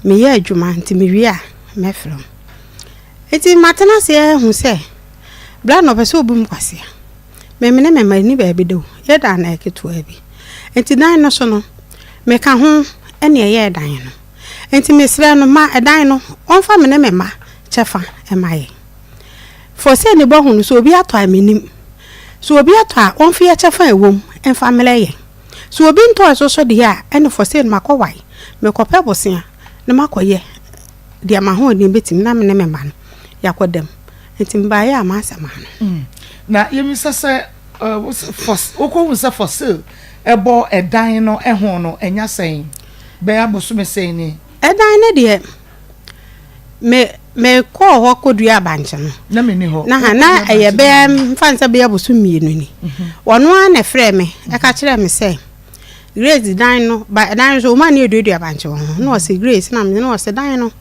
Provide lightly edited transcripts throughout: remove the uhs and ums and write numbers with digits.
me ye adwuma nti me wi a me from eti matena se hu se bra no pese obum kwase me me ne me ni ba bi do ye da na eketo abi enti dan no so no me ka ho ene ye dan no enti me sra no ma edan no onfa me ne me ma chefa e ma ye for say ne bo hu so obi ato aminim so obi ato a onfa ye chefa ewom enfa mele ye so obi nto so de ya ene for say makowai me kope bosia ne makoye dia ma ho ni betim na me ne me ma no yakodem enti mba ye amasama no na yemisa se oko se for sale ebo edan no ehon no enya sen be aboso me sen ni edan ne de me ko ho kodua abanche no na me ni ho na eye be mfansa be aboso mienu ni wono a na frɛ me e ka kire me se Grace dan no ba dan so ma na edua abanche ho no o se Grace na me no o se dan no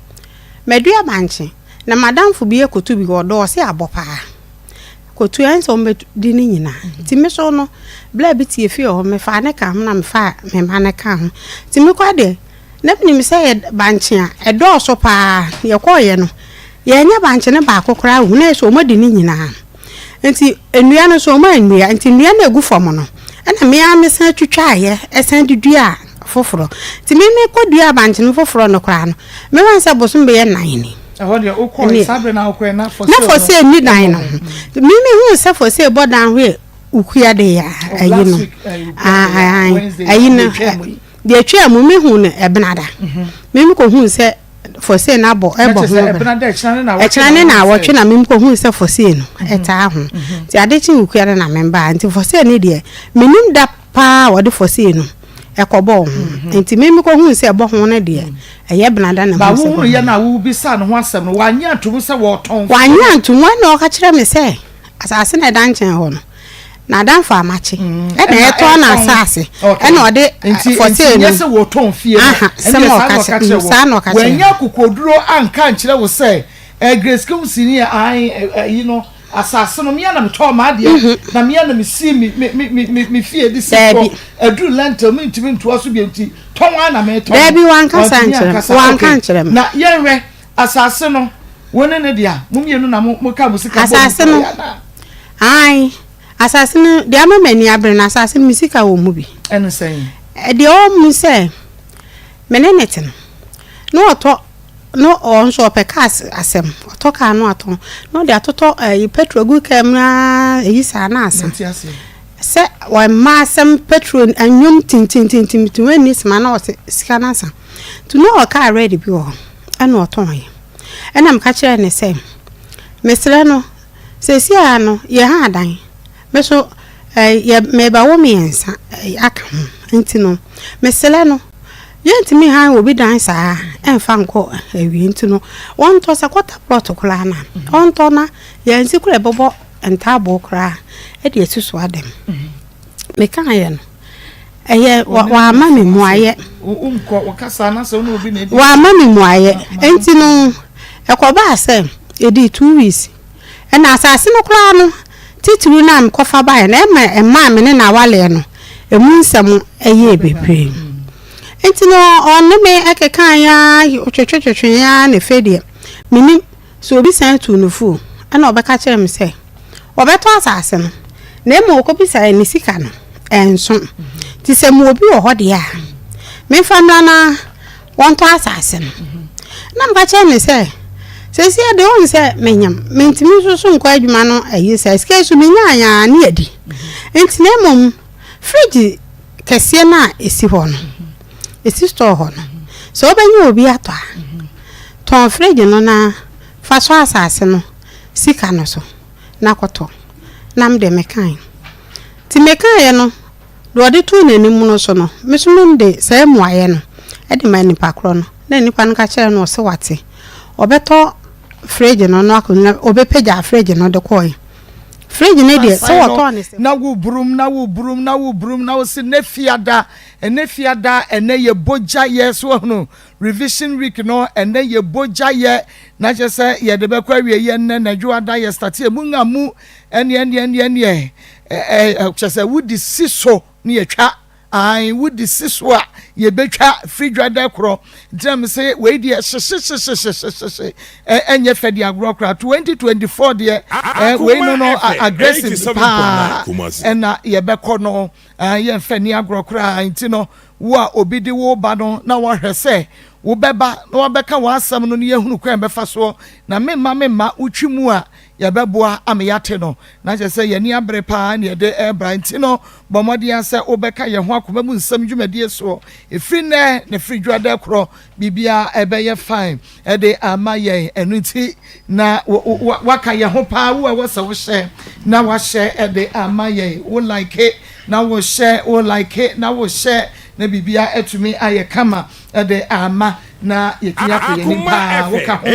medua abanche na madam fu bi ekotu bi odo o se abopa kotu enso me di ni nyina ti me so no bla bi ti efi o me fa ne ka na me fa me ma ne ka ho ti me kwa de na bi me say banche a edo so pa ye ko ye no ye nya banche ne ba kokora hu na so mo di ni nyina enti enua no so mo enua enti nua na egu fom no na me a me san twitwa ye esan didua foforo ti me kodua banche no foforo no kra no me wan sa boso be ye nan ni de okọ sabre na okọ na for say ni dan no mimi hu se for say bodan we ukuya de ya ayi no ayi no de twa mu mi hu no ebenada mimi ko hu se for say na bo ebo hu ebenada echane na wotwe na mimi ko hu se for say no eta hu ti ade chi ukuya na memba nti for say ni de minim da pa wode for say no ekobo nti mimi ko hu se ebo hu no de eye benada na ba wo ye na wo bi sa no ho asem no wanya atum se wo ton wanya atum na o ka kire me se asase na dan chen ho no na dan fa amache e na e to na asase e na ode for say no se wo ton fie no se mo ka kire sa no ka kire wanya kokoduro anka nkire wo se Grace kum sini you know asase no me na me to ma de na me na me si me fie di se ko adu lentil me ntimi nto so bi enti ton na me to baby wan ka sanchere na yenwe asase no woni ne dia mo mienu na mo ka musika asase no ai asase no dia mani abre na asase musika wo mu bi eno sen e de o mu se menenete no oto no on so pekas asem oto ka no ato no de atoto petrol gu kamra eyisa na asa se wa ma asem petrol anyum tintin weni sma na o sika na asa to no ka ready bi o ana oton ye ena mka kire ne se mesre no se si ano ye ha dan me so ye me ba wo me ensa aka nti no mesre no yentimi ha obi dan sa enfa nko awie nti no won to sa kwata protocol na on to na yensi kure bobo entabo kra e de susu adem me kan ye no eye wa ma me muaye unko wakasa na so no obi na wa ma me muaye enti no ekoba ase e di 2 weeks e na asase no kra no tituru na am kofa ba na e ma me ne na wale no e mu nsam eye bebre enti no on me ekekan ya twetwetwe ya na fedie minim so obi san tu no fu ana obeka kire me se obeto asase no na emo okobisa ni sika no enso ti se mo obi wo hode a me famla na won to asase no na mba kire me se si ade on se menyam mentimi so nko adwuma no ayi se sika so menya anya na yadi enti na emo fridge kese na esi ho no esi store ho no so obenye obi ato a ton fridge no na fa so asase no sika no so na koto nam de mekan ti mekan ye no do de tu na nimu no so no mesum de sai muaye no e de mani pakro no na nipa no ka kire no se wate obeto fridge no no akona obepeja fridge no de koy fridge ne de so wato ne na wo brum na wo se nefiada ene ye boja ye so no revision week no ene ye boja ye na je se ye de be kwa wie ye ne na dwada ye start e munga mu ene je se wo di siso ne ye twa I would desiswa ye betwa free driver kro dem say we dey enye fedi agrokra 2024 dey we no aggressive pa na ye bekọ no ye fani agrokra ntino wo obi di wo ba no na wo hwese wo beba na wo beka wo asam no ye hunu kwan befa so na memma utwimu a ye beboa ameyate no na je say ye ni abre pa na ye de ebranti no bomodi anse wo beka ye ho akoma mu nsam dwumadie so efri ne free dwada kro bibia ebe ye fine e de amaye enuti na waka ye ho pa wo se wo hye na wa hye e de amaye wo like it na wo hye wo like it na wo hye na bibia etumi aye kama e de ama na yetia ko ye ni pa wo ka ho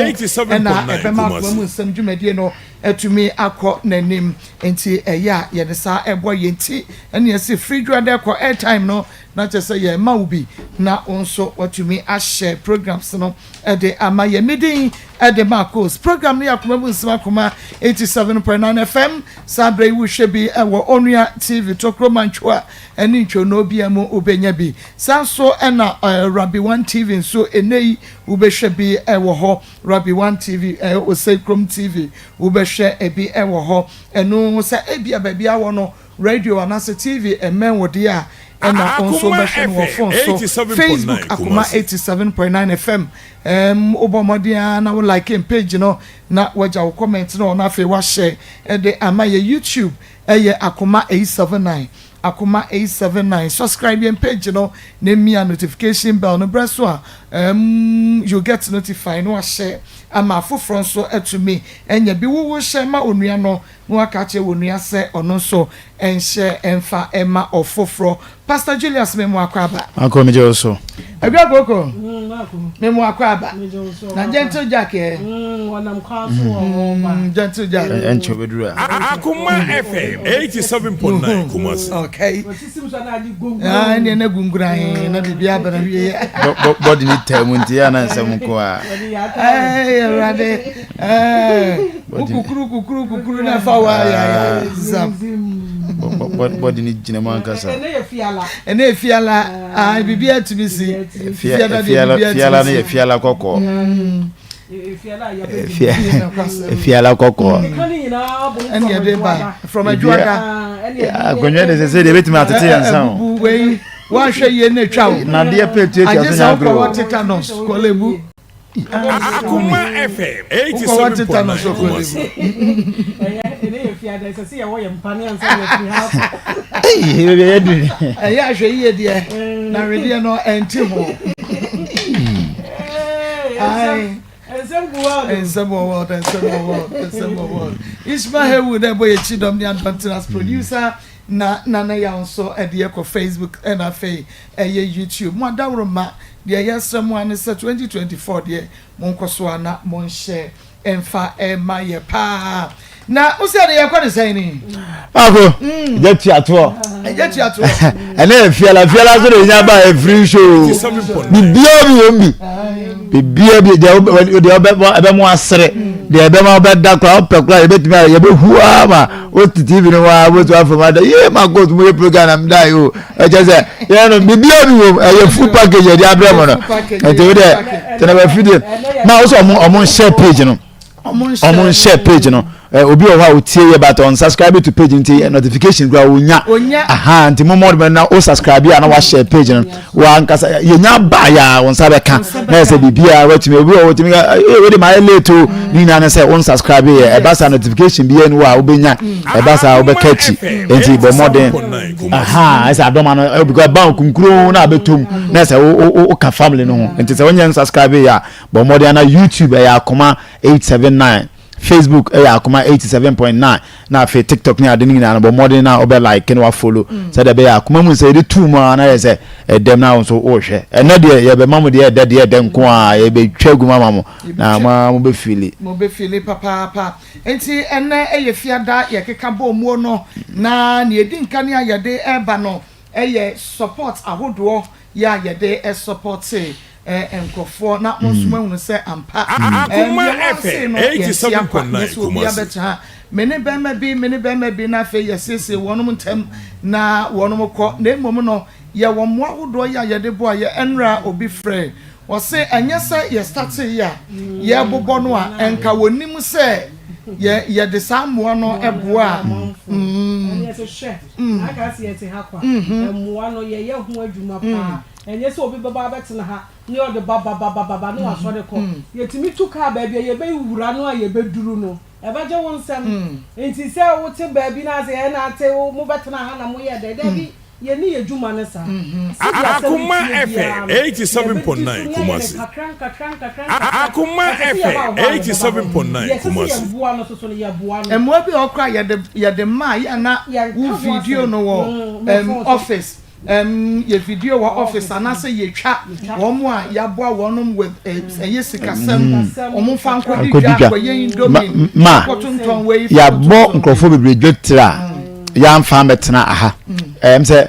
na ebema ko mu nsam dwumadie no etumi akọ nanim enti eya ye de sa ebo ye nti ene ye se free dwada ko airtime no na chese ye ma ubi na onso watumi ahye programs no e de ama ye midin e de Maa Akos program no yakoma mu nsam akoma 87.9 FM sabre wu hwe bi e wo onua TV tokro manchwa ene ntwo no bia mu obenya bi sanso e na Rabbi 1 TV nso enei ubehwe bi e wo ho Rabbi 1 TV o Sekrom TV ubehwe ebi e wo ho eno se ebia babia wo no radio anase TV emen wode a ena onso behwe no phone so Facebook Akoma 87.9 FM obomodia na wo like page no na waja wo comment no na fe wa share e de ama ye YouTube eye Akoma 879 Akoma 879 subscribe your page no name me a notification bell no press so you get notified no share ama foforo so to me enya bi wo share ma onua no no aka che onua se ono so en share enfa ema ofoforo Pastor Julius Memo Akwaba Akoma mejo so abi akoko Memo Akwaba na gentle jack wanam kwaso gentle jack encho bedura Akoma FM 87.9 Kumasi okay ni na gunguran na bibia bana wie body ni temu nti ya na nsem ko a rade kukuru na fawa ya zam body ni jina mankasa ene fiala bibia tibisi fiala ne fiala kokko fiala kokko ene ya de ba from ajuada agonye de se de betimi atete yansan we wa hwe ye na twa na de petu eti aso nya gro tetanus kolebu Akoma FM 87.9 Kumasi ene fiada se se ye wo ye mpane ansa ye fi house ya hwe ye de na rede no enti ho ai ensemble world Ismail would ebo ye chidom ni advantage producer na ya nso e de ko Facebook and afa YouTube mo adawroma de yesem wan se 2024 de mon koso na mon share emfa ma ye pa na o se de ye kwa de sai ni ako jetiato ene fiala so de nya ba e free show bibia bi de ebe mo asere de ebe ma obeda kwa opekwa ebe timi ye be huwa ma o TV no wa bo to afama da ye Maa Akos mo ye program am da yo e je se ye no bibia bi wo ye full package de abre mo no e te de tena ba video na o so omo share page no omo share page no obi o ha o tie ye but on subscribe to page nti notification gwa onya aha nti mo mod na o subscribe ya na wa share page no wa nkasa ye nya ba ya won sabe ka na se bibia watimi obi o watimi we dey my late ni na say on subscribe ye e ba sa notification bi enu wa obenya e ba sa obekachi nti bo modern aha esa adoma no because ba kunkuro na betom na say o ka family no nti say onye subscribe ya bo modern na YouTube ya Akoma 879 Facebook Akoma 87.9 na fe TikTok ni ade ni na bo modern na obe like na follow say de be Akoma mu say de two ma na say dem na so o hwe na de ye be mamu de de nko a ye be twagu mama mo na ma mo be fili papa enti ene ye fiada ye keka bo mu no na ne edi nka ne ayede eba no ye support ahodo ya yede support enkofo na monsuma hunu se ampa Akoma FM 87.9 Kumasi mene bema bi na fe yesese wonom ntem na wonom kɔ na mmom no ye wo mo ahodo ya ye de bo ye enra obi frɛ wo se anya se ye start ya ye bobɔ no a enka wonim se ye de samoa no eboa anya se hwɛ aka se ye te ha kwa moa no ye ho adwuma pa enye se obi baba betena ha ni o de baba no aso de kɔ yetimi tuka ba bia ye be wura no a ye be duru no ebaje won sam enti se wo te ba bi na se na te wo mo betena ha na mo ye de bi ye ni ejuma ne sa Akoma FM 87.9 Kumasi Akoma FM 87.9 Kumasi emwa bi okra ye de ma ya na wo video no wo office ye video wa office ana say ye twa wo a ya boa wonom with yesika sam omo fa nkodi kwa ye indomie kotonton we ya bo nkrofo bebre dwetra ya mfa metena aha say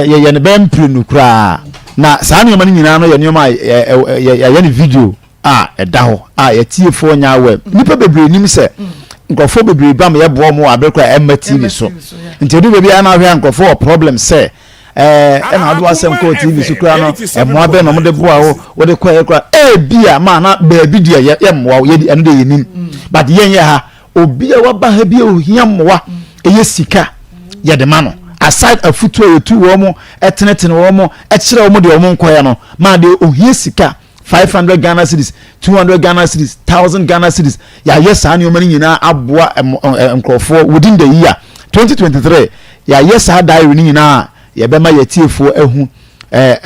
ye ne bempre nukura na saa ne ma nyina no ye nyoma ye ne video eda ho ye tiefo nya web nipa bebre nim se nkrofo bebre bam ye bo mo abekra emma TV so nti do bebi ana hwe nkrofo problem say na ado asem ko TV so kura no emo abe no mo de boa wo de kwa kura bia ma na ba bi dia ye moa ye eno de yenim but ye ha obi a waba ha bi ohia moa eye sika ye de ma no aside afutu yetu wo mo etenetene wo mo ekire wo mo de wo mo nkoya no ma de ohia sika 500 Ghana cedis 200 Ghana cedis 1000 Ghana cedis ya yes ani o mani nyina aboa nkrofo within the year 2023 ya yes ha diary ni nyina ye bema yetiefo ehu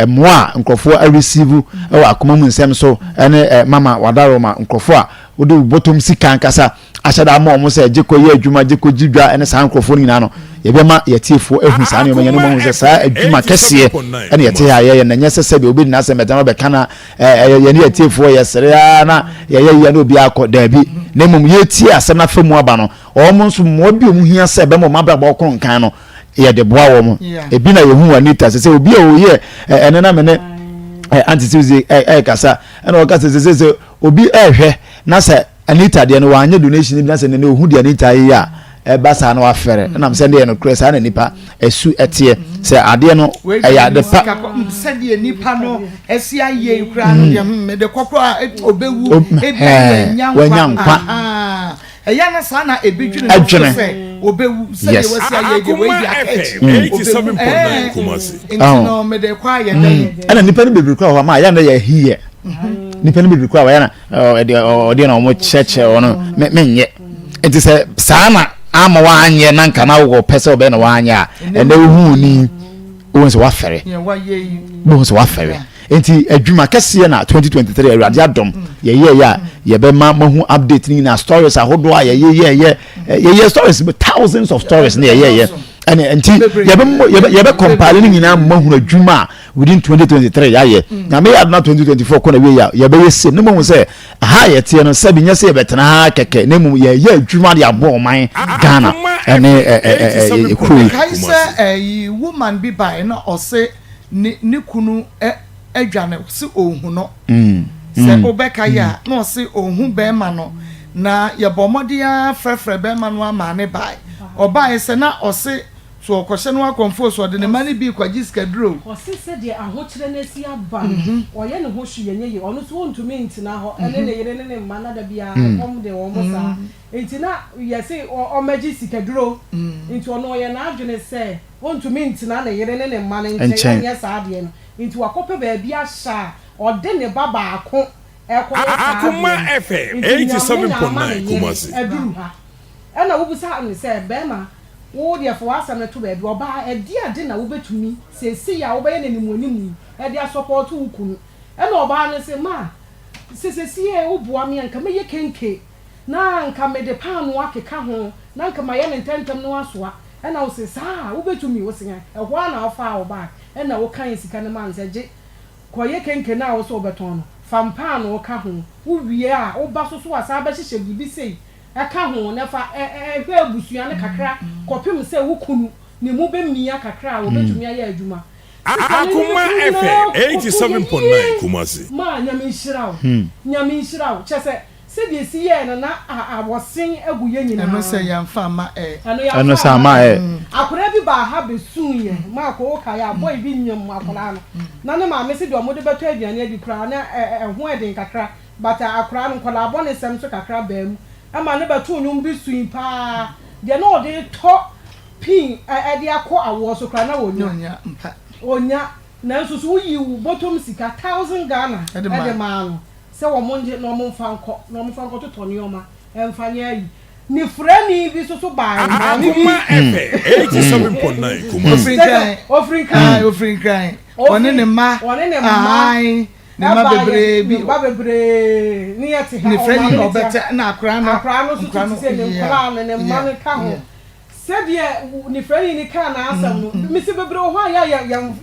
moa nkrofo a receive e wa akoma mu nsem so ene mama wadaro ma nkrofo a wode bottom sika nkasa ashada ma omo se jeko ye adwuma jeko jidwa ene sa nkrofo ni nyina no ye bema yetiefo ehu sa ne omanya no mu se sa adwuma kese ene yete ha ye na nyese se be obi na se meta no be kana ye ne yetiefo ye sere na ye na obi akọ dabi na mum yeti asem na famu aba no omo nso mo bi omu hia se be mo mabra ba okron kan no ye de boa wo mo ebi na yehu Anita se obi a oye ene na mene anti-Tuesday kasa ene o kasa se obi ehwe na se Anita de no wanye donation bi na se ne ohu de Anita yi a basa na wafere na mse de no kresa na nipa esu etie se ade no ya de pa se de nipa no esi aye kura no de me de kokro obewu nyankwa eya na sa na ebidwene se obewu se de wasi aye de we dia catch 87.9 Kumasi no me de kwa ye de ana nipa ni bebre kwa ma ya na ya hiye nipa ni bebre kwa ya na ode na omo cheche ono menye enti se sa na ama wanye na nka na wo pese obe na wanya ende hu ni won se wafere ye wa ye won se wafere enti adwuma kese na 2023 awade adom ye be ma mahu update ni na stories ahodo a ye stories thousands of stories na ye and enti ye be compile ni nyina mahu adwuma within 2023 ye na me adna 2024 ko na we ye be yese no mahu se ha ye tie no sabi nya se ye betena ha keke na mu ye adwuma de abo man Ghana ene kru kai se woman bi by na o se ni kunu adwane se ohun no se obeka ya no se ohun be ma no na ye bomodia frefre be ma no ama ne bai obai se na o se so okose no akonfo so de ne mani bi kwaji skadro o se de ahokyere na si aba o ye ne ho hwe yenye ye ono so ontumi ntina ho ene ne yere ne ma na da bia kom de wo mo sa entina ye se o magi skadro enti ono ye na adwene se ontumi ntina na yere ne ma na nche ye sa ade no enti wakope ba bia sha o de ne baba ako Akoma FM 87.9 Kumasi aduru ha ena wo busa ne se be ma wo de fo asam na to ba bi oba edi ade na wo betumi se ya wo be ne nimonimu edi support wo kunu ena oba ne se ma se e wo boa me anka me ye kenke na anka me de panu akeka ho na anka ma ye ne ntentem no asoa ena wo se sa wo betumi wo se ehwo na ofa wo ba ena wo kan sika ne man se je koye kenke na wo so obeton no fampa no ka ho wo wie a wo ba so asa ba hihye bibi sei aka ho na fa hwe abusua ne kakra kopim se wo kunu ne mu be mia kakra wo betumi aye adwuma Akoma FM 87.9 Kumasi ma nyame nhyirawo chese said you see and I was sing a guyen and say young farmer and no sama I could have by habit soon Marco Kaya boy Vinium Marcolano none of my message or mother better than the crown a wedding cacra but a crown collabon is some cacra bem and my neighbor 2 young be swing pa they know they talk pin at the aqua was so crying onya nanso so yi bottom sika 1000 Ghana e de man se wo monje no mo fanko to tonioma emfanya yi ni frani bi so ba Akoma FM 87.9 Ofrin kan one ne ma ai ne ma bebre ni yete ni frani obete na akra no so se ne kra ne ma ne ka ho said ni frani ni ka na asam no mi se bebre ho ya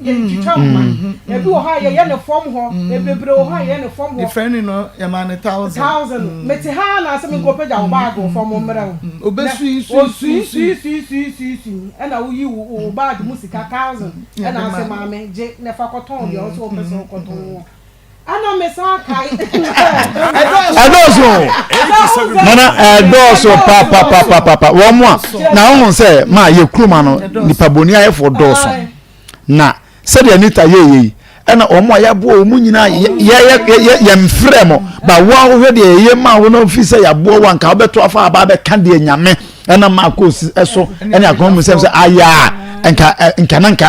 twitwam e bi ho ya ne form ho e bebre ho ya ne form ho ni frani no ya ma ne 1000 meti ha na asam ko peja wo bag wo form mra wo obesu e na wo yi wo bag musika 1000 e na asam ma me je ne fa koton de o so peso koton ana mesa kai edoso nana edoso papa wo mo na wo say ma ye kruma no nipa boni ayefo doso na se de anita ye ena o mo ya bo o mu nyina ye mfrɛ mo ba wo hwe de ye ma wo no fi se ya bo wa nka obeto afa aba be kan de nyame ena ma Akos eso ena Akoma se aya enka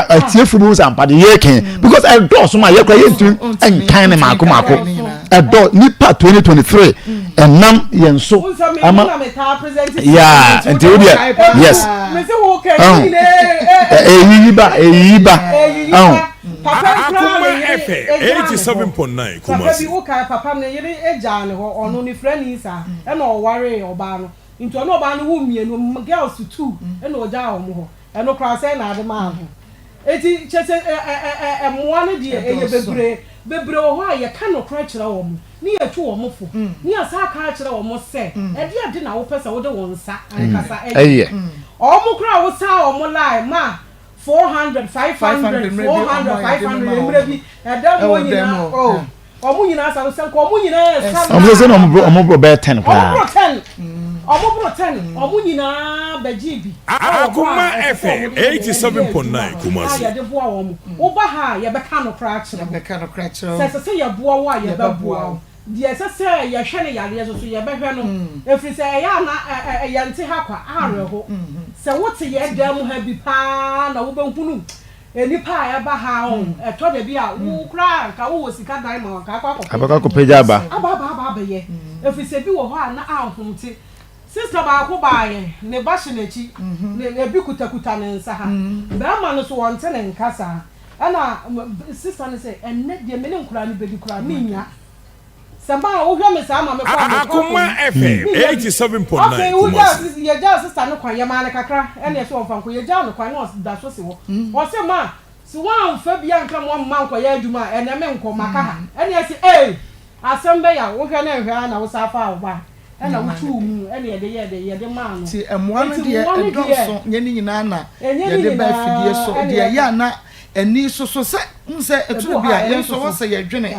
atiefu mu sampa de ye ken because I do so ma ye kwa ye tun enkan ne ma Akoma do nipa 2023 enam yenso ama yeah enti we yes me se wo ken ni eyiba Akoma FM 87.9 Kumasi papa me yiri eja ne ho ono ni frani sa e na o ware oba no nti ono oba no wo mienu girls 2 e na oja o mo ho e no kra say na ade ma ho eti chese moa ne de eye bebre o ho aye ka no kra kire wo mo ni ye twu wo mo fo ni asa ka kire wo mo se e de ade na wo pesa wo de wo nsa ankasa eye o mo kra wo sa o mo lie ma 400 500 emre bi edam wo nyina omu nyina sa so ko omu nyina sa omu se no omu bro be 10 pa omu 10 omu nyina bajibi Akoma FM 87.9 Kumasi ya de boa wo mu wo ba ha ye be ka no kra kire se ye boa wo ye be boa die se ye hwe ne yare so ye be hwe no efri se ya na ye nte ha kwa are ho se wote ye dam ha bi pa na wo be hunu enipa ya ba ha on eto de bi a wo kra ka wo sika dan ma ka akwa ko peja ba aba ye efri se bi wo ho na ahunti sister ba ko ba ye ne ba hye na chi ne bi kutakuta ne nsa ha ba ma no so wonte ne nkasa ana sister ne se enne de me ne nkura ne be di kura me nya Samba wo hwe me sa ma me kwa Akoma FM 87.9 okay wo ye ja sister no kwa ye ma ne kakra ene so onfa ko ye ja no kwa no da so se wo o se ma si wa onfa bia nka mo ma nko ye aduma ene me nko maka ha ene se asembe ya wo hwe na hwe na wo sa fa wo ba ena wo tu mu ene ye de ma no ti emoa no de edonso nye ni nyina na ye de ba fidie so de ya na eni so se nse etu bia ye so wo se ye dwene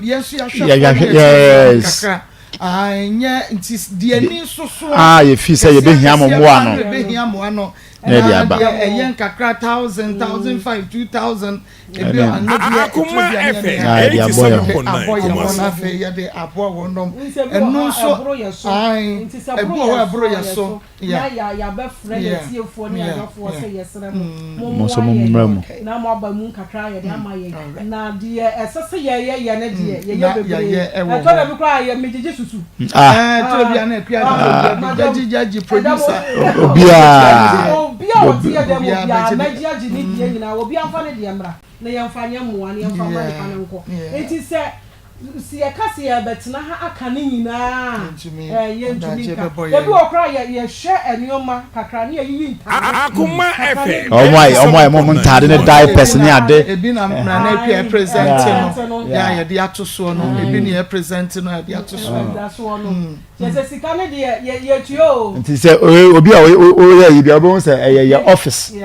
ye so ya hwe yes anya nti de eni so ye fi se ye be hia mo no na dia aba yen kakra 1000 1500 2000 ebi Akoma FM 87.9 Kumasi ya de abo wonom enu so ai abro ya so ya be friend tiefo ni agafo se yesere mo so mo mramu na mo aba mu kakra ye de ama ye na de esese ye ne de ye bebre eto da bi kwa ye mejeje susu to bia na akua jaji producer obia oti ya dem obia mejeje ni die nyina obia mfa ne de mra na yemfa nya muwa na yemfa ma ne nko enti se si ya kasi ya betina ha aka ne nyina ye ntubika ebi okra ye hwe enioma kakra ne yi nta Akoma FM mo ntade ne die person ne ade ebi na na present no ya de atoso no ebi ne present no ya de atoso no je sika ne de ye tuo nti se obi a o ye bi abo se ye office ye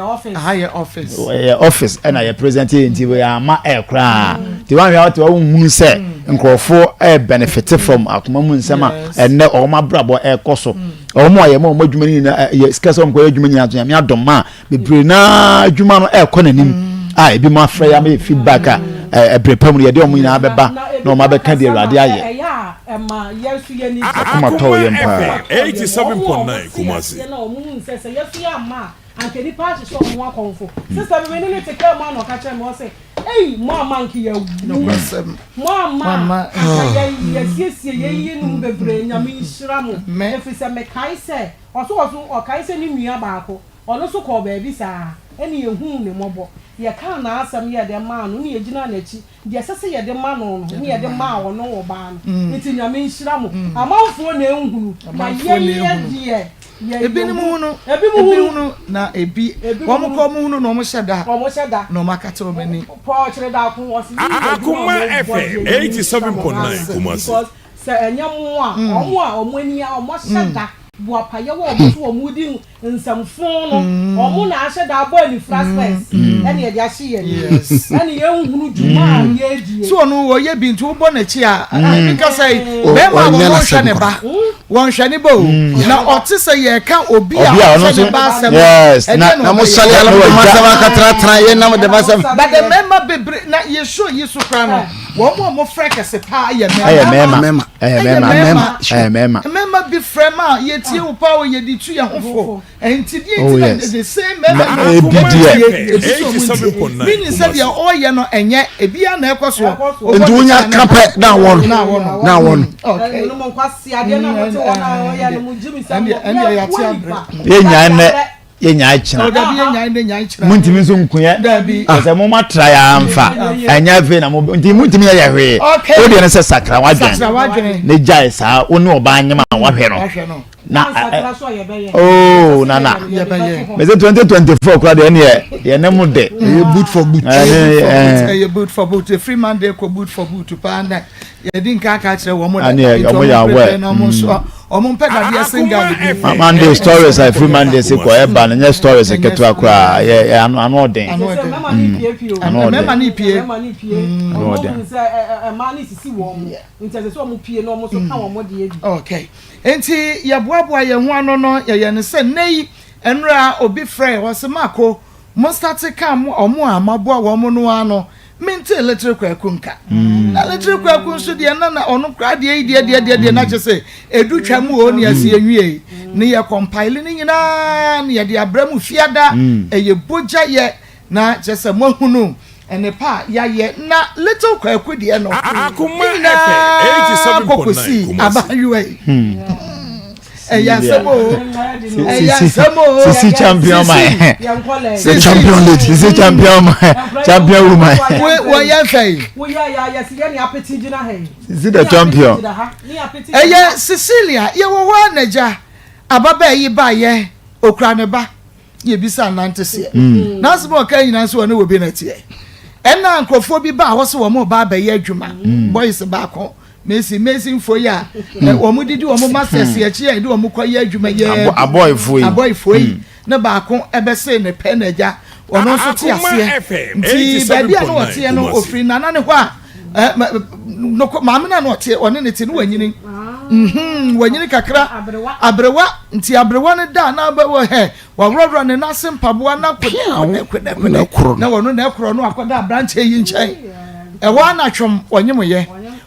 office office and I present nti we ama e kra the one we have to who say nkrofo benefit from Akoma mu nsema enne o ma brabo koso o mo aye mo adwuma ni na skesa mo ko adwuma ni ato ya me adoma bebre na adwuma no nanim ebi mo afra ya me feedback ebrepam ye de o mo nyina beba na o ma beka de Awurade aye Akoma to ye mpa 87.9 Kumasi na o mu nsese yesu ya ma ankeni party so mo akonfo sister me ne take care man o ka chere me o say hey mama nki ya mama yes ye nu bebre nyame nhira mo efise me kai se o kai se ni nua baako ono so ko ba bi sa eni ehun ne mobo ye kan na asam ye de ma no ne yegina na chi de sese ye de ma no ne ye de ma wo no wo ba no eti nyame nhira mo amanfo na ehunu na ye ebi mu no na ebi won ko mu no no mo hyeda no makata obani Paul chere da kun wasi Akoma FM 87.9 Kumasi se enyamo a omo ani a omo hyeda bo apaye wo omo so omo di nsamfo no omo na hyeda abo ani fraspas ene ye dia hye ye ene ye nhunu djuma ye die so no wo ye bintu wo na chi a because be ma wo hwe ne ba won hwe ne bo na ote se ye ka obi a hwe ne ba asem yes na mo sale ala mo masama katra ye na mo de basam but the member bebre na ye show yesu kra no wo mo frekese pa ye mema bi frema ye tie wo pa wo ye di tu ye hofo enti die the same member meaning said ya o ye no enye ebia na ekoso enti wonya kape na won okay no mo kwasi ade na mo te wona ya no mo jimi sam ye nya achina muntimi so nkuye ase mo matra ya amfa anya ve na mo muntimi ya hwe o de ne se sakra wadwen ne jai sa woni oba anyema wahwe no na na me say 2024 kra de ye ne mo de boot for boot boot for boot a free man dey ko boot for boot pa na ye din ka kire wo mo omo peda dia single Monday stories I free Monday say ko e ba na stories e ketu akra ye anu odin mema ni pie omo say ma ni sisi wo mo ntese so omo pie no omo so ka wo mo de ebi okay enti ye boaboa ye ho ano no ye ne se nei enra obi frɛ wose mako mo start kam omo amaboa wo mo no ano minti electric kwakunka electric kwakun so de na ono kra de na chese edu twamu o ne ase enwie ne ye compile ne nyina ne ye de abramu fiada eye boja ye na chese mohunu ene pa ya ye na little kwaku de no Akoma FM 87.9 abayuwe Sisi champion my champion lady sisi champion woman we ya say we ya si ni apeti gina he sisi the champion Cecilia ye wo wa naja ababa yi ba ye okra ne ba ye bisa nante se na so mo kan nyina so wona wo bi na tie ena ankofo bi ba wo so wo mo ba ye adwuma boys ba ko Messi for ya wo didi wo masters ye chi e di wo koye adwuma ye aboy foi na ba ko ebe se ne pe na ja ono so ti ase nti ba bia no wote no ofri nana ne ho a no maame na no wote one ne ti no wanyini wanyini kakra abrewa nti abrewa ne da na ba wo he wo ne na sempaboa na kwede na wono na ekro no akoda branch yi nchen ewa na twom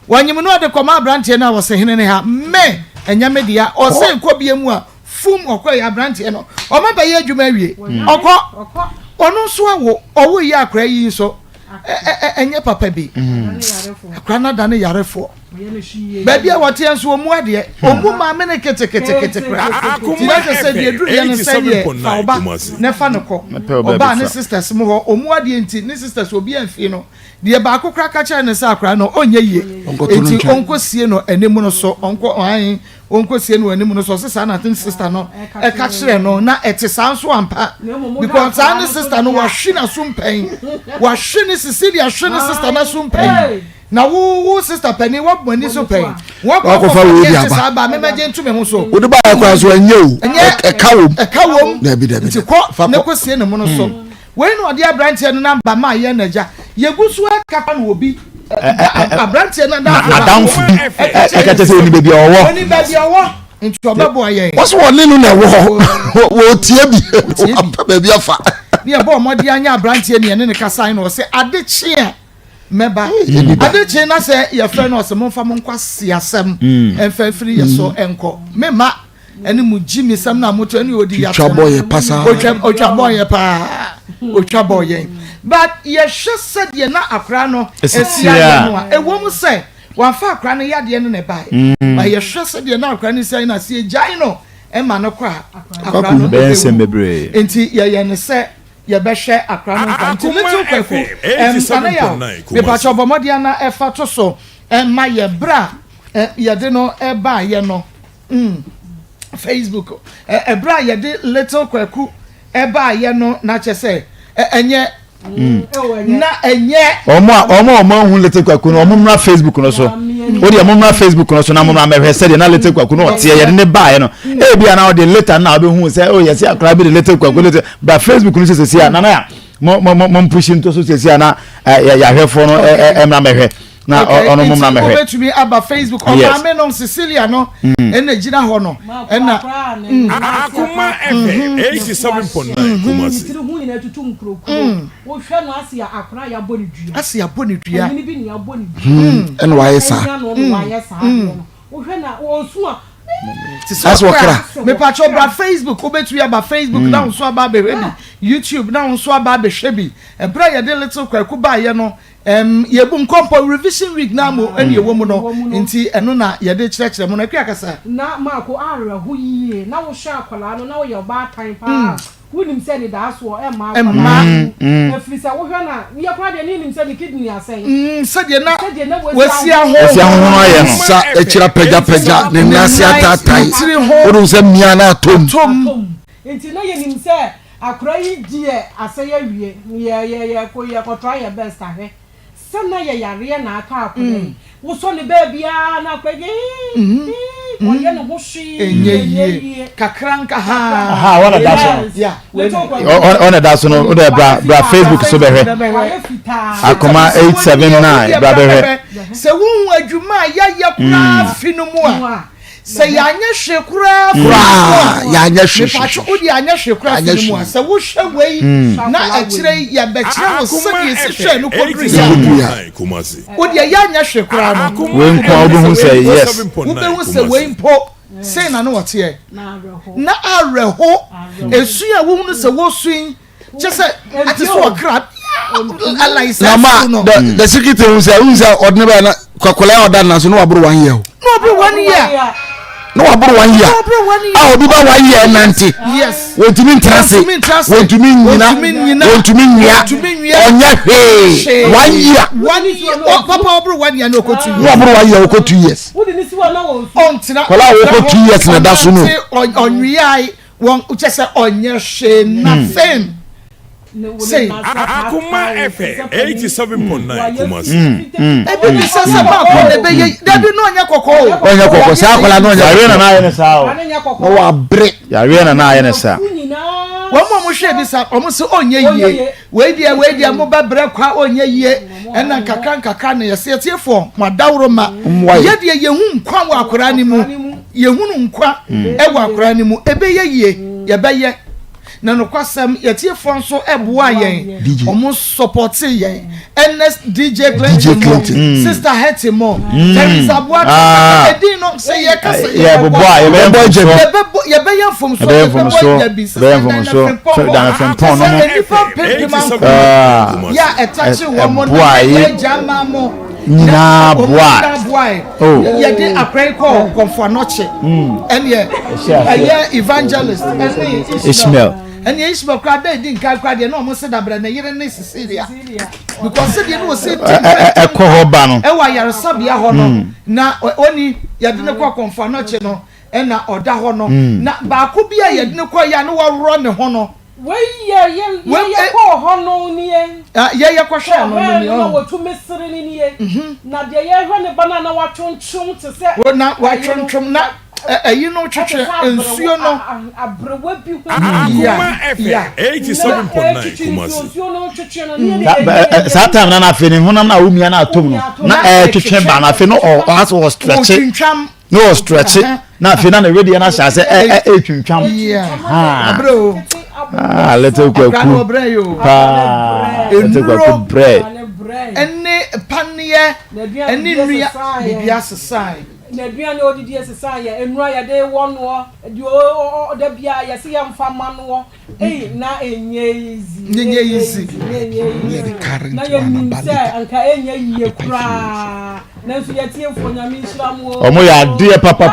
wanyim no de koma branche na wo se hene ne ha me enyame dia o se nkobie mu a fum okoye branche no o ma ba ye adwuma wie ono so awo owo yi akra yi so enye papa bi akra na da ne yarefo ba bia wote enso omu ade omu ma me ne kete kra ti na se de duru ye ne se ye fa oba ne fa ne ko oba ne sisters mu ho omu ade enti ne sisters obi anfi no de ba akokra ka cha ne sa akra no onye yie enti onko sie no enemu no so onko sie no enemu no so sesa na tin sister no e ka kire no na etisanso ampa because an sister no wa hwe na sumpen wa hwe ne Cecilia hwe ne sister na sumpen na wo sister penny wo boni so pen wo ko fa wo bi aba ba me maje ntu me ho so wo de ba akwa so anye o e kawom na bi nti ko ne ko sie ne mo no so we no de abrantie no namba ma ye naja yegusu akapa no obi abrantie na da adamfo ekete se oni baby owo oni baby owo nti obebo yen what's one ninu na wo tie bi apa baby afa ni e bo modi anya abrantie ne kasa no se adechie meba adechie na se ye frɛ no se momfa monkwase asɛm emfa firi ye so enko mema eni mu jimi sam na moto eni odi ya boy pasa otwa boy pa otwa boy but ye hwese de na akra no esia no a ewom se wanfa akra no yade no ne bai ba ye hwese de na akra no sai na se jai no ema no kwa akra no be sembebre enti ye ne se ye be hwe akra no nti little kwafu ana ya me pa cho bomodia na efa to so ma ye bra ye de no e ba ye no Facebook ebra ye de little kwaku e ba ye no na che se enye na enye omo hu little kwaku no omo na Facebook no so odi omo na Facebook no so na omo na mehwe se de na little kwaku no tie ye de ne ba ye no e bia na odi later na obe hu se oh yes akra bi de little kwaku little ba Facebook no se se na na ya mo push into so se na ya hwefo no emra mehwe na ono mum na mehwe to me aba Facebook o ma me no Cecilia no ena gina ho no ena Akoma FM 87.9 Kumasi tiri hu ina tutum kroku wo hwe no asia akra ya boni dua asia boni dua ni bi ni ya boni ena wa yesa wo hwe na wo su a that's what kra me pacho bra Facebook obetu ya ba Facebook na unso aba be ready YouTube na unso aba be hwebi e bra ya de little kwaku ba ye no yebum kompo revision week na mo ene yewo mu no nti eno na ye de kyerɛkyerɛ mo na kwa kasa na maako ara hu yie na wo hwa akwala no na wo ye ba tan pa wunim se ni da so e ma akwala afisa wo hwa na ye kwa de ni nim se ni kidney asen se de na wasia ho aye no sa ekira pagya ne nasi atatai odun se mia na atom nti na ye nim se akra yi die aseye wie ye ko try your best ahwe sana ye yare na aka akra wo so ne ba bia na akra ye oye no ho hwi enye kakranka ha wona da so ona da so no oda bra Facebook so behwe Akoma 879 bra behwe se won adwuma ya kura finumu a se yanya hwekura yanya hwe pacho odi anya hwekura finumu a se wo hwe wei na akire ya bekire wo se di hwe no kodri Kumasi odi yanya hwekura no we nkwa obo hu say yes wo be hu se wei mpo se na no wote na areho esu ya wo hu se wo suin je se ati so crab the secretary who say ordinary na kwakola order na so no abro 1 year no abro 1 year no abro 1 year ah obi ba 1 year nanti yes wontumi ntrase wontumi nyina wontumi nya onya he 1 year papa abro 1 year no okotu no abro 1 year okotu years wo de ni si wa na wo ontina kola okotu years na da so no onwiai won uchese onye hwe nothing say Akoma FM 87.9 Kumasi ebi bi sasa ba ko de be debi no nya kokko sa akola no nya yare na na ye sa o wa bre yare na ye sa wo mo hwe bi sa o mo se onye yie we dia mo ba bre kwa onye yie ena nkaka na ye se tiefo mo dawro ma ye de ye hu nkwa wa akora ni mu ye hu nkwa e wa akora ni mu ebe ye yie ye be ye na no kwasam yetiefo nso eboa yen omo support yen NS DJ Clinton sister Hetimo there is abua edi no say ye kasa ye boboa ye be ye fom so ye be so dan fempon no ya etachi wo mo na jama mo nyina boa ye dey akrai ko komfo noche ene ye evangelist ene Ishmael and yes but crowd dey nka crowd dey no mo se dabra na yere ne Cecilia because se dey no se ko ho ba no e wa yare sabia ho no na oni ye de ne kwa konfa no che no e na oda ho no na ba ko bia ye de ne kwa ya no wa ro ne ho no ye ko ho no ni ye ko hwe no ni o wo tu mesere ni ni na de ye hwe ne bana na wa twonchom te se na wa twonchom na you know twetwe ensuo no abrewa bi hu Akoma FM 87.9 Kumasi. Ensuo no twetwe no ne That time na fini hunam na umia na atom no na twetwe ba na fe no as was stretch no stretch na fe na ready na sha say twintwam bro little kwaku little kwaku bread ene panie ene nua bibia sesai na duane odidi esesa ya enura ya de wono de da bia ya se ya mfama no na enye easy na ya nse anka enye yiye kura na nso ya tie fo nyame nhiramu omo ya de papa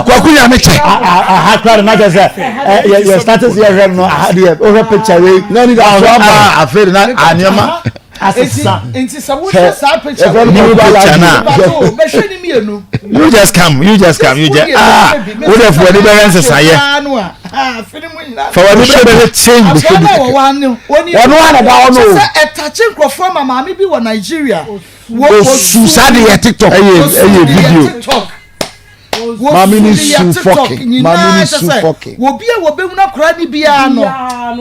kwaku ya me che ha kra na je say your status here no ha de o picture we na ni da afere na anyama asisa enti sa wo sa picture you just come what if we dey answer say for we dey change the food one about no e touching crofo mama mi bi wo Nigeria wo susade ya TikTok video mami ni su fucking wo bia wo behu na kora ni bia no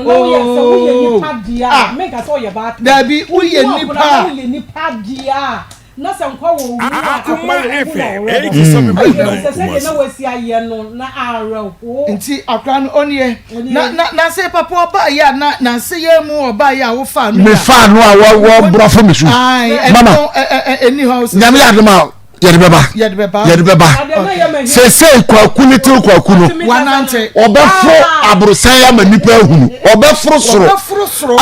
no ya se wo ye nipa dia make us all your back da bi wo ye nipa dia na se nkwa wo Akoma FM 87.9 na wasi aye no na arrow nti akra no onie na se papa oba ya na se ye mu oba ya wo fa no me fa no a wo brofo me su mama eni house nyame adoma yede beba se kwaku little kwaku no wanante obefro abrosan ya manipa ahunu obefro soro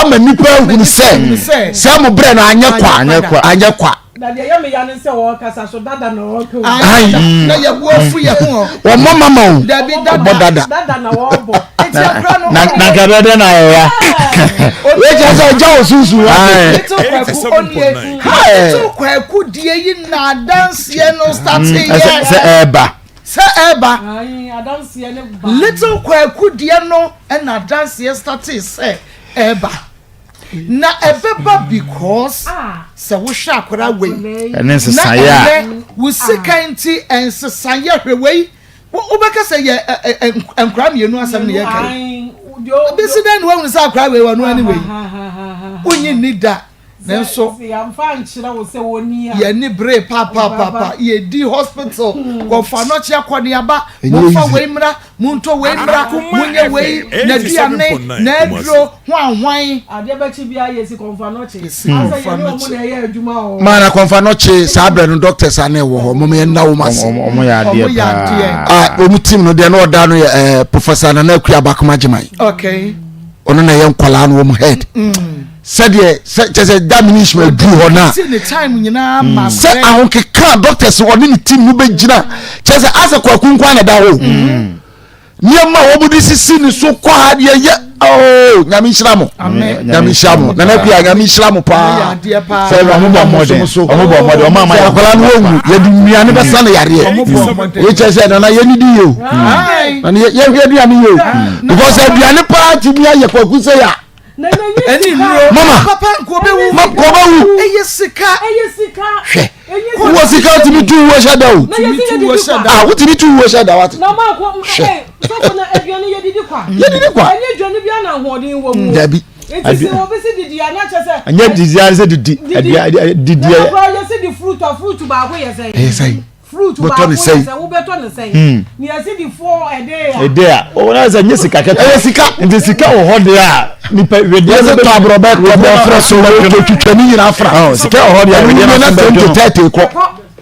ama nipa ahunu se mo bre na anye kwa na de yame ya nse wo kasa so dada na wo ko na ya bu afu ya ho wo mama o da bi dada na wo bo eti akra no na gabede na ya we just ja osusu little kwaku die yi na dance ye no start here se eba dance ye ne ba little kwaku die no na dance ye start se eba na ebeba because se wo hwa akora we ene sesaya wo sikanti ensesaya hwewei wo beka se ye enkra mienu asem ne ye kai bisi den wo nsa akora we wonu anyway unyi nida nenso ya mfa nchira wo se woni ya ye ni bre papa ye di hospital go fa no che akoni aba mo fa we mra munto we mra munye we na duane na dro hwanhwan ade ba chi bia ye si konfa no che asa ye no mo na ye adwuma o mana konfa no che sabre no doctors ane wo ho mo me na wo mase omo ya de omu team no de no oda no professor na akua bakoma giman okay ono na ye nkwala no wo head said ye daminish me du hona see the time nyina ma say ahon keka doctors woni ni team no be gina chese asa kwaku nkwa na da ho niam ma wo budi sisi ni so kwa de ye nyame nhyiramo nyame nhyiramo na akua nyame nhyiramo pa say omo bo modern o mama ya kwala no wu ye di nuane be sa na yare we chese na ye ni di yo na ye hwe duane yo because aduane pa ti bia ye kwaku say ya eni mama papa ko be wu eye sika hwe wo sika ti mi tu wo shada o wo ti mi tu wo shada wat na ma ko so na aduane ye didi kwa anya aduane bia na hoden wo mu dabi eti se obesi didi ana chese anya didi ya se didi ya se di fruit ba ko ye say fruit ba ko say wo beto ne say ni ya se di 4 a day o na za nyesika kete sika ndi sika wo ho de a ni pe we de se to abrobet ko be fra so wo twitwani nyina afra sika wo ho de a we de na 30 ko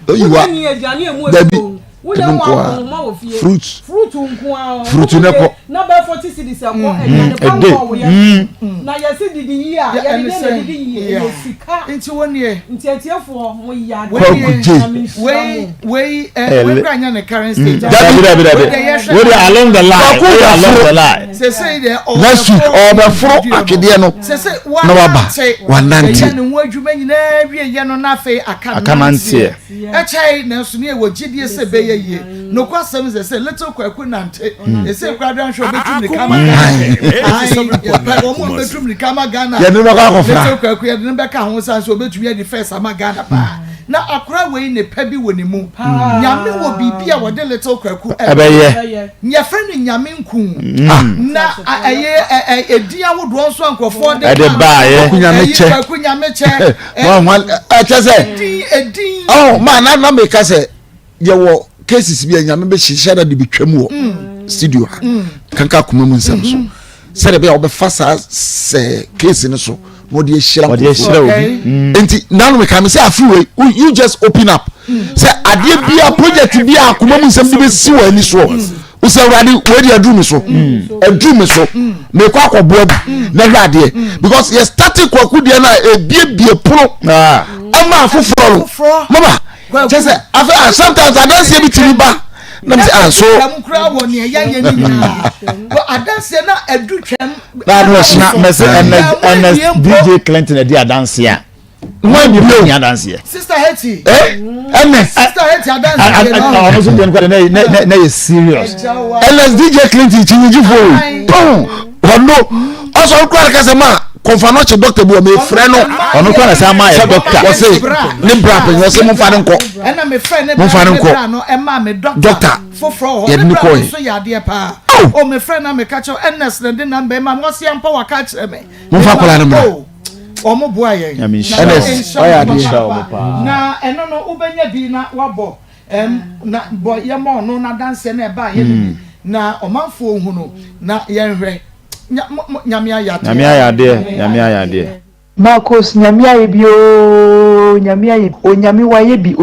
oyiwa ni aduane emu dabi fruit ne ko na ba 40 cedis ko aduane ko wo ye na ya se didi ya ya de didi ya sika nti woni nti atiefo mo ya we granya ne current stage we dey along the line say there next week or be fro akede no na waba wananti ne ho adwuma nyina wie ye no na fe akanantie e chai na so ne wo gidie se be ye no kwasem say little kwaku nante e say kwadan hwe betum ni kama omo betum ni kama Ghana ye no ka ko fra little kwaku ye no be ka ho san so betum ye di first ama Ghana pa na akora we ne pa bi woni mu nyame wo bibia wo de little kwaku ebeye nya friend nyame nku na edia wo do so ankofo de kwaku nyame che edin oh man na make us ye wo cases bi nyame be hihara de bitwam wo studio kanka kuma mu nsam so sere be obefa se case ni so mo de hira obi enti now we can say afi you just open up say ade bia project bia kuma mu nsam de be si wa ni so usa wadi we dey do me so me kwa akọbo na wade because you started kwaku de na ebie pro ama afoforo mama just say sometimes I don't see everything ba na me say so kra woni ya ye ni but adanse na edu twem that was not mess and DJ Clinton dey dance ya when you play dance ya sister Hetty sister Hetty dance no so dey na you serious and DJ Clinton chinji for no also kwa ka say ma confirm doctor bi o me frɛ no ono kwa na say ma ya doctor wo say ne bra pe wo say mo fa nko ɛna me frɛ ne bra no ɛma me doctor foforo ye ni ko so ya de pa o me frɛ na me ka cho ns na de number ma mo se ampa wa ka kyerɛ me mo fa kola no o mo boa ye ns o ya de na ɛno no ubenya bi na wabɔ na boy ye mo no na dance na ba ye na omanfo ohu no na ye nhwɛ nyame ayade Maa Akos nyame ayebi o nyame ayebi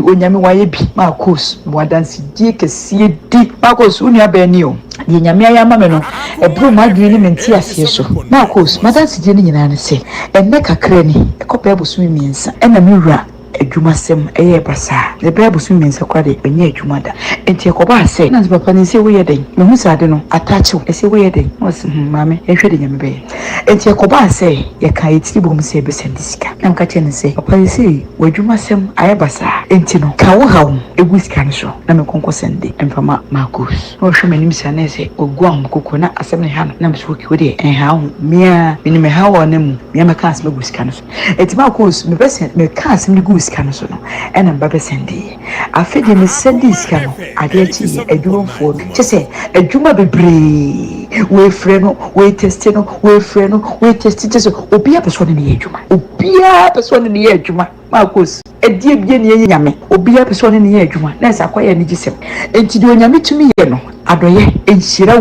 onyame waye bi Maa Akos mwadansi die kesie di Maa Akos unia beni o ye nyame ayama me no ebro madwi ni menti asie so Maa Akos madansi die ni nyina ne se enne kakra ni ekopa ebusumi miensa ena miwura adwumasem eye basa le bible so mensa kwade enye adwuma da enti ekoba ase na papa ni se we yeden me hu sade no atache e se we yeden was mame ehwe de nyame be enti ekoba ase ye kan yitiri bom se be sendisika na mka che ne se papa ni se wadwumasem aye basa enti no ka wo hawo egu sika ne so na me konko sende empama Maa Akos no hwe manim sa na se ogu am kokko na asem ne ha no na me so ki wo de ha ho mia me ni me ha wo na mu mia me ka asem egu sika ne so enti Maa Akos me be sen me ka asem egu sika no so no ena mbabe sendi afede me sendi sika no ade chi adwumfo chese adwuma bebre we frɛ no we test no we frɛ no we test chese obia person ne adwuma obia person ne adwuma Maa Akos edie bie ne nyame obia person ne adwuma na sa kwaya ne gisem enti de onyame tumi ye no adoye enhyira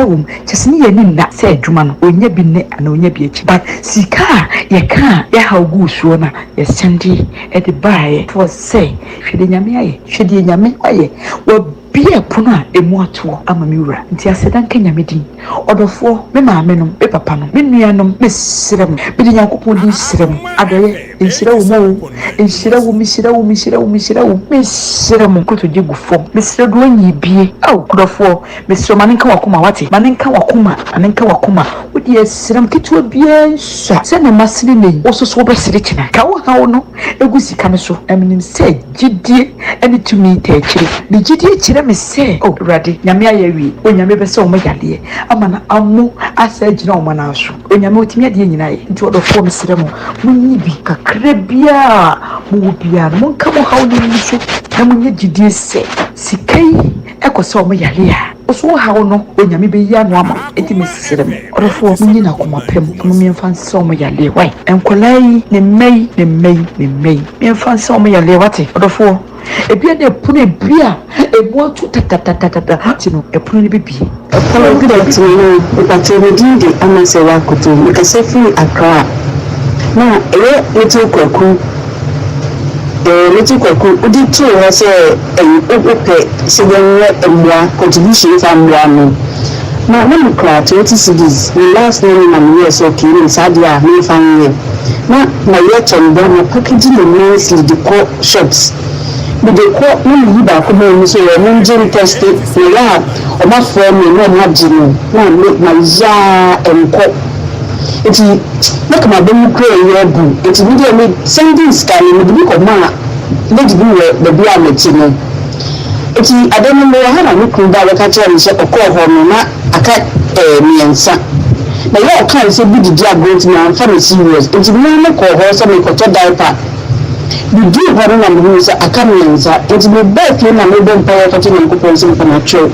wom chese ne ye ni na se adwuma no onya bi ne ana onya bi achi but sika ye ka ye ha ogu suo na ye sendi e de bae for say hwede nyame aye bia puna emu ato ama mi wura nti aseda nka nyame din odofo me maame no me papa no me nuanom me sirem me de yankopon din sirem adoye enhyira wo me sirem koto je gufo me sire do anyi bie odofo me sire manenka wakoma wate manenka wakoma wodi sirem keto bia nsa se na masiri nei wososo be sire kina ka wo hawo no egusika ne so eminim se gidie ene tumi ta akire ne gidie kire me say oh ready nyame ayewi onyame be se o magyade amana amu asa gina o mana so onyame otimi ade nyina ye nti odofo mesere mo munyi bi kakra bia mo bia mo nka mo hawo ni so na munye gidie se sikai ekoso o magyade a oso hawo no onyame be yi anu ama enti mesere mo odofo munyi na koma pem mo miemfa se o magyade wai enkolai ne mei miemfa se o magyade wate odofo ebia de pune bia ebo tu tata tino epunu bibi Hello, good afternoon. Didi Amasewa Kutu. Mikasefi Accra. Na little kwaku udi tu wase ope sigenwe emwa contribution from no. Na when cry 20 cities, the last name and years okay in Sadia me fan year. Na yet on them packaging the nicely the shops. But the court will be back home, so you're not tested for that. Or my friend, you're not marginal. Now make my ya and court. It's like my baby cray, your boo. It's immediately sending scanning with the book of Ma. Let's do the beer material. It's I don't know how I look down the catcher and say, a call home, I can't me and son. Now, you can't say, be the dear going to me, I'm very serious. It's really call her some diaper. bidi hɔ na me hu sɛ aka me nsa nti me bɛɛ fie na me bɔ mpa yɛ kɔtɔ Nyankopɔn sɛ mpa na twɛw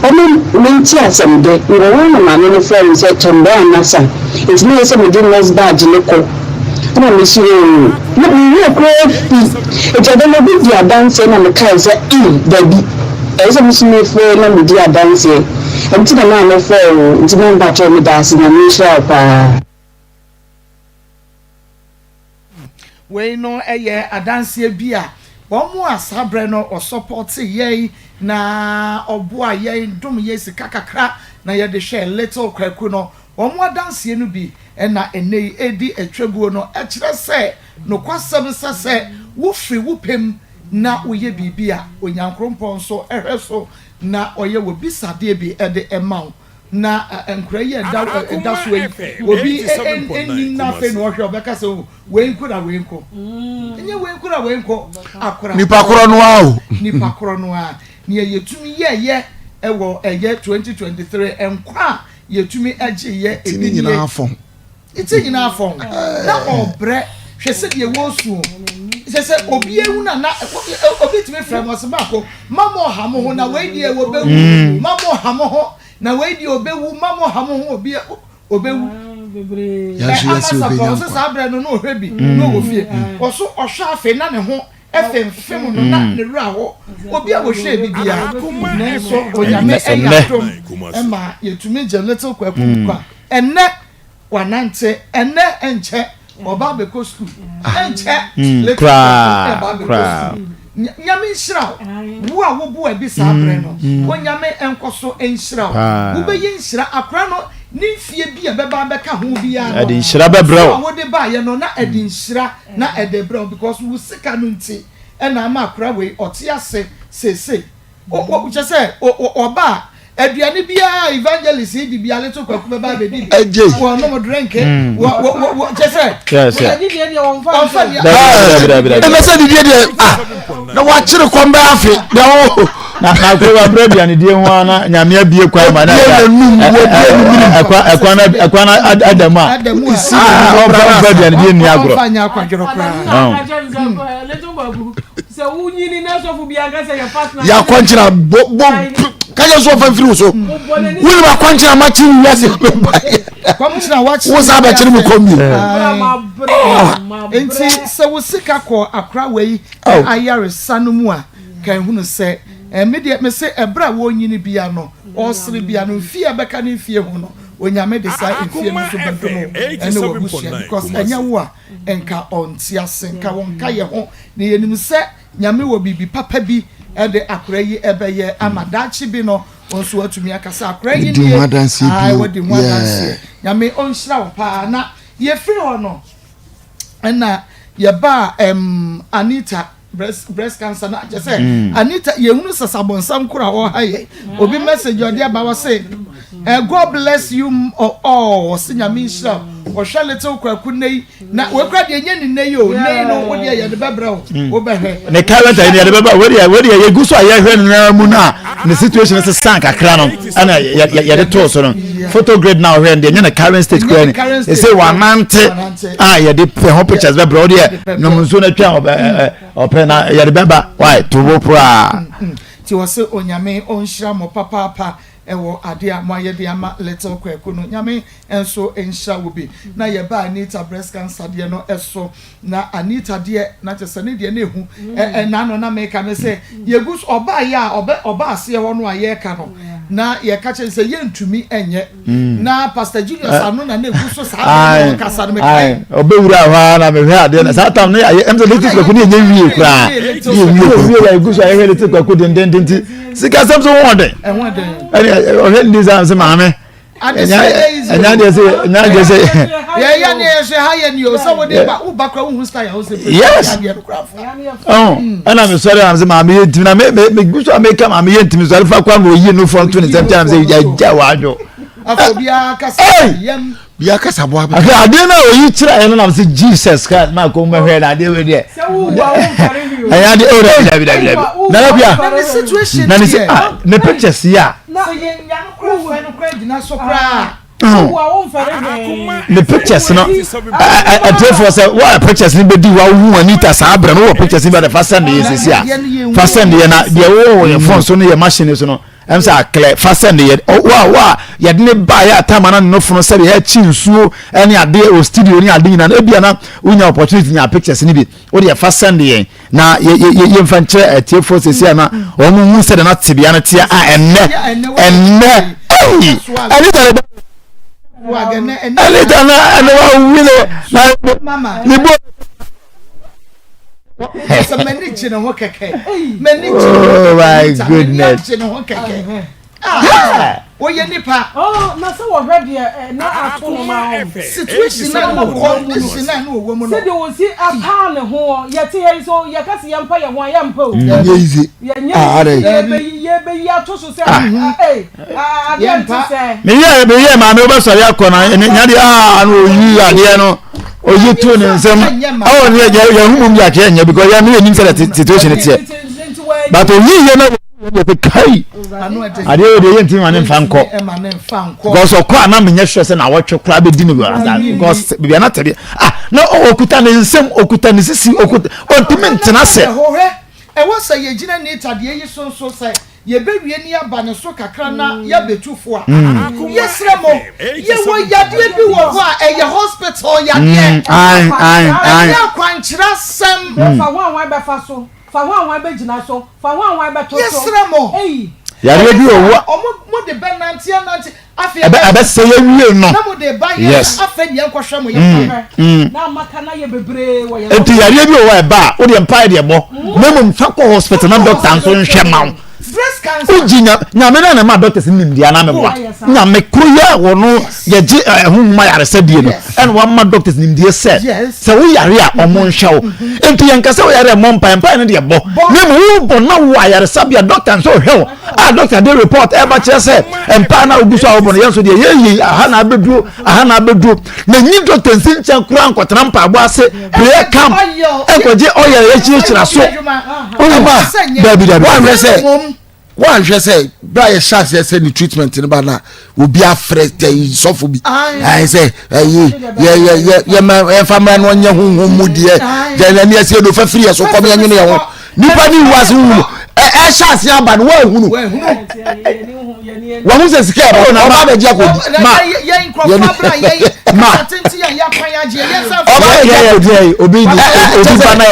ɔmo menti asɛm de wɔwɔ na maame no frɛ me sɛ tɔmbɛ anasa nti me yɛ sɛ mede nurse badge ne kɔ na me suro na me yɛ kɔ fi nti ɔdɔ no bi di adanse na me kae sɛ dabi ɛyɛ sɛ me frɛ na me di adanse nti na maame frɛ nti me mba twɛw me da ase na me hyira paa. We no eye adanse bi a wɔn asabre no o support yɛn na ɔboa yɛn dum yɛ sika kakra na yɛ de hwɛ little kwaku no wɔn adanse no bi na enei edi atwaguo no ɛkyerɛ sɛ no kwasɛm sɛ wo firi wo pem na woyɛ bibi a onyankrompɔn so ɛhwɛ so na ɔyɛ wo bisadeɛ bi ɛde ɛma na enkura yɛ da so yi obi enyi na fe no hwɛ obɛka sɛ we nkura enye we nkura akora nipa koro no a o nipa koro no a ne yɛtumi yɛ ɛwɔ ɛyɛ 2023 enkwa yɛtumi agye yɛ ebi nyina afɔn iti nyina afɔn na ɔbrɛ hwɛ sɛ deɛ wɔ suo sɛ obi ewu na obi tumi frɛ mo se baako mamo hamo ho na we die wo bewu mamo hamo ho na we di obewu mamo hamo ho obewu ya so yesi obewu so sabre no no hwebi no wo fie oso ohwa afe na ne ho efemfem no na ne ra ho obi a wo hwe bibia na so onyame eyatom ema yetumi je little kwaku kwa enne wanante enne enche oba be ko school enche little kra nyame nhyira wo a wo bo abi sabre no onyame enkoso enhyira wo be ye nhyira akra no ni fie bi e beba beka ho bia no edi nhyira bebrɛ wo de ba ye no na edi nhyira na edebrɛ because wo sika no nti e na ma akra we ɔte ase sese o chese oba aduane bia evangelist di bia leto kwaku beba be di wo no mo drink wo chese mese di die na wa kire komba afi na wo na ko wa bra bia ne die ho na nyame abie kwa ma na akwa na adamu a bra bia ne die ni agro fanya akwadro kra se unyini na so fu bia ga se ya partner ya kwanchira bo kaje so fa firi so woni ba kwanchira ma chi wiase kwamchira wa chi wo sa ba chiri mu komi enti se wo sika ko akra wei ayare sanumu a kan hunu se media me se ebra wo nyini bia no osiri bia no fie beka ne fie hu no onyame de sai fie no so bedo no ene wo busia because enya wo a enka ontiase nka wonka ye ho ne yenim se nyame wo bibi papa bi ede akra yi ebeye amadachi bi no onso atumi akasa akra yi ni ai wodi mu adanse nyame onhyira wo pa na ye free ho no na ye ba Anita breast cancer na je say Anita ye hunu sasabonsam kura ho haye obi message odi aba wo say God bless you all sinyame nhyira wo hwe little kwaku nei na we kwa de nya ni nei o nei no wo de ye de bebra wo behwe ne current ai de bebra we de ye guso aye hwe no mu na the situation is stank akra no ana ye de to so no photo grade now hwe de nya na current stage kwa ni e say wanante ye de ho pictures bebra wo de no munso na twa open na ye de beba why to wo pra ti wo se onyame onhyira mo papa ewo ade amoye de ama little kwaku no nyame enso enhya wo bi na ye ba Anita breast cancer de no eso na Anita de na chese ne de na ehu na no na me ka me se ye gus oba ya oba ase ho no aye ka no na ye ka che se ye ntumi enye na Pastor Julius anu na egu so sa kasa no me kai obewura ha na me hwe ade na sa tam no em se little kwaku ne enye wie kra wie ya egu so aye little kwaku den sika sam so wonde o ndi sam se maame anya de se ya ne se ha ye ni o so wo de ba wo bakra wo style ho se yes ana me sorry am se maame ye ntimi na me guso ameka maame ye ntimi so alfa kwa no yi no from 27 am se ja wajo afobia kasa yem bia kasa bo aba ade na oyi kira ye no na se Jesus Christ ma ko me hwe na ade we de anya de ora David na bia na situation na ni se ne pictures ya na ye nya no kra no kra gina so kra the pictures no I tell for say what pictures ni be di wa hu anita sa abra no pictures ni be the first Sunday is here first Sunday na the your phone so no your machine so no am say clear first Sunday wa ya de ne ba ya time na no phone say ya chi nsuo ene ade o studio ni ade na e bia na unya opportunity nya pictures ni bi o the first Sunday na ye mfanche tie for say na o mu say na tibia na tie enne anita Oh my goodness. Oh, yeah, nipa. Oh, na so we ready na Akoma. Situation na no condition na no woman. Say dey was apa ne ho, ye te he so ye ka se ye mpa ye ho ye mpa o. Easy. Ye be ya to so say ye mpa say. Me ye ma me obaso ya kona nya de no oyi ade no. Oyi to ne nsem. Oh ne ye humum ya ke nya because ya me nim say the situation it here. But oyi ye na ye kai. Ade o de yenti ma ne mfanko because okwa na menye hwe se na wotwe kra be di ne because bibia na tebe na okuta ne nsem okuta ne sisi okuta ultimate na se e wo se ye gina ne tade yi so se ye bewie ni aba ne so kakra na ya betufo a yesre mo ye wo yade bi wo ho a e ye hospital yade ya kwankyira sem fa wan be fa so fa wan be gina so fa wan be to so yesre mo yare bi owo mo de benanti afia ebe se ye wie no na mo de ba ye afia ye nkwhwe mo ye na maka na ye bebre wo ye enti yare bi owo eba o de empire de bo memo fa ko hospital na doctor nso nhwe ma breast cancer ujinya nyame na ma doctors nim dia na me boa nyame kroya wo no ye ji hu ma yare sadie no en wa ma doctors nim dia se wo yare a omo nhwe wo enti yanka se wo yare mo mpa ne de bo memo wo bo na wo yare sabia doctor nso hwe wo doctor dey report e ba che se empa na oguso a wo bo no yenso de ye aha na bedu na nyi doctor nsincha kura nkotena mpa abo ase prayer camp enkoje oyare ye chira so o ma dabi one say bra ye sha say ni treatment ni ba na obi afre dey suffer bi I say ye ma family no nya hu mu de je na ase do fa free so kom ya nyune ye ho nipa ni was hu e sha se aba no wa hu wa mu se sika ba na ba be je ko ma ye nkrofa bra ye atenti ya kwan ya je ye sa obi ba na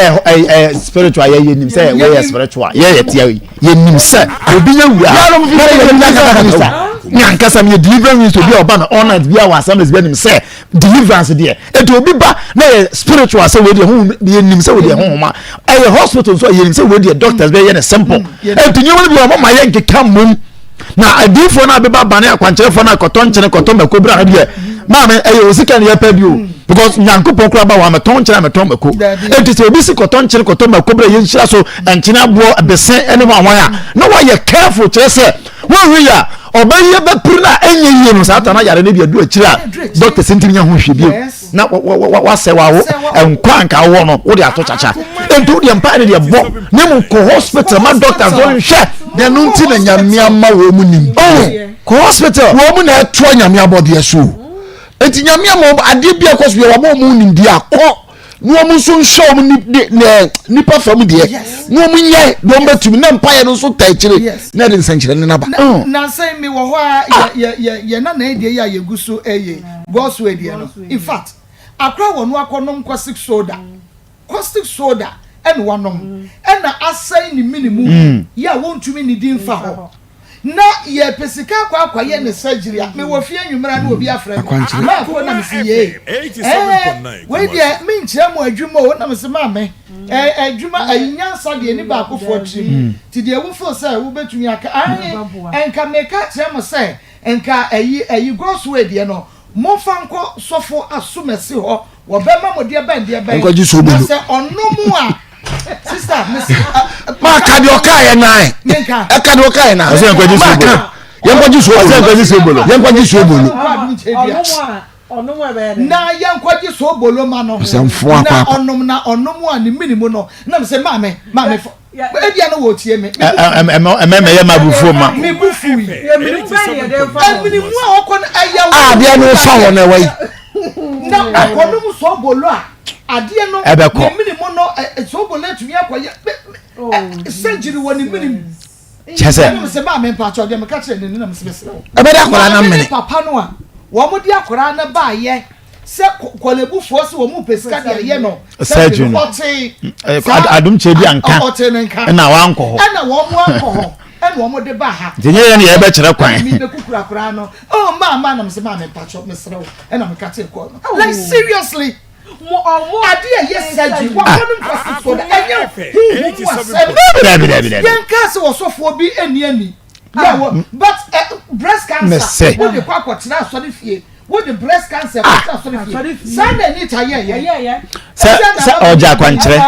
spiritual ye nim say we spiritual ye tie ye nim say obi ya wura nyankasa me deliverance to be oba na honor be our assemblies be nim say deliverance there et obi ba na spiritual say we dey hu ye nim say we dey hu ma e hospital so ye nim say we dey doctors be ye simple et nyu we be o ma ye nkeka mum na adifo na beba bane akwankyerefo na kotonkyene kotomba kobra na de maame e osika ne yepa bi o because nyankopon kura ba wa metonkyere metomako enti se obi si kotonkyene kotomba kobra ye nhyira so enkyene abo besen ene ho anwan a na wa ye careful kire se wo wi ya obaye be prina enye yie no sata na yare ne bi adu akira doctor sentimi nya ho hwe bi na wa se wa wo enkwa nka wo no wo de ato chacha enti wo de mpa ne de bo ne mu ko hospital ma doctors don hwe de no nti na nyamia ma wo mu nim ko hospital wo mu na eto nyamia body so enti nyamia mo ade bia ko so wo mu nim dia ko no mu so show mu ni perform de no mu nye do mbatumi na mpaye no so taikire na de nsankyire ne naba na say me wo ho a ye na ede ya yeguso eye gospel ede no in fact akra wo no akonom caustic soda and wanom and na asai ni minimum ya wontumi ni din fa ho na ye pesika kwa ye ne surgery me wo fie nwumra na obi afre ma ko na msi ye 87.9 we dia me nkyira mo adwuma o na msi ma me adwuma ayinyansa de ni ba ko fotrim ti de wo fo say wo betumi aka enka me ka kyerɛ mo say enka ayi gospel de no mo fanko sofo asomesi ho wo be ma mo de ban enko ji so bulu say onomu a sister ma ka de okai nai e ka de okai na so enko ji so bulu yenko ji so bulu na yenko ji so bolo ma no na onom a ni minimum no na me say ma me e dia no wo tie me ya mabufu ma me bufu yi Minimum okon aya ah dia no fa won na wai na akonum so bolo a ade no minimum no so bolo atumi akoye surgery woni minimum chese se ba me pa cho de me ka kire ni na me se e be da kwara na mene papa no a wo mo di akwara na ba ye se kwalebu fo se wo mu pesika de ye no surgery adum chebi anka na wa anko ho na wo mu anko ho and wo mo de ba ha de nye ne ye be kire kwan mi be kukura kura no oh ma na me se ma me pa cho me se wo e na me ka te ko no like seriously mo ade ye surgery wo no cost for the anya yen ka se wo sofo bi eni yeah, but breast cancer wo de kwa kwatena so de fie wo de breast cancer kwatena so de fie Sunday ni ta yeah se oja kwankyere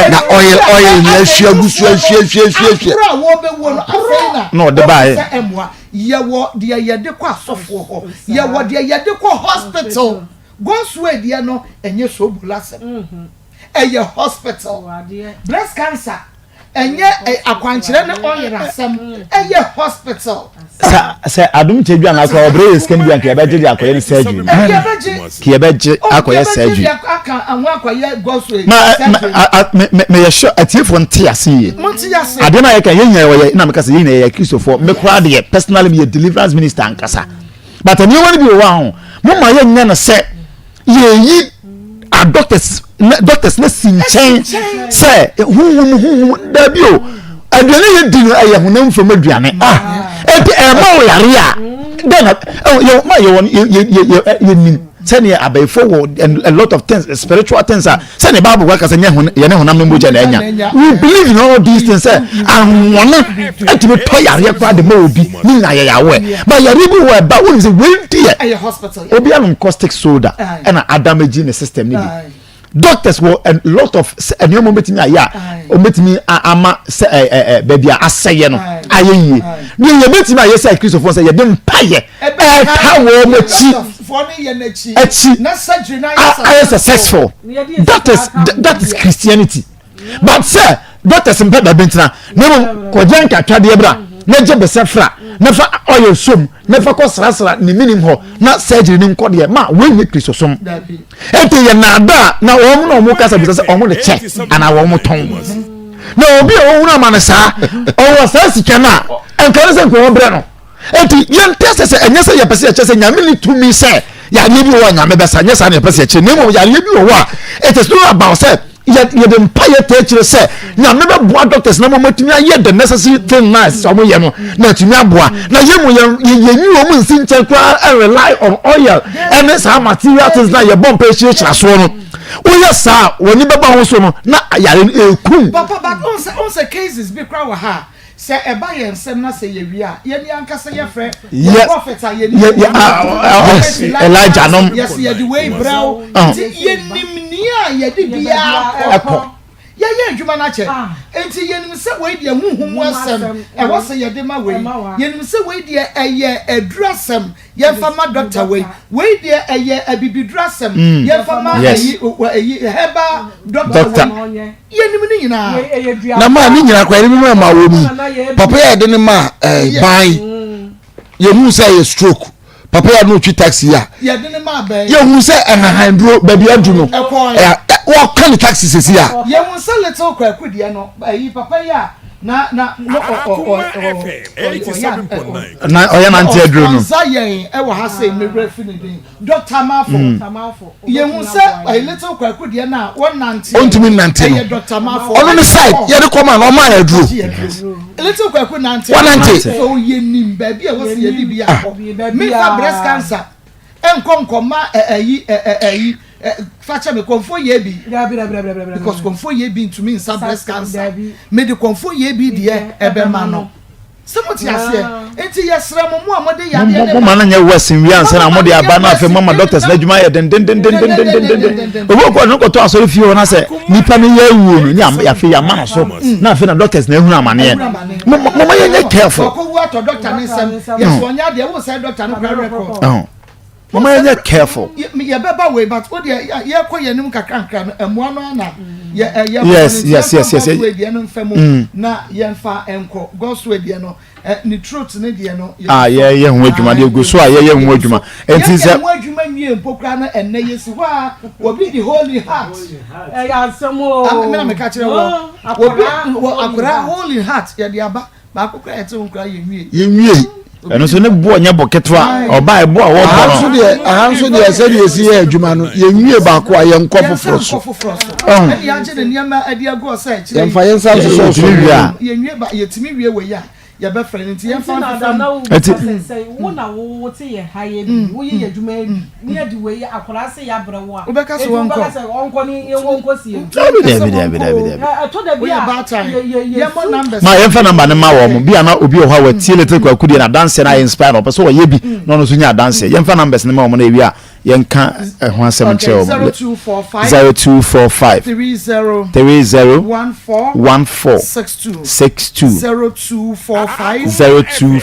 na oil na hwegu hwehwe wo be wo no afena no de ba ye wo de ye de kwa sofo ho ye wo de ye de kwa hospital go swear de no enye so bulasem eye hospital breast cancer enye akwankyere ne oyerasem eye hospital se adum chebi an akwa obre scan bi an ke be je akoye surgery ke be je akoye surgery aka anwa akoye goswe me ye sure atifo ntia se ade na ye ka ye nya ye na me ka se ye na ye Christopher me kra de personally me deliverance minister ankasa but any one bi wa ho mo ma ye nya na se ye yi a doctors na sinchen say hu da bio aduane ye di no aye honam fam aduane enti e ma wo yare a then you ma ye nim sene abaifo wo a lot of things spiritual things are sene bible work as ye ne honam no moja na anya we believe in all these things anwona etime to yare kwa de ma obi ni na ye yawe but yare bi wo ba won say we dey hospital obi anum caustic soda and damage in the system ni doctors were a lot of any moment me aya o metimi ama baby aseye no ayeye ni ye metimi aye say Christopher say ye dem paye ka wo machi for ni ye nachi na surgery na ye successful that is Christianity but sir doctors mpa da bentina nemo ko janka twade bra na je besefra na fa oil som na fa ko srasra ni minim ho na surgery ni nko de ma we ni Kristo som ente ye na da na wo no mo kasa bi se o mo de check ana wo mo ton na obi o wu na ma na sa o wa sa sika na enka se ko bre no ente ye ntese se enye se ye pese che se nyame ni tumi se ya ne bi wo nyame besa nye sa ne pese che ne mo ya ne bi wo a it is not about say ye the empire teacher say na me be boa doctors na mo matumi aye the necessary thing nice so mo ye no na tumi aboa na ye mo ye nyi o mo nsin che kwa rely on oil and some material things na ye bomb pe chira so no o ye sa woni be ba ho so no na yare ekum papa but on say cases be kwa wa ha say e ba ye nsem na say ye wi a ye ni anka say ye frɛ prophet a ye ni Elijah no yes ye the way brow ye nimni a ye di bia akɔ ye adwuma na che enti ye nim say we de huhum wasem e wo say ye de ma we ye nim say we de eye adurasem ye fa ma doctor we de eye abibidurasem ye fa ma eyi heba doctor ye nim ni nyina na ma ni nyina kwa ni ma wo mu papa ya de ni ma ban ye hu say stroke papa ya no twi taxi ya ye de ni ma ban ye hu say handro baby adu no wo kan taxi sesi ya ye hu say little kwaku de no yi papa ya na no na oya na ntia dro no zayen e wo ha say me refi ni din Dr. Mafo ye hu say little kwaku de na won nante ontimi nante no Dr. Mafo on the side ye de come na o ma ya dro little kwaku nante so ye nim ba bi e wo say ye di bia me fa breast cancer enkonkoma ayi facha me konfo ye bi because konfo ye bi to me in breast cancer me the konfo ye bi de ebe ma no somoti ase enti yesra mo amode ya de mo ma na nya wesin wi ansa na mo de aba na afa mama doctors na djuma ye den obo ko no ko to asori fi wona se nipa ne ya wuo no nya ya fe ya ma no so na afa na doctors na ehunu amane mo ma ye careful ko wu to doctor ne sem yes wonya de wo say doctor no record mama ye careful ye beba we but o de ye ko yenim kakranka emu ano na Yes. Na yemfa enko gospel de no ni truth ne de no ye hu adwuma de go so ye hu adwuma enti se hu adwuma nwie mpokra na enne yesi wa obi the holy heart ya samo me na me ka kire wo obi akura holy heart ye de aba ba akura ete nkura ye nwie eno so ne bo nya boketwa oba e bo a wo ahanso de ese de esi ye adwuma no ye nwie ba ko aye nkofoforo so ya je ne niam ade ago se kire ye mfa ye nsa so ye nwie ba ye timi wie we ya ya be friend nti ye fa say wona wo te ye haye bi wo ye adwuma ni ade we ya akora se ya brewo a wo be ka so wonko ni ye wonko sie David. to da bi ye mo numbers ma ye fa number ne ma wo mo bia na obi o ha wa tie letre kwa kudi na dance na inspire no person wo ye bi no no so nya dance ye fa numbers ne ma wo na ewia ye nka ho asem che wo 0245 30 14 62 0245 30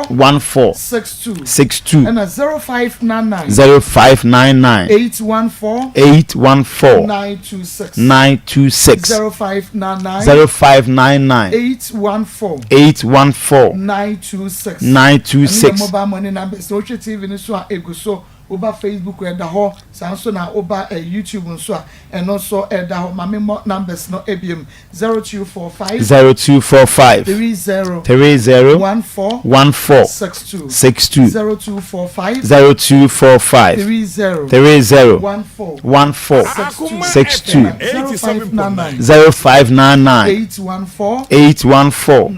14 62 and 0599 814 926 0599 814 926 mobile money number so TV ni so eguso oba Facebook e da ho sanso na oba YouTube nso a eno so e da ho mame numbers no ebiem 0245 30 14 62 0245 30 14 62 0599 814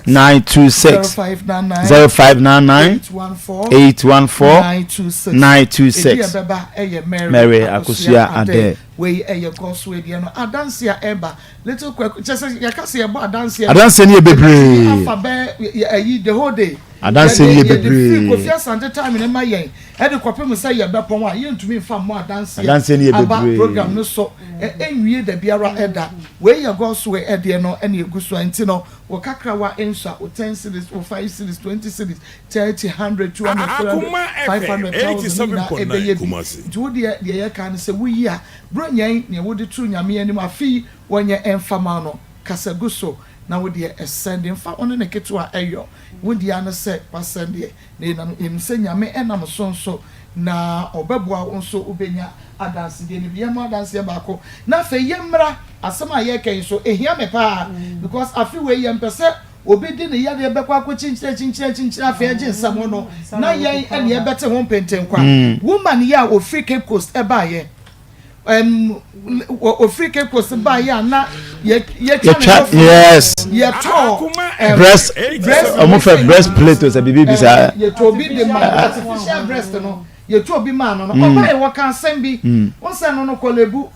926 0599 814 926 Mary Akosia Ade we gospel de no adanse eba little just yakase eba adanse ne bebre afa the whole day adanse ne bebre Kofi Asante time ne ma yen e de kopem say ye bepon a ye ntumi fa mo adanse ne bebre program no so enwie da biara eda we gospel e de no ene eguso anti no wo kakra wa ensa o 10 cities o 5 cities 20 cities 30 100 200 500,000 do de ye kan say we ya bro nyen ne wo de tru nyame anim afi wonye enfama no kasaguso na wo de sending fa ono ne keto a eyo wo de an se pasende ne na em se nyame enam sonso na obeboa onso obenya adanse de ne biema adanse ba ko na fe yemra asema ye ken so ehia me pa because afi we yem pese obi di ne ya de bekwa ko chinchira afi agye nsamo no na yen ene ye bete ho pentenkwa woman ya o free Cape Coast e ba ye Free Cape Coast ba ya na ye yes ye to breast breast plate o se bibi bisa ye to bi de ma artificial breast no ye to bi ma no o ba ye wo kan sem bi won se no kolebu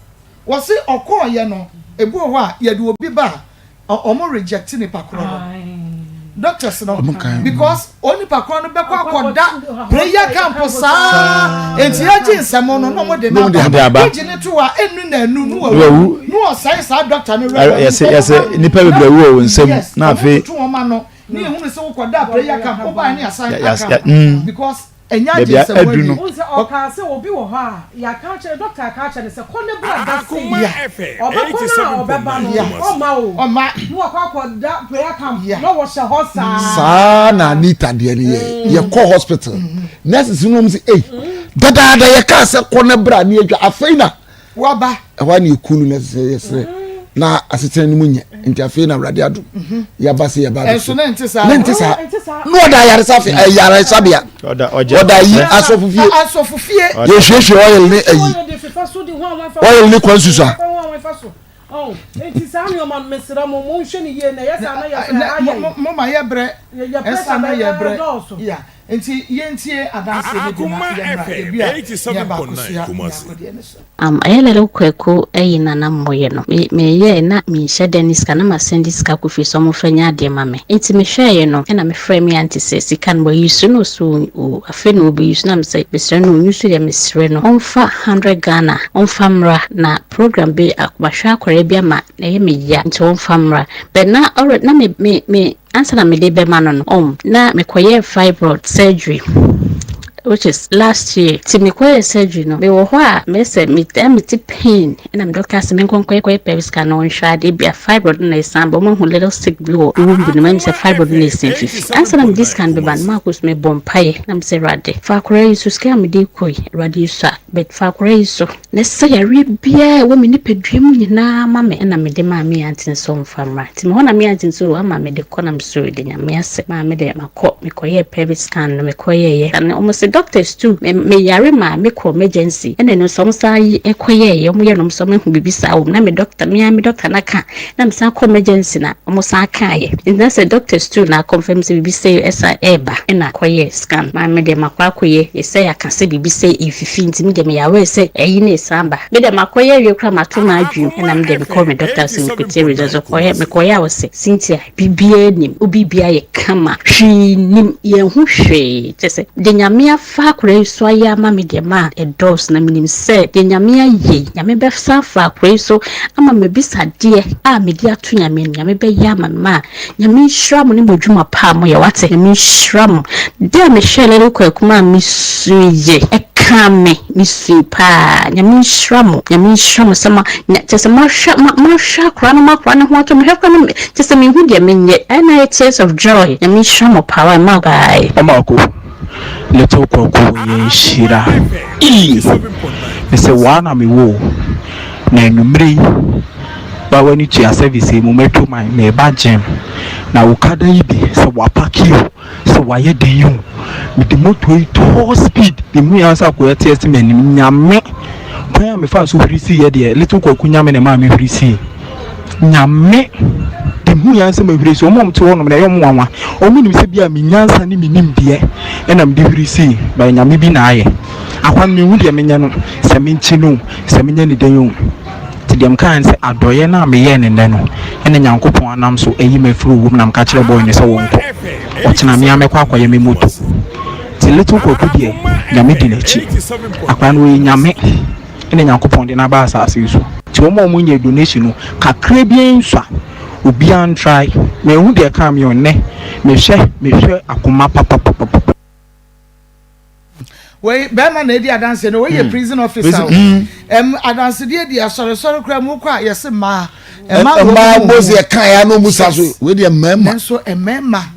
wo se okọ ye no ebu ho a ye de obi ba omo reject ni pakro doctors no because only pakro no be kwakoda prayer camp sa enti agye nsemo no no mo de na ba gine to a enu na enu no wo sai sa doctor no yes nipa bebre wo nsem na afi to wo ma no ni ehunu se wo koda prayer camp wo ba ni asan because enya je se wo o ka se obi wo ha ya ka che doctor ka che se konne bra da se obeba no o ma no akwa da prayer camp no wo she ho sa na Anita de ye call hospital nurses no mse dada ye ka se konne bra ni adwa afeina wa ba e wa ni ekunu nurses yesre na asetene ni munye nti afeina awrade adu ya ba se ya ba so na ntisa no da yare safi yare sabia oda yi asofufie ye hwehwe oil ni ayi oil ni kwansusa enti sami o man mesra mo nhwe ni ye na yesa na ya mo ma ye bre esa na ye bre ya enti ye ntie adanse ni di na ye bia ya ba kusia ayelele kweko eyina na moye no me ye na mi hye denis kana ma sendis ka kofi so mo fanya de mame enti me hweye no na me frame me anti se sika no yisu no so afi no obi yisu na me se besre no nyusu ya mesre no onfa 100 Ghana onfa mra na program be akobahwa akware bia ma na ye me ya nti onfa mra but na already na me answer na me de be ma no na me koye fibroid surgery which is last year. Timiko surgery no. Me wo ho a me say me pain and I'm doctor say me kon koy pelvis scan on shade be a fibroid na isan but mo hu little sick blow. We be me say fibroid na isan fifi. Answer am this can be ban Maa Akos me bompaye. Na me say rade. Fa kore so scam me dey koi rade so but fa kore so. Na say yare bia wo me ni pedwam nyina ma me na me de ma me antin so mfamra. Ti me ho na me antin so ama me de konam so de nya me ase ma me de makọ me koye pelvis scan no me koye and almost doctors too me yare ma me ko emergency and no some say ekoye ye mo ye no some hu bibisa wo na me doctor na ka na me san ko emergency na almost aka ye and that's a doctors too na confirm say bibisa esa eba na koye scan ma me de makwa koye e say aka say bibisa ififi nti me de me yawe say eyi na esamba me de makoye we kra matuma adwum na me de me call me doctor secretary just koye me koye wo say Cynthia bibia nim obibia ye kama hwi nim ye hu hwe tese de nyame afa kure so ya ma me de ma e dos na minim se de nyame aye nyame be sa fa kure so ama me bisa de a me de ato nyame be ya ma nyame hwam ne modwuma pa mo ye wate nyame hwam de me hwele ko akuma mi suye kame misi pa nyame hwam sama tese ma hwa kra no makra no ho ato me hwekwa no tese me hu de menye na tears of joy nyame hwam power ma bai Amako little koko ye shira say wana me wo na nwumre ba wani chia service mu meto my me ba gem na ukada yi bi se wa pakio se wa ye den yu me de moto yi to speed de mu ya sa ko test me ni nyame kwa me fa so frisi ye de little koko nyame na ma me frisi nyame de mu ya se me frisi o mom to wono na yo mwanwa o mu nim se bia me nyansa ni me nim de e na me de frisi ba nyame bi na aye akwan me hu de me nya no se me nchi no se me nya ni den yu ti dem kan se adoye na me ye ne no ene nyankopon anam so eyi me furu wum na mka kire boy ne se wonko o china me amekwa akoye me moto ti little koku de nyame di na chi akwan we nyame ene nyankopon de na ba asase so ti o mo nye donation no kakra bi nswa obi an try me hu de ka me onne me hwe akoma papa we Bema na edi adanse no we prison officer adanse di asore kra mu kwa yesi ma boze kan ya no musa so we de mema so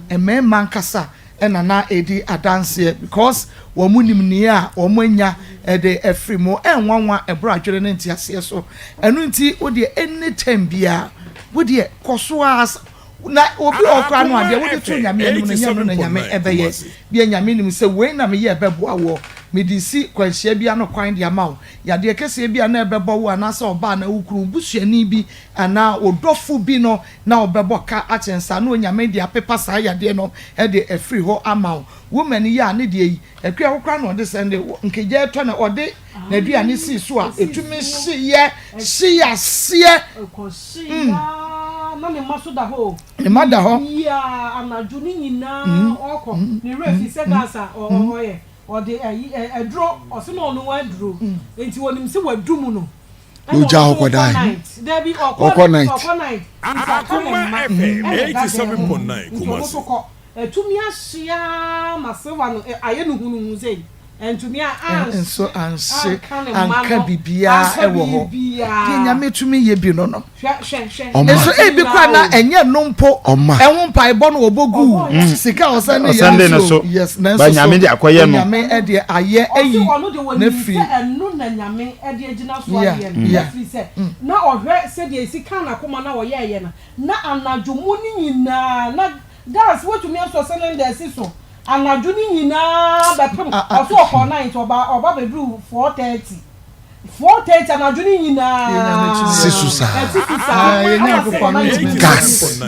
emema nkasa na edi adanse because wo munim ni a wo manya de afri mo enwanwa ebro adwere ne ntiase so enu nti wo de anytime bia wo de koso as na obi okra no ade wo de to nyame enu na nyame ebeye bia nyame nim se we na me ye ebeboa wo medisi kwanhia bia no kwan de amawo ya de kese bia na ebebo wo ana sa oba na wukuru busuani bi ana odofo bi no na obebo ka achensa na onyame de apepa sa ya de no e de afri ho amawo woman ya ne de yi akwa wokra no de sende nkeje eto na ode na duane si so a etumi hye sie na me maso da ho ne mada ho ya anaju ni nyina oko ni refi se gasa oye o de edro o se no no adro enti wonim se wadum no oja okodai debi okonite Akoma FM 87.9 Kumasi etumi ahia masewa no aye no hunu sei entumi enso anse anka bibia ewo ho de nyame tumi ye bi no no enso ebi kwa na enye nompo enwo mpa ibo no obogu sika osande no so yes na ba nyame de akoye no nyame e de aye eyi na fi enu na nyame e de agina so aye na fi se na ohwe se de sika na koma na oye ye na anadwomu ni nyina na gas wotumi aso cylinder si so anaju ni nyina bepem oso oko night oba bedru 4:30 anaju ni nyina sisusa yenya ko gas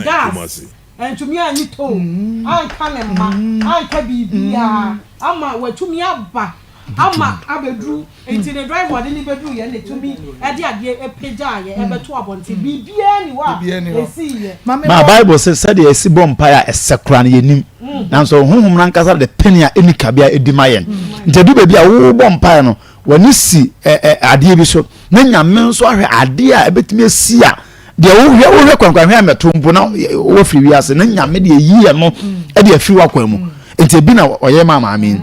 entumi ani to an kanema an ka bibia ama watumi aba ama abedru enti the driver de ni bedru ye ne tumi e de ade epeja ye ebeto abonte bibia ni wa esi ye ma bible said the esi bompire esekura na yenim nanso honhom nan kasa de penia enika bia edimayen ntedu be bia wo bompire no wani si ade bi so na nyame nso ahwe ade a ebetumi esi a de wo hwe kwankwan hwe ametompo na wo firi wiase na nyame de yi ye no e de afiri wakwan mu enti bi na oye mama amen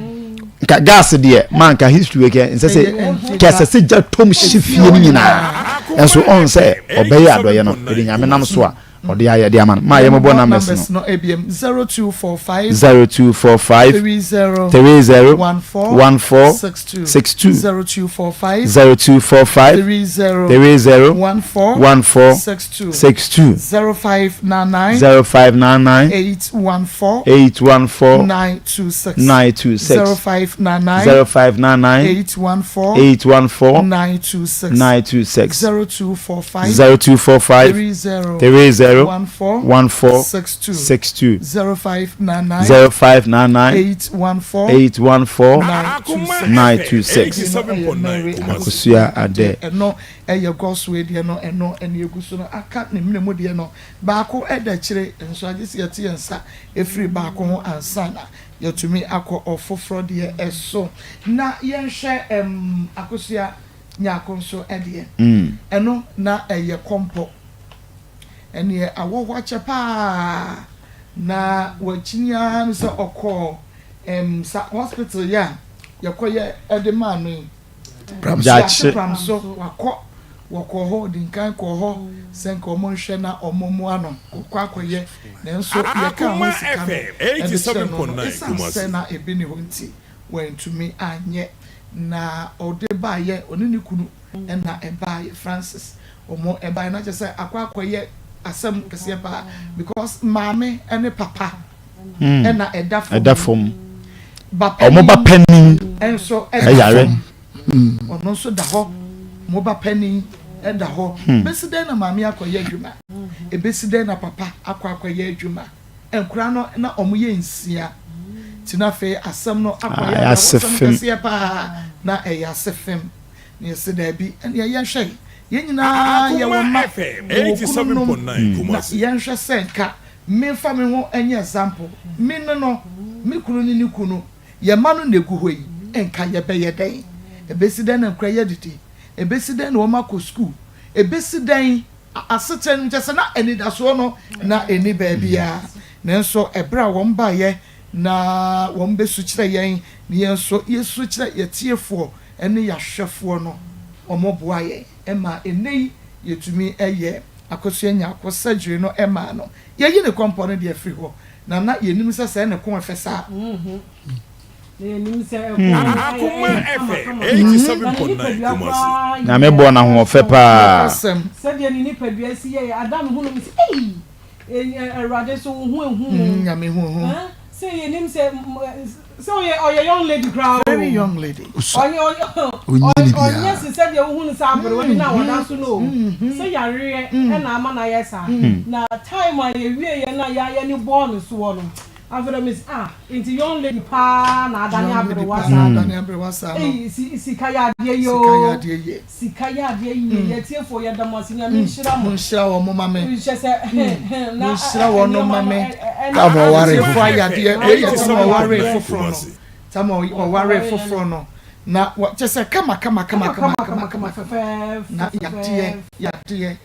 ka gas de man ka history ke nse se ka se ja tom shifie ni nyina enso on se obeye adoye no edi nyame nam so a odi aye de aman ma ye mo bo numbers no abm 0245 30 14 62 0245 30 14 62 0599 814 926 0599 814 926 0245 30 14 62 0599 814 926 akusia ade no eye goswe de no eno ene eguso no aka ne mnemu de no baako eda kire enso agisi yete yensa efiri baako ho ansa na yetumi akọ ofoforo de eso na yenhwe akusia nyakonso ede eno na eye kompo ene awohwa chepa na wachinya so okọ sa hospital ya yakoye edema no pramso wakọ ho dinkan ko ho senko mo hwe na omomu ano kwa akoye nanso yeka ho sika na ebi ni ho nti wentumi anye na ode baye onini kunu na ebaye Francis omo ebaye na chese akwa akoye asem kese pa because mame ene papa na edafom omo ba penny enso eyare ono so da ho mo ba penny eda ho besiden na mame akoye adwuma ebesiden na papa akoye adwuma enkura no na omo ye nsia tinafe asem no akoye asem pa na eyasefem ne se da bi ene ye hwe yenyina ye woma 87.9 yenhwe senka memfa me ho enye example me no me kunu ni kunu ye manu negu hoyi enka ye beye den ebesiden na nkra ye didi ebesiden na woma ko school ebesiden aseten ntese na enidaso no na eni baabia nenso ebra won ba ye na won besu kire yen ne yenso yesu kire yetiefo ene yahwefo no omoboa ye ema enei yetumi eye akoso anya akosadwire no ema no ye yi ne kompo de afiri ho na yenim se ne kon afesa yenim se Akoma FM 87.9 Kumasi na me bo na ho fe pa se de ni nipadua si ye adam hu no mi erade so hu nyame hu say yenim se so ye young lady crowd very young lady yes said you hu sample we na wona so no say yare na ama na yesa na time a ye wie ye na ya ni born so no after miss into young lady pa na adani abrewasa sika ya de yo sika ya de ye tiefo ye damosi nya mi hira mo mo mame na hira wo no mame ka mo ware fo ya de ye mo ware foforo no tamo ware foforo no na chese kama na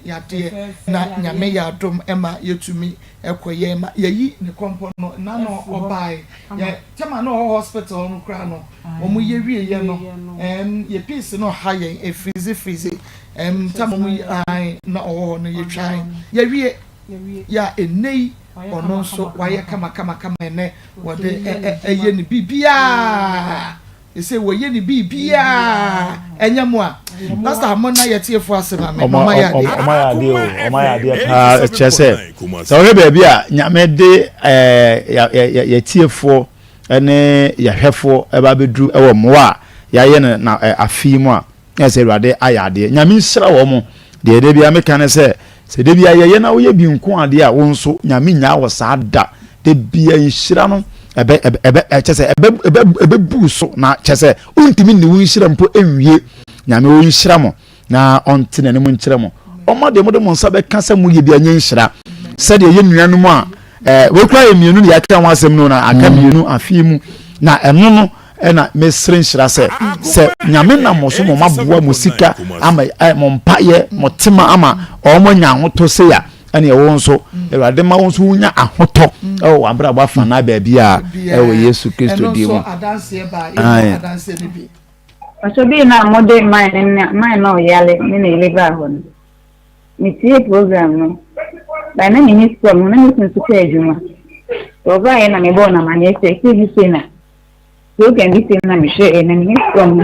yate na nyame ya dom ema yetumi ekoye ma yeyi ne kompo no na no obai ye chama no hospital no kra no omu ye wie ye no ye piece no haye e freeze tamo mu ai na no ye twan ye wie ya enei ono so waye kama ene wode eye ne bibia ese wo ye ni bibia enyamwa pastor amona yetiefo asema me mama ya de pa chese so we baabi a nyame de yetiefo ene yahwefo eba bedru ewo moa ya ye na afimu a ese ruade ayade nyame nsira wo mo de bia me kan se de bia ye na wo ye bi nko ade a wo nso nyame nya wo saada de bia nsira no chese ebe buso na chese untimi ni wunshira mpo enwie nyame wunshira mo na ontene ne mo nkyere mo omade mo de mo nsa be kasa mu ye bia nyenshira sade ye nuanu mu a we kura ye mienu ya kan wasem no na aka mienu afimu na eno no na mesre nshira se nyame na mo so mo maboa mo sika ama mo mpaye mo tema ama omo nya ho to se ya ene e wo nso Awurade ma wo nso unya ahoto o abra ba fa na ba bia e wo Yesu Kristo di mu adanse ba adanse ni bi so bi na mode mine no yale ni na ileba ho ni tie program no ba na ni system na ni sun suka ejuma to ba yana me bona ma ni se ki bi na so can be na me share na ni system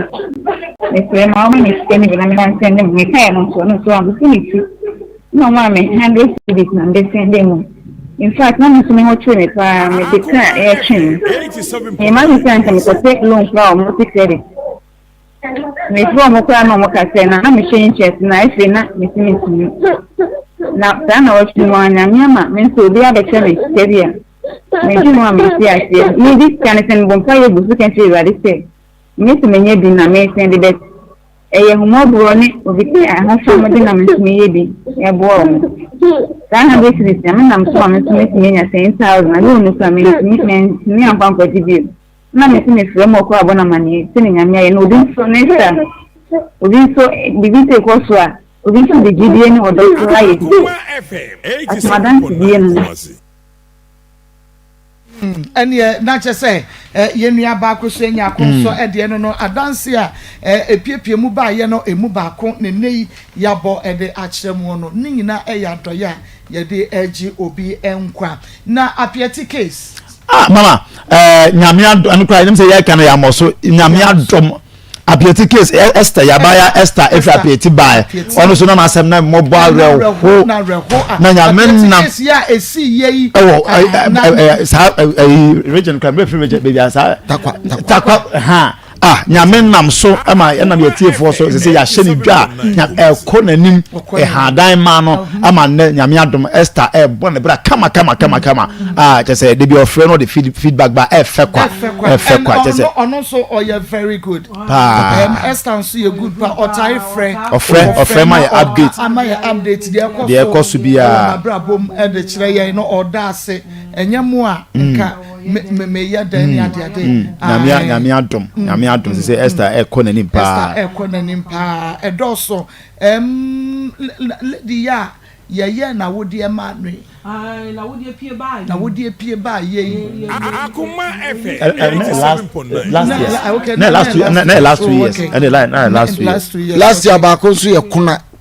ni se ma ma ni se ni na me na send me kai no so am finish no ma me 100 cedis na me send them. In fact, na me so me ho twe pa me de ka e chin e ma ni san ka me take loan from multi credit me from mo kwa no mo ka se na me change chest na e fe na me simi na na o chi mo anya mi ama me so bi abeche me steria me ji mo am si ase ni this kind of bon pa ye bu kan ti ra de se me se me nye bi na me send de ye humo bro ni obi ti a ha so mo de na me ye bi e bo o dan ha be si se me na so me me nya 10,000 na no so me am kwa kwa ti bi na me se frɛ mo kwa bona mani se ni nyamia ye no odin so ne sa odin so bibi te ko so a odin so de gidie ni odo so la ye atmadan ti die no ene na che se ye nua ba ko so nya ko so de no adanse a epiepie mu ba ye no emu ba ko ne nei ya bo de a kire mu no ni nyina ya doya ye de agi obi enkwa na apieti case mama nyamia ankra dem say ya kan ya moso nyamia dom apieti case Esther yabaya Esther if apieti buy ono so na masem na mo bo areho na nyamenam case ya esi yi sa region kan be free region baby asa takwa ha nyamenam so ama enam ye tiefo so say ya hye ni dwa ko nanim hadan ma no ama ne nyame adom Esther bo ne bra kama je say dey be offer no the feedback ba efekwa je say ono so you very good Esther so you good pa otai offer my update ama ya update dey ko so bia bra bom e de kire ye no oda ase enyemu a nka me ya dan ya de nyame adom say Esther ko nanim pa edoso di ya ye na wodi e ma no na wodi pie ba ye Akoma FM last 2 years and last year ba ko so ye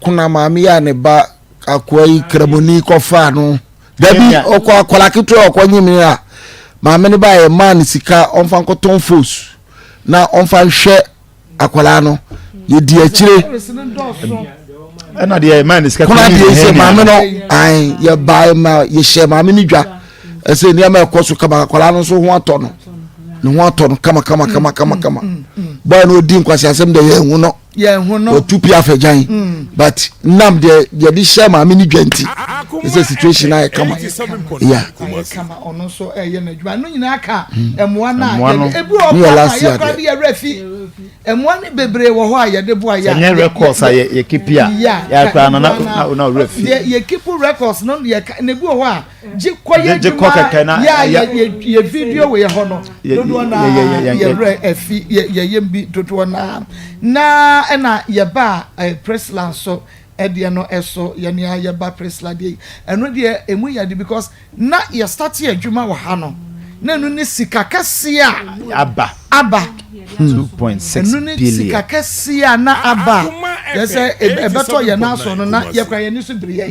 kuna maami ya ne ba akwai kremoni ko fa no dabi okwa akola kitu okwa nyimi a maami ne ba ye man sika onfa nkoton fos na onfa hwe akola no ye di akire na de man is kuna de se maami no ai ye ba ma ye hye maami ni dwa ese ni ama ekoso kama akola no so ho ato no kama boy no di nkwasi asem de ye hu no o tupi afejan but nam de di share maami ni dwanti it's a situation I come kama ono so ye na dwa no nyina aka emwa na ebu o pa ya refi emwa ni bebre wo ho aye de bo aya nye records ye kipia ya kwa na refi ye kipu records no ye na ebu ho a je koye na ye video we ho no dodo na ye refi ye yembi dodo na na ye ba press lance so edie no eso ye ne ye ba press la de eno de emu ya de because na ye start ye adwuma wa ha no na nu ne sika kase a aba 2.6 billion sika kase a na aba ye say ebeto ye na so no na ye kwa ye ni so bire ye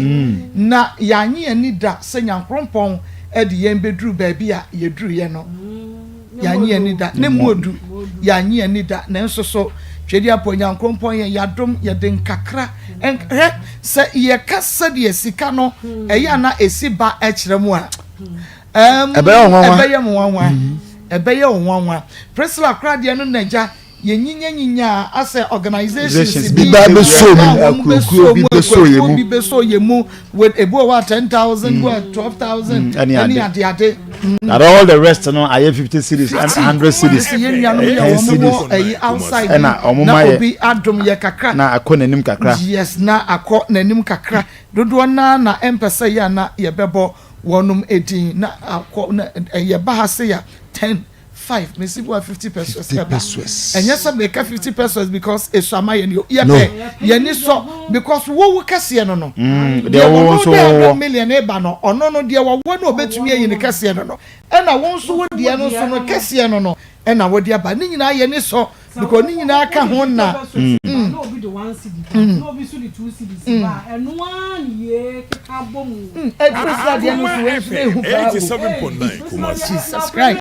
na ya nye ani da se nyankrompon ede ye beduru ba bia ye duru ye no ya nye ani da ne modu ya nye ani da na nso so twedi aponya nkompon ye yadom ye den kakra se ye kasa de sika no eya na esiba e kiremu a ebeye onwanwa presla krade no naja ye nyinya as organizations bi ba be so yemu with ebo wa 10,000 go 12,000 any ade and all the rest no I 50 cities and 100 cities outside na obi adom ye kakra na akọ nanim kakra yes na akọ nanim kakra dodo na empesa ya na ye bebo wonum edin na akọ na ye ba ha se ya 10 5 me see 50 pesos and yes make 50 pesos because it's am ye so because wo kase no there won so million eba no ono no de wo no obetumi ayi ne kase no na won so wo de no so no kase no na wo de aba ni nyina ye ni so because ni nyina aka ho na no be the 1 cedi no be so the 2 cedis ba eno an ye keka bomu president de no so 87.9 Jesus Christ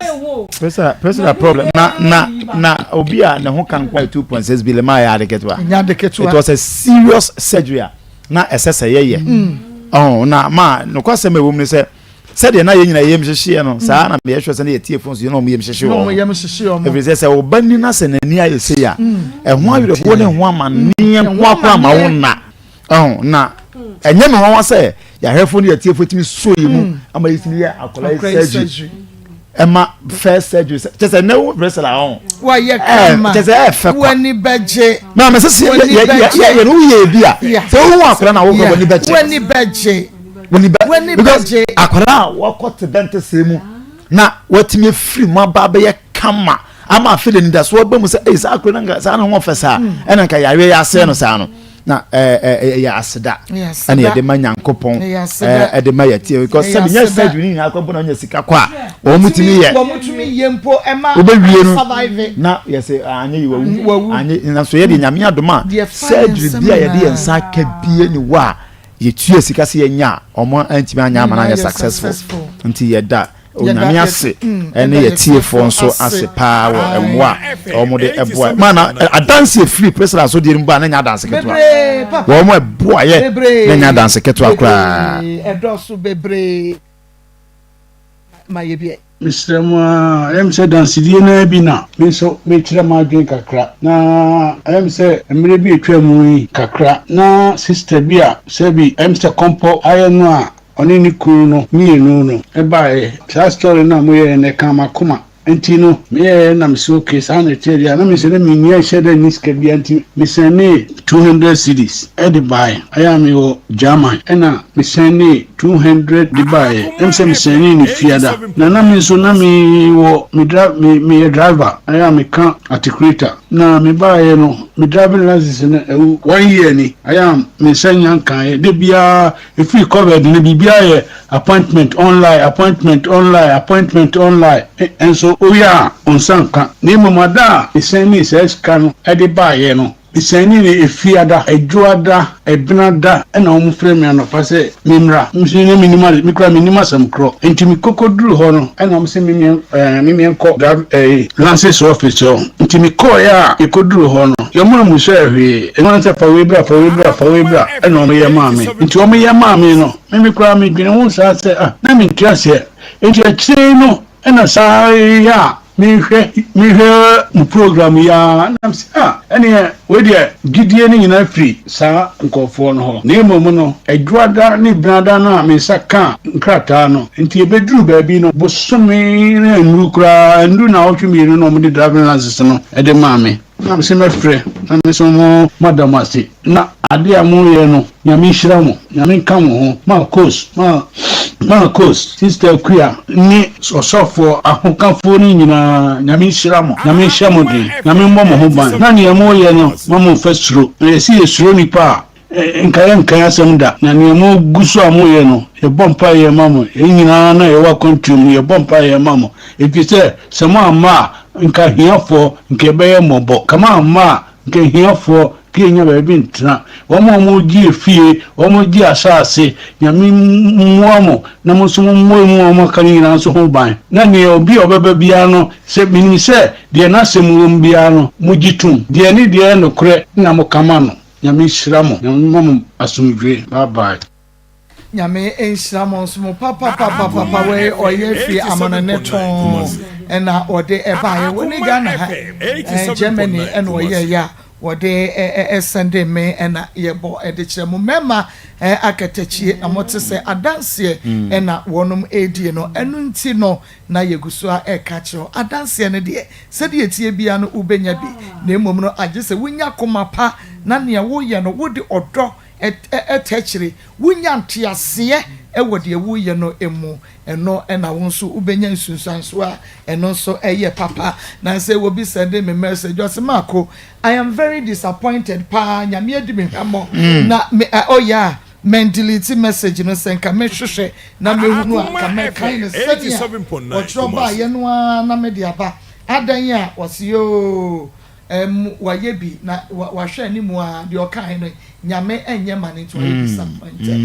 personal problem na obia ne ho kan kwa 2.6 billion ma ya de ketwa it was a serious surgery na esese ye oh na ma no kwase me wom ne se said na ye nyina yem hyehye no saa na me yehwe se na ye tie fon so no mo yem hyehye no mo yem hyehye o mo every say o bani na se nani aye se ya ho awire ho ne ho ama ne ho akwa ma wo na na enye me ho se ya hwefo ne ye tie fotimi so yi mu ama yisini ya akola surgery Emma first surgery just a no wrestle on why ye come just a fe wani beje na me se ye no ye bia so wo akora na wo ko wani beje wani beje because akwara wakot dentist mu na watimi free mu aba ye kama ama feel ni da so ba mu say is akwara nga sa na ho fesa ena nka yawe ya se no sa no na ya aseda ana ye de manyankopon de ma yatie because se nya surgery ni akwa bona nya sika kwa o mutimi ye mpo ema survive na yes anya yi wawu anya na so ye de nyame adoma surgery bia ye de nsa ka bie ni wa ye tue sika se nya omo antimi anya amana ye successful nti ye da onyame ase ene ye tie fo nso ase pa wo emwa omo de eboa mana adanse free president so de mba na nya adanse ketwa wo mo eboa ye na nya adanse ketwa kra edoso bebre maye Mr. Ma, I'm said dance die na bi na. Me so me kire ma dwen kakra. Na I'm say emre bi etwa mu kakra. Na sister bi a say bi I'm say kompo ayeno a oni ni kuru no mienu no. E ba e sa story na mo ye ne kama kuma. Enti no me na me so okay sa na teria na me se na me nya shede ni ska bi anti me se ne 200 cedis e di buy aya me o German e na me se ne 200 di buy em se me se ne ni fiada na me so na me wo me driver aya me kan articulator na me buy no me driving license na 1 year ni aya me se nya kan de bia e free covered ni bibia ye appointment online and so oya onsanka ni mamada iseni seskano ede baaye no iseni ni efiada ejuada ebnada na omfreme no pase mimra msini minima samkro enti mi kokoduru ho no na omse mimi ko lances office enti mi ko ya ekoduru ho no yomo mu hwe enwana se fa webra na omo ye maame enti omo ye maame no mimi kra mi dwene hu sa se na mi ntiase enti akire no ena sa ya mi hwe mu program ya na msi ene we de gidie ni nyina free sa nkofo no ho na emo mu no adwada ni brada na me saka nkrata no nti ebeduru ba bi no bosome na nru kra ndu na otwemi no mo de driving license no ede maame na msi me free na me so mo madam ase na ade amu ye no nyame hira mo nyame ka mo ho Maa Akos sister Kuya ni osofo ahokafo ni nyina nyame hira mo de nyame mbɔ mo ho ban na ne mo ye no mamo fasuro si esuro nipa nkaya asɛm na ne mo guso amoye no e bompa ye mamo nyina na ye wa kontum ye bompa ye mamo epise se mo ama nka hiafo nke beye mobo kama ama nke hiafo kienya ba bi ntra wo gi efie wo gi asase nyame muamo na mo so mo kanina so ho ban na ne obi obeba bia no se minim se de na semum bia no mo gitum de ne de no kre na mo kama no nyame hira mo nyame asumdwe bye bye nyame enhira mo so mo papa we oye fi amana neton ena ode eba ye woni Ghana ha Germany ena oye ya wode Sunday me ena yebo ede kire mo mema akatachie na mote se adanse ena wonum edie no enu nti no na yeguso ka kire adanse ne de se de etie bia no ubenya bi na emom no agese wunya koma pa na ne wo ye no wode odo etachire wunya ntiase ewo de ewu ye no emu eno na wo nso ubenya nsunsan so a eno nso eye papa na say wo bi send me message just Mako I am very disappointed pa nyame adi me hamo na oh yeah men delete message no senka me hwehwe na me hunu aka me kind sedia o troba ye no na me dia ba adan ya wasiyo wayebi na wahwe animu a de okan no nyame enye mane to wayebi disappointed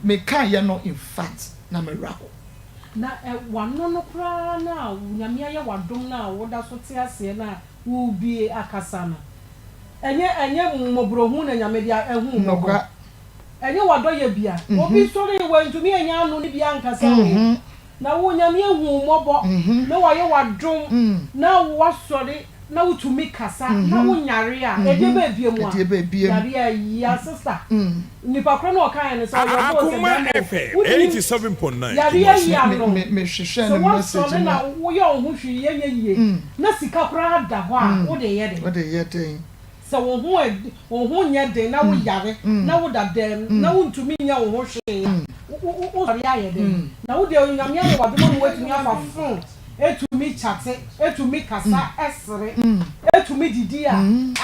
me kan ye no in fact na me raho na wano no kra na nyame aye wadom na woda so te ase na wo bi akasa na enye mmobrohu na nyame dia ehu no enye wadoye bia obi sori we ntumi enya anu ni bia nkasa we na wo nyame ehu mobo na waye wadom na wasori na utumi kasa na wo nyare a edebe biemu a yare ya sister nipa kro na okan ne so Akoma FM 87.9 yare ya no me hwehwe ne message na wo ye ohun hwi ye na sika kra da ho a wo de ye de so wo ho nye de na wo yare na wo da dem na wo ntumi nya wo ho hwe wo sori aye de na wo de nyame ya wo do mo wetumi afa fun etumi chate etumi kasa esre etumi didi a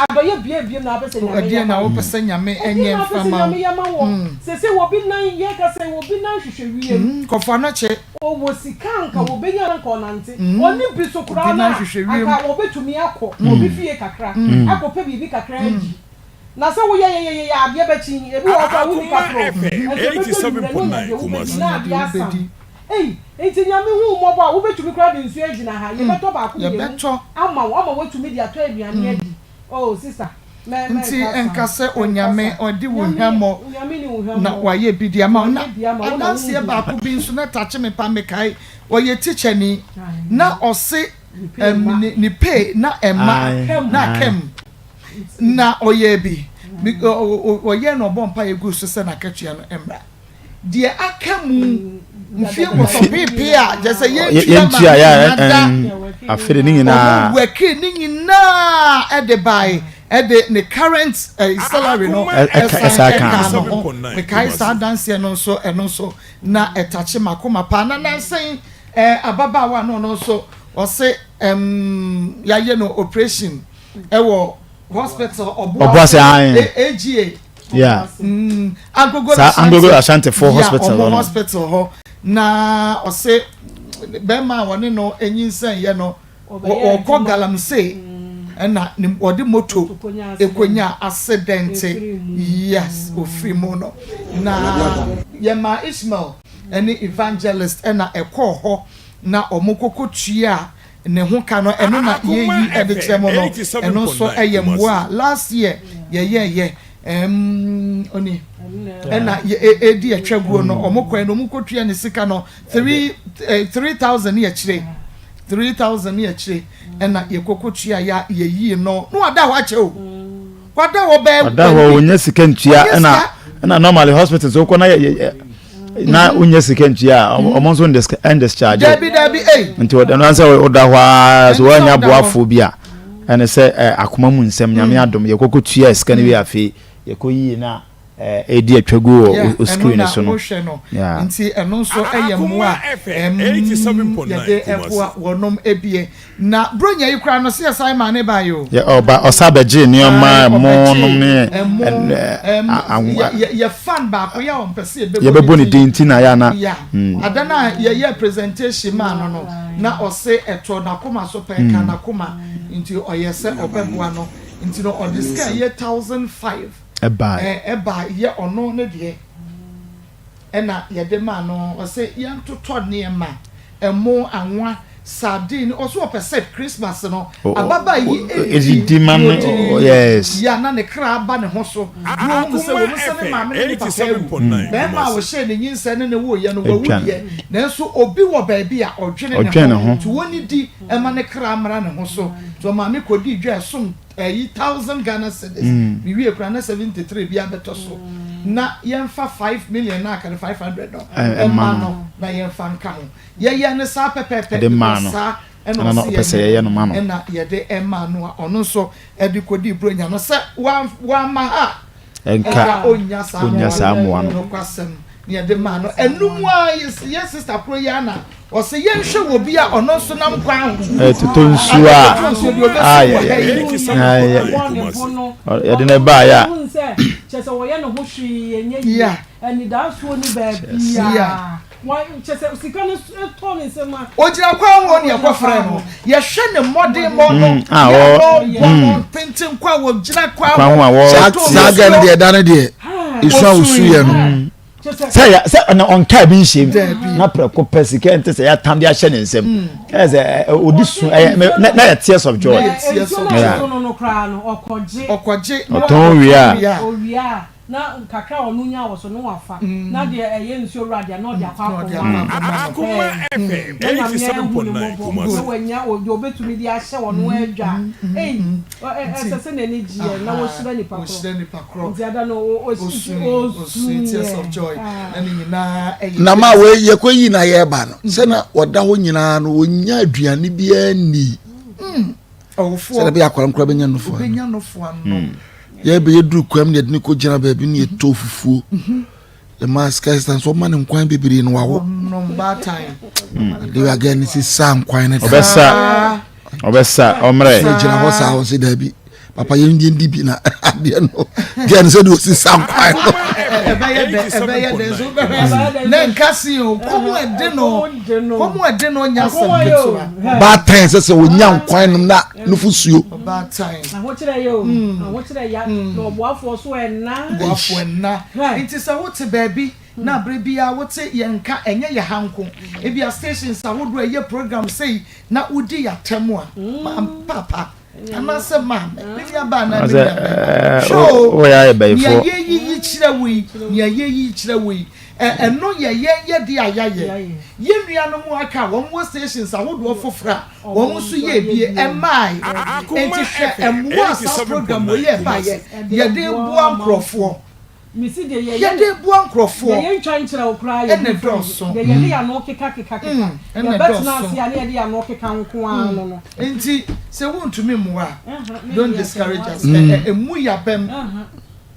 adoye bie na abese nyame na wo pese nyame enye fama se wo bi nan ye kasa wo bi nan hwehwe wie kofa no che o wo sika nka wo be nya nka onante oni bi so kura na aka wo betumi akọ wo bi fie kakra akọ bibi kakra agi na se wo ye abie bechi ebi wo ka wo ni kakro 87.9 Kumasi enti nyame hu mobo a wo betumi kra de nsu agina ha ye beto ba ku ye ama wo betumi de ato aduane adi oh sister nti enkase onyame odi wo hwamo na waye bidi ama na adanse ba ku bi nsu na tache me pa me kai oye teacher ni na ose ni pay na ema na kem na oye bi oye no bompa egu so se na katua no embra de akamu mfie wo so pipi a je se yentua ya afere ni nyina weki ni nyina ede bai ede ne current salary no me kai sa dance no so eno so na etache makoma pa na nansen ababa wa no so o se ya ye no operation ewo hospital obo se AGA yeah Agogo Ashanti for hospital hospital ho na o se be ma woni no enyinsan ye no o ko galamsey na odi moto ekonya accident yes ofimo no na ye ma Ismail any evangelist na ekọ ho na omokokotua ne ho ka no eno na ye yi edetremo no eno so eyemwa last year ye oni ena edi atwaguo no omokwan no omokotua ne sika no 3000 ye kire 3000 ye kire ena ye kokotua ya ye yi no no ada ho ache o kwada wo be ada ho onya sika ntua ena normally hospitals so ko na onya sika ntua omonso end discharge dabi nti oda no ansa oda ho so onya boafo bia ene se akoma mu nsem nyame adom ye kokotua sika ne wi afi ye koyi na edi atwagu o screen so no nti eno so eyemwa 87.9 efwa wonom ebie na bronya yikra no se Simon ne ba yo ye oba osabeje ni oma monom ne ye fan ba ko ya ompese ye bebo ni dinti na ya na adana ye presentation man no na ose eto na koma so penka na koma nti oyese obeboa no nti no on this guy ye 1005 eba ye ono ne de ena ye de ma no o se ye ntoto ne ma emo anwa sardine oso opese Christmas no ababa yi edi man yes ya na ne kra ba ne ho so no se wo se ne ma me ne papa be ma wo she ne nyinse ne wo ye no wo ye na so obi wo ba bia odwene ne ho to woni di ema ne kra mra ne ho so to ma me kodi dwa so 1000 Ghana cedis mi wie kra na 73 bia beto so na yemfa 5 million na ka 500 no ema no na yemfa nka ho ye ne sa pepepe sa eno no pese ye no ma no na ye de ema no ono so edi kodi bronya no se wa ma ha enka onya sa mo no kwasem near the man and no more yes sister Proyana or say yes she will be a or no so nam crown to Tonsua I didn't buy just a way no hushi and that's one baby why just a second tone sema ojira kwa won ye kwafra no ye hwe ne modern mo painting kwa wo jira kwa wo saga ne de dane de isu awusu ye no say na on kai bi shim na preko pesike ente say ya tam de ahye ne nsem say odisu na ya tears of joy no kra no okoje oton wia na kakra onunya woso no wafa na de eye nsuo radia na odi akwa FM 87.9 Kumasi wanya ojo betumi di ahye wono adwa sese na ni gie na wo shira ni pakro nti ada no o tears of joy na ma we ye koyi na ye ba no se na oda ho nyina no onya aduane bia ni awofo se na be akwara nkura benya no fo ye be yedu kwam ne de ko gina ba bi ne to fufuo the mask is so man nkwan bibiri no wawo no bad time they again is sam kwan ne obesa omre gina ho sa ho se da bi papa ye ndi bi na ade no gen se do si sam kwan no ebe ye zo na nkasi o komo ede no nya sam bad time se wonya nkwan no na nufusuo bad time na ho kire yo ya no boafo so enna it is a what baby na brebia wote yenka enye ye hanko ebia stations awodo ye program say na udi ya temu a papa amase ma bibia ba na o ya ebaifo ye yi chire wi eno ye di ayaye ye nuanom aka won stations awodo fofra won so ye bie emai enti hwe emwa sa program we ye ba ye de bua nkrofo misi de ye de bua nkrofo ye ntwa nkyira okra ye ene doso ye de ya no keka ye betna ase ya de ya no keka nko an no enti se wontumi muwa don't discourage us emu ya bem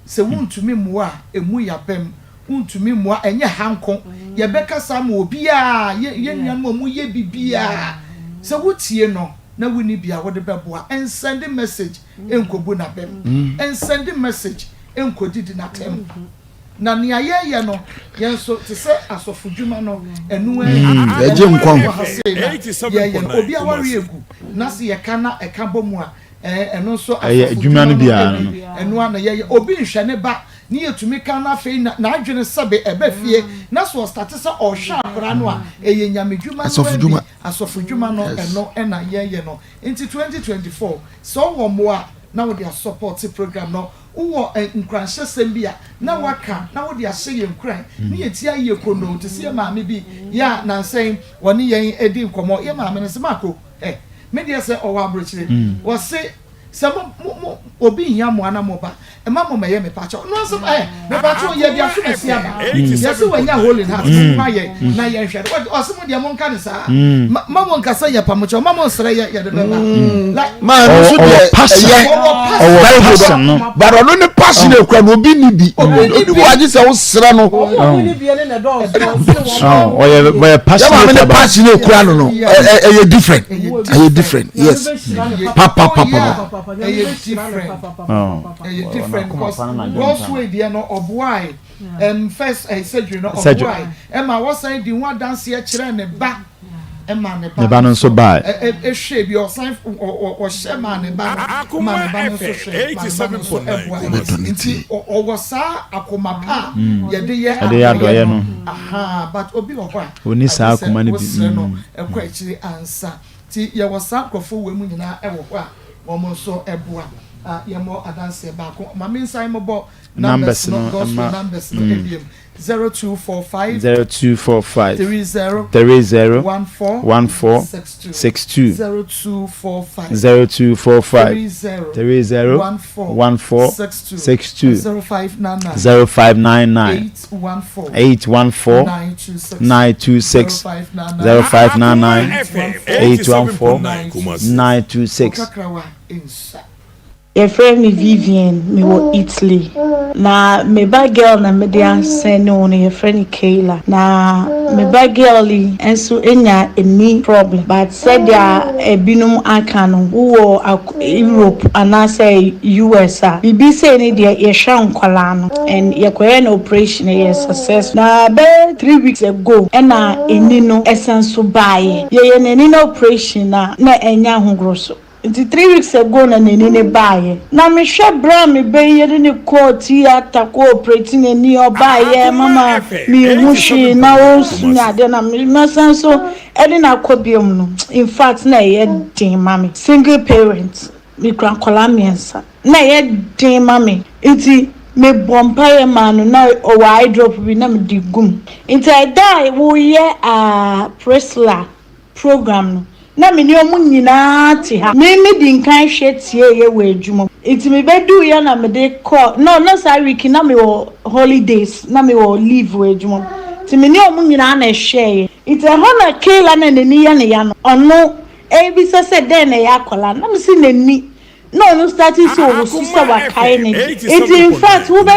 se wontumi muwa emu ya bem wontumi muwa enye hanko ye beka sam obi a ye nuanom mu ye bibia se wotie no na woni bia wo de beboa and send a message enkobu na bem and send a message enkodidi na tem na nia ye no yen so te se asofudwuma no enu eje nkwan ye obi a wari egu na se ye kana eka bomu a enu so adwuma no bia no enu ana ye obi nhwe ne ba ni yetumi kana fe na adwene sabe ebe fie na so start se o hwa akora no a eye nyamedwuma no asofudwuma no eno na ye no into 2024 so wo mo a na wo dia support program no wo nkranhye sembia na waka na wo dia hye nkran ni etia ye kono te se maame bi ya na nsen woni yen edi nkomo ye maame ne se mako me dia se o wa brochire wo se mo obi hia mo ana mo ba e ma mo meye me pacho no so me pacho ye dia so mesia ba ye se wanya holy heart ma ye na ye hwede o se mo dia mo nka ne sa ma mo nka sa ye pamocho ma mo sere ye de ba like ma no so de passion but ono ne passion e kwa no obi ni bi obi waje se wo sere no ni bi ne do oye passion e passion e kwa no e different yes papa different because God's way there no oboai first surgery no oboai Emma was saying the one dance here kire ne ba Emma ne ba no so ba hwe bi o sign o shema ne ba ma ne ba no so hwe 87.9 nti o was sa akoma pa ye de ye adoye no but obi o kwa oni sa akoma ne bi e kwa kire ansa ti ye was sa krofo we mu nyina e wo kwa womo so eboa yemo adanse ba ko ma min sai mo bo numbers no numbers no ebiem 0245 30 14 62 0245 30 14 62 0599 814 926 0599 814 926 yɛfrɛ me Vivian me wɔ Italy na me ba girl na me de ansɛn no yɛfrɛ no Kayla na me ba girl yi nso enya any problem but said ya ebinom aka no wɔ Europe anaasɛ US a bibi say ne de yɛhwɛ nkwala no and yɛkɔyɛ no operation yɛ success na be 3 weeks ago ɛna eni no ɛsan so baaye yɛyɛ n'ani no operation na enya ahogoro so. It's 3 weeks ago na nene baye. Na me hwe bra me be ne ko theater cooperating ani obaye mama me hushi na osunya de na me masanso ede na kobiom no. In fact na ye din mama single parent me kran kolamiensa. Na ye din mama. Iti me bompa ye manu na o eye drop bi na me digum. Iti I die wo ye Presla program no. Na me ni omu nyina te ha me di nkan hwe tie ye we adwuma iti me bedu ya na me de call no sa week na me wo holidays na me wo leave we adwuma iti me ni omu nyina na hwe iti ho na Kayla na nani ya ne ya no ono bi se den na ya akola na me si nani no starting so wo so wa kai ne iti in fact wo be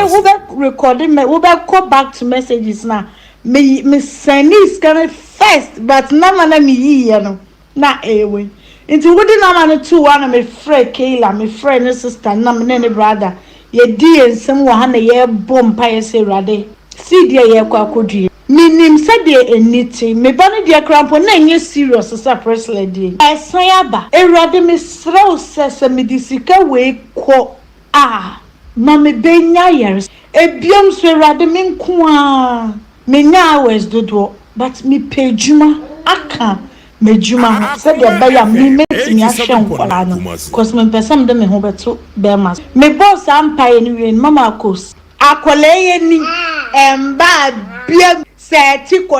recording me wo be call back to messages na me send is kind first but na me yi ya no na ewe nti wodi na ma no tu wa na me frɛ Kayla me frɛ ne sister na me ne brother ye di ensem wo ha na ye bom pa ye se rade si dia ye kwa kodue minim sɛ de eniti me ba no dia krampo na nye serious sa presle die ɛsan aba erade me srɛw sɛ me di sika we kɔ na me benya years ebiom so erade me nko a me nya hours dodo but me pejuma aka mejuma said the buyer me met me ahwe nkwala no cause me person de me ho beto be ma me boss ampa anyway Maa Akos akole ni emba bia seti ko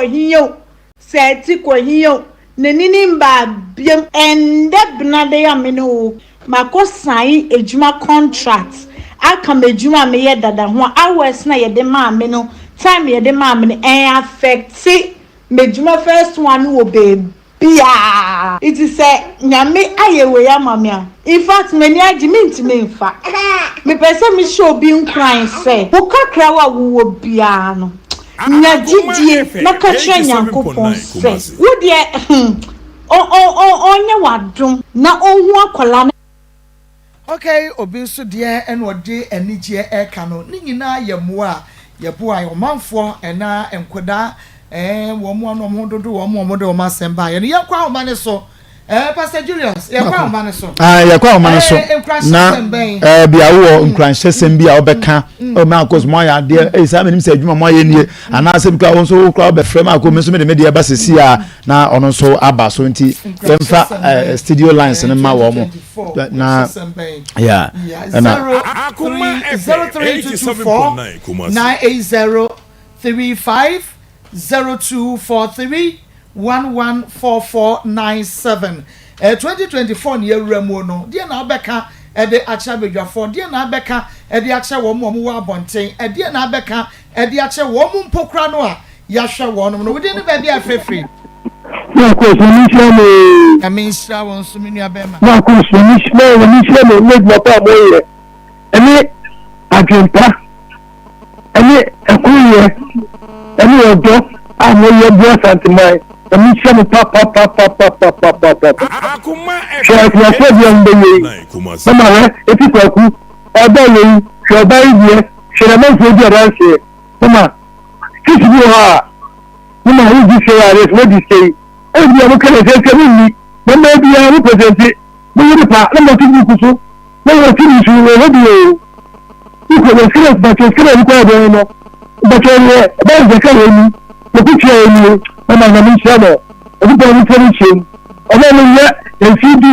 hiyo nenini mba bia ende bnade ya me no mako sign ejuma contract aka mejuma me ye dada ho hours na ye de ma me no time ye de ma me affect mejuma first one wo babe Pia, it is a nyame ayewe ya mamia. In fact, many agimenti me infa. Me person me show being crying say, "Uka krawa wo biano." Nya didie na ka kire Nyankopon say. Wo de onye wadom na onhu akola. Okay, obi nso de en wode anigye e ka no. Ni nyina ye moa, ye boa ye manfo ena enkoda wo mo no mo dodo wo mo de wo masemba ye no kwa wo ne so Pastor Julius ye kwa wo ne so ye kwa wo ne so na bia wo nkranhye sembi a obeka Maa Akos mo ya de sa menim se adwuma mo ye nie ana asem kwa wo so kwa wo be frem akọ me so me de ba sesi a na ono so aba so nti femfa studio lines ne ma wo mo na yeah na Akoma 0324 98035 0243 114497 2024 ni ewremu no de na abeka de acha bedwafo de na abeka de acha wo mo wo abonten de na abeka de acha wo mo mpokra no a ya hwe wo no we de ne ba bia frefre Maa Akos ni shame aminsha won so menu abema Maa Akos ni shame me gba pa boye eni agenta eni ekuye eni odo amoye bua santimai emi shame pa Akoma Share your problem be mama we eti kwaku odo yi shoba yi share me so dia dance mama kisi bi ha mama who dis say are what dis say e bi am kele se ke ni mama bi ya mu present mo yi pa na mo ti ku so mo wo ti ni su wo bi o ku ko serious ba ke serious ko do no ba ke ni ba je ka ni mo ku che ni mama na mi shamo o bi ba mi feri che ọmọ mi yẹ èsì du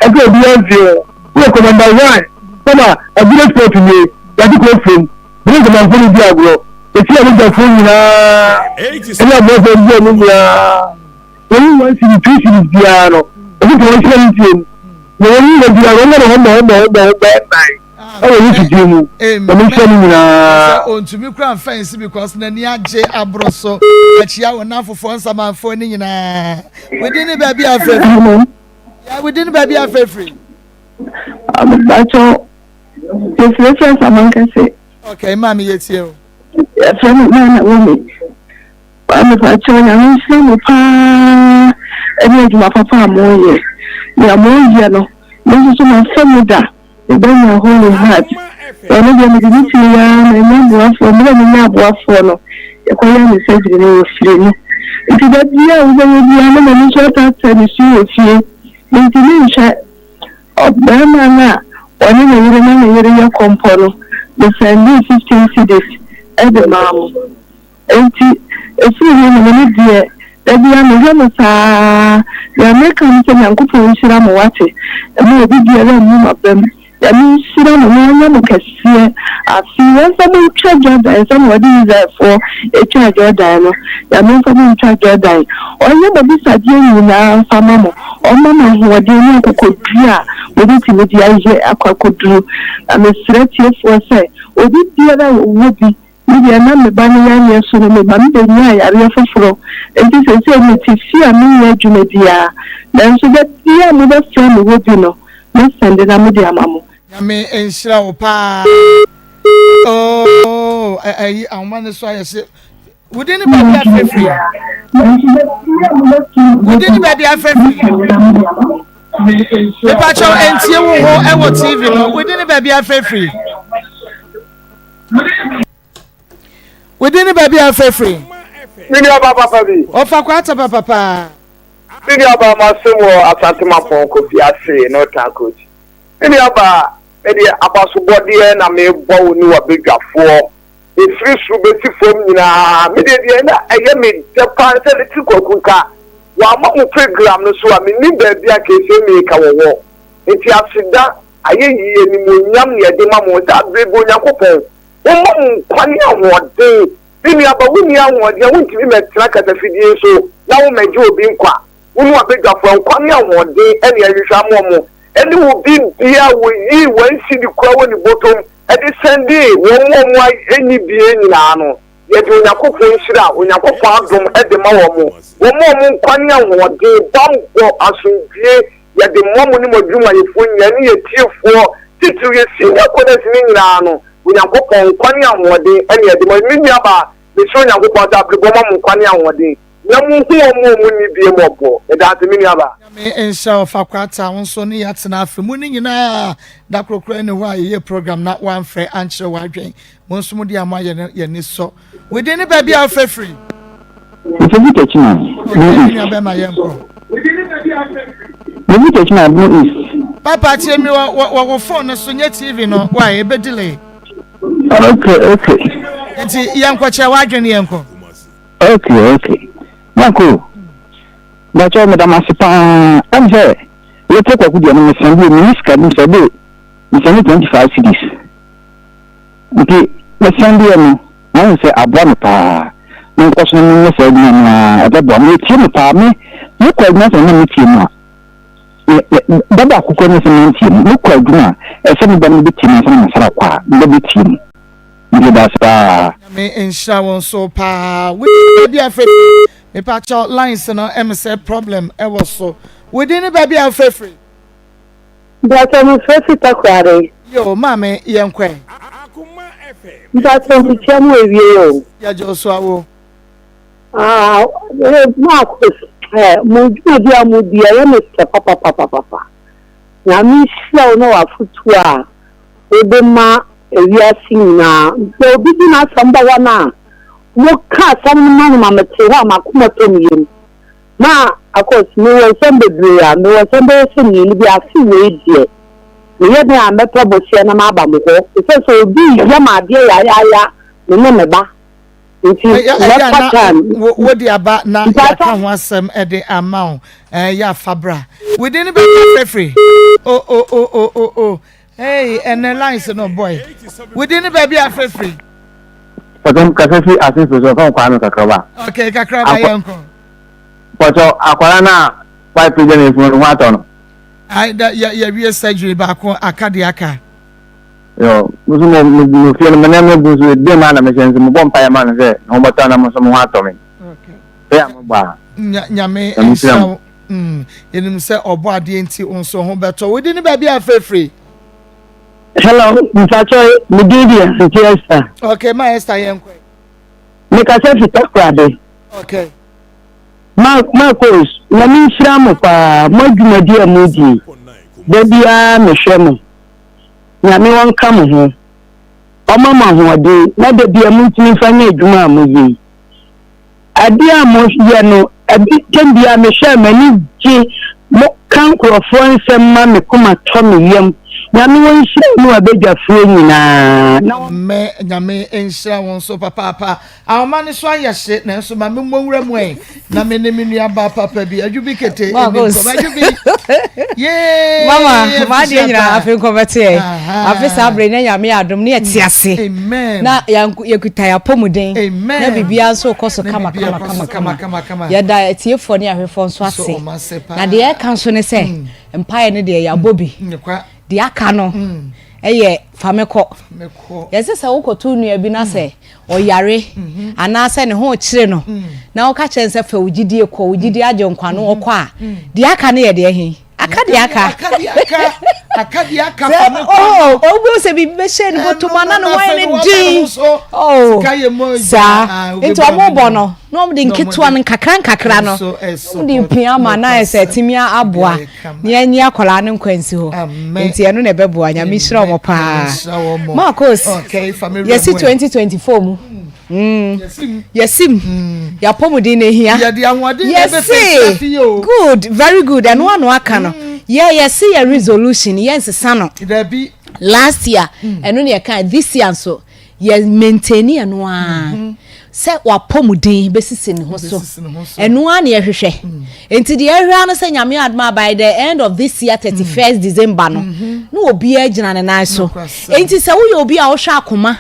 ẹgbẹ́ òbí ẹ̀ ń fi ẹ̀ wọ́n kọ́ nọ́mbà 1 mama abúlé sport ni yàtí kò fún bí wọ́n kọ́ máa fún mi bí àgọ́ èsì ẹ̀ ló jẹ fún yìí náà ẹ̀yà mọ́ fẹ́ bí ẹ̀ ló yà wọ́n ní 1 cedi 2 cedi bí i àná òbí kò wọ́n ṣe ní tiẹ̀ ní wọ́n ní ìrẹ̀jì àwọn ọmọ ọmọ ẹwọ yìí ti di mu ọmọ iṣẹ́ ni nyinaa ontumi kura fence because na ni agye abroso achia wona afofo nsamanfo ni nyinaa we di ni baby afefri ya we di ni baby afefri Bacho, this reference among can say. Okay, mommy, it's you. A friend of mine, a woman. I'm a bacho, I'm a pa. And my papa more. You are more yellow. This is my family. The banner holy heart. I'm going to meet you, and I'm for more than a boy for. The choir is said to be if you get here, we will be a man short after the shoe of you. Intimate of Bernana, or in a area compono, the Sunday 15 cities at the mom. And a few women dear, that the Amazon, the Americans and Uncle Shiramawati, and we will be dear of them. That means she don't know can see. I feel some charge and somebody is there for a charge or dino. That means some charge or die. Or nobody said you now, some mamma, or mamma who are doing a could clear with it in the idea I could do. I'm a threat here for say, or did the other would be. Maybe I'm the banner, so the Monday night, I refer for. And this is saying it is fear me, Jumedia. Then she get the other friend would you know. Let's send it a media mamma. Yame enshira pa. Oh, I want to say within the baby free. Within the baby free. The patch of NTO or TV within the baby free. Within the baby free. Video papa bi. O fa kwata papa. Video ba masemo asantema pon ko fi ase no tan coach. Video ba edi abasubodi na me bo ni wa begafo e free su beti fom nyina me de na eye me japan se le tikokunka wa ma mu program no so a me ni ba bia ke se me ka wo enti asida aye yiye ni mo nyam ne de ma mo ta brebo nyakopon wo ma mu kwani awode bini aba wuni awode wonti me metra kata fidie so na wo meje obi nkwa wonu wa begafo kwani awode ene ahwehwa mo any will be here with you when see the crowd in the bottom at the Sunday, one more any being nano. Yet when you cook in Shira, when you cook from at the Mawamo, one more Quanya, what they bomb for us in Pie, yet the moment of Juma, if when you need a tier for, sit to your senior quarters in Nano, when you cook on Quanya, what they any of the Miniaba, the Sonia who bought up the Bomam Quanya, what they. Namu mu bi emobo e da temi aba me ensha fa kwata wonso ne yatena afemu ni nyina da krokro ne ho aye program na wan frɛ anche wadwen wonso mu di amaye ye ni so we dey ne ba bia fa free It's a bit of china. Ni ba ma yemko The bit of china no is. Papa tie mi wo phone so nye TV no why e be delay. Okay. Enti yemko che wadwen yemko. Okay. Marco, but you're Madame Asipa. I'm here. You take a good young man, you minister, Mr. Bill. It's only 25 cities. Okay, let's send you. I say, I want to. No question, I said, I don't want to me. You quite not a minute. Baba who can say, look quite good. As somebody between some Sarakwa, the between. Me ensha won so pa. We be afraid. Me patch out lines no say problem e was so within the baby free but I'm free takware yo mama yenkwe Akoma FM but I'm chamu ewie ya jo so awo Maa Akos mo di amudi ya me papa na mi sia no afutu a ebe ma ewiase nyina so bi na samba wana mo ka some man mama tewa makuma to miyem Maa Akos me won sembe bria me won sembe se ni bi afi we die me ye na me promotion na ma ba mo ho so bi ya ma de ya me me ba nti wo di aba na ya ka ho asem e de amount ya fabra within the baby free oh hey and the lines no boy within the baby free Potom kasafi asin so kan kwano kakraba. Okay, kakraba yanko. Poto akwara na pipe je ne fun wa tono. Ai da ya wie surgery ba ko akade aka. Yo, musu mo fi na me busu de ma na me sense mo bom pa ya ma na se, no bota na mo so mo wa to me. Okay. Ya mo ba. Nyame ensa yenim se obo ade enti onso ho beto we di ni ba bia free. Hello, Mr. Media, Esther. Okay, my Esther Yankwe. Make a self attack. Okay. Maa Akos, na mi nhyira mo pa mo dwumadi amudi. Da bia me hwe mo. Na me won ka mo ho. Omama ho ade, na da bia mo ntimi fa na adwuma amudi. Ade a mo hye no, abi kem bia me hwe mani ji mo kan krofo nsem ma me kuma to me yam. Na me won hye no abedwafo nyina. Na me nyame enhira won so papa. Awoma ne so ayehye na so ma me monwura mu en. Na me ne menua ba papa bi adwubi kete eni ko adwubi. Yeah. Mama, ma de nyina afi konvete. Afi sabre na nyame adom ne etiase. Amen. Na yakuta ya pomuden. Amen. Na bibia so koso kama. Ya da etiefo ne ahwefo nso ase. Na de e kan so ne se empire ne de ya bobi. De aka no. Eye fameko. Yese se wokoto nua bi na se oyare ana se ne ho kire no. Na wo ka chense fa ugidie ko ugidie aje nkwa no okọ a. De aka ne ye de ehin. Akadiaka fameko. Oh, obi se bi be she ni botuma na no wan ni din. Oh. Sa. Into amobo no. No mo de nketwa no kakra no. Mo de pia ma na ese timia aboa. Ne anyi akola ne nkwansi ho. Enti eno na beboa nya mi hira mo pa. Maa Akos. Okay, family. Yes 2024 mu. Yesim. Ya pomudin ne hia. Yes. Good, very good. And one aka no. Yeah, see a resolution. Yes, sano. Last year, and only a this year so. Yes, maintain and one. Say wa pomudin basis in hoso. And one year hwehwe. Enti the area no say nyame adma by the end of this year 31st December no. No obi agina ne nan so. Enti say wo obi a wo hwa Akoma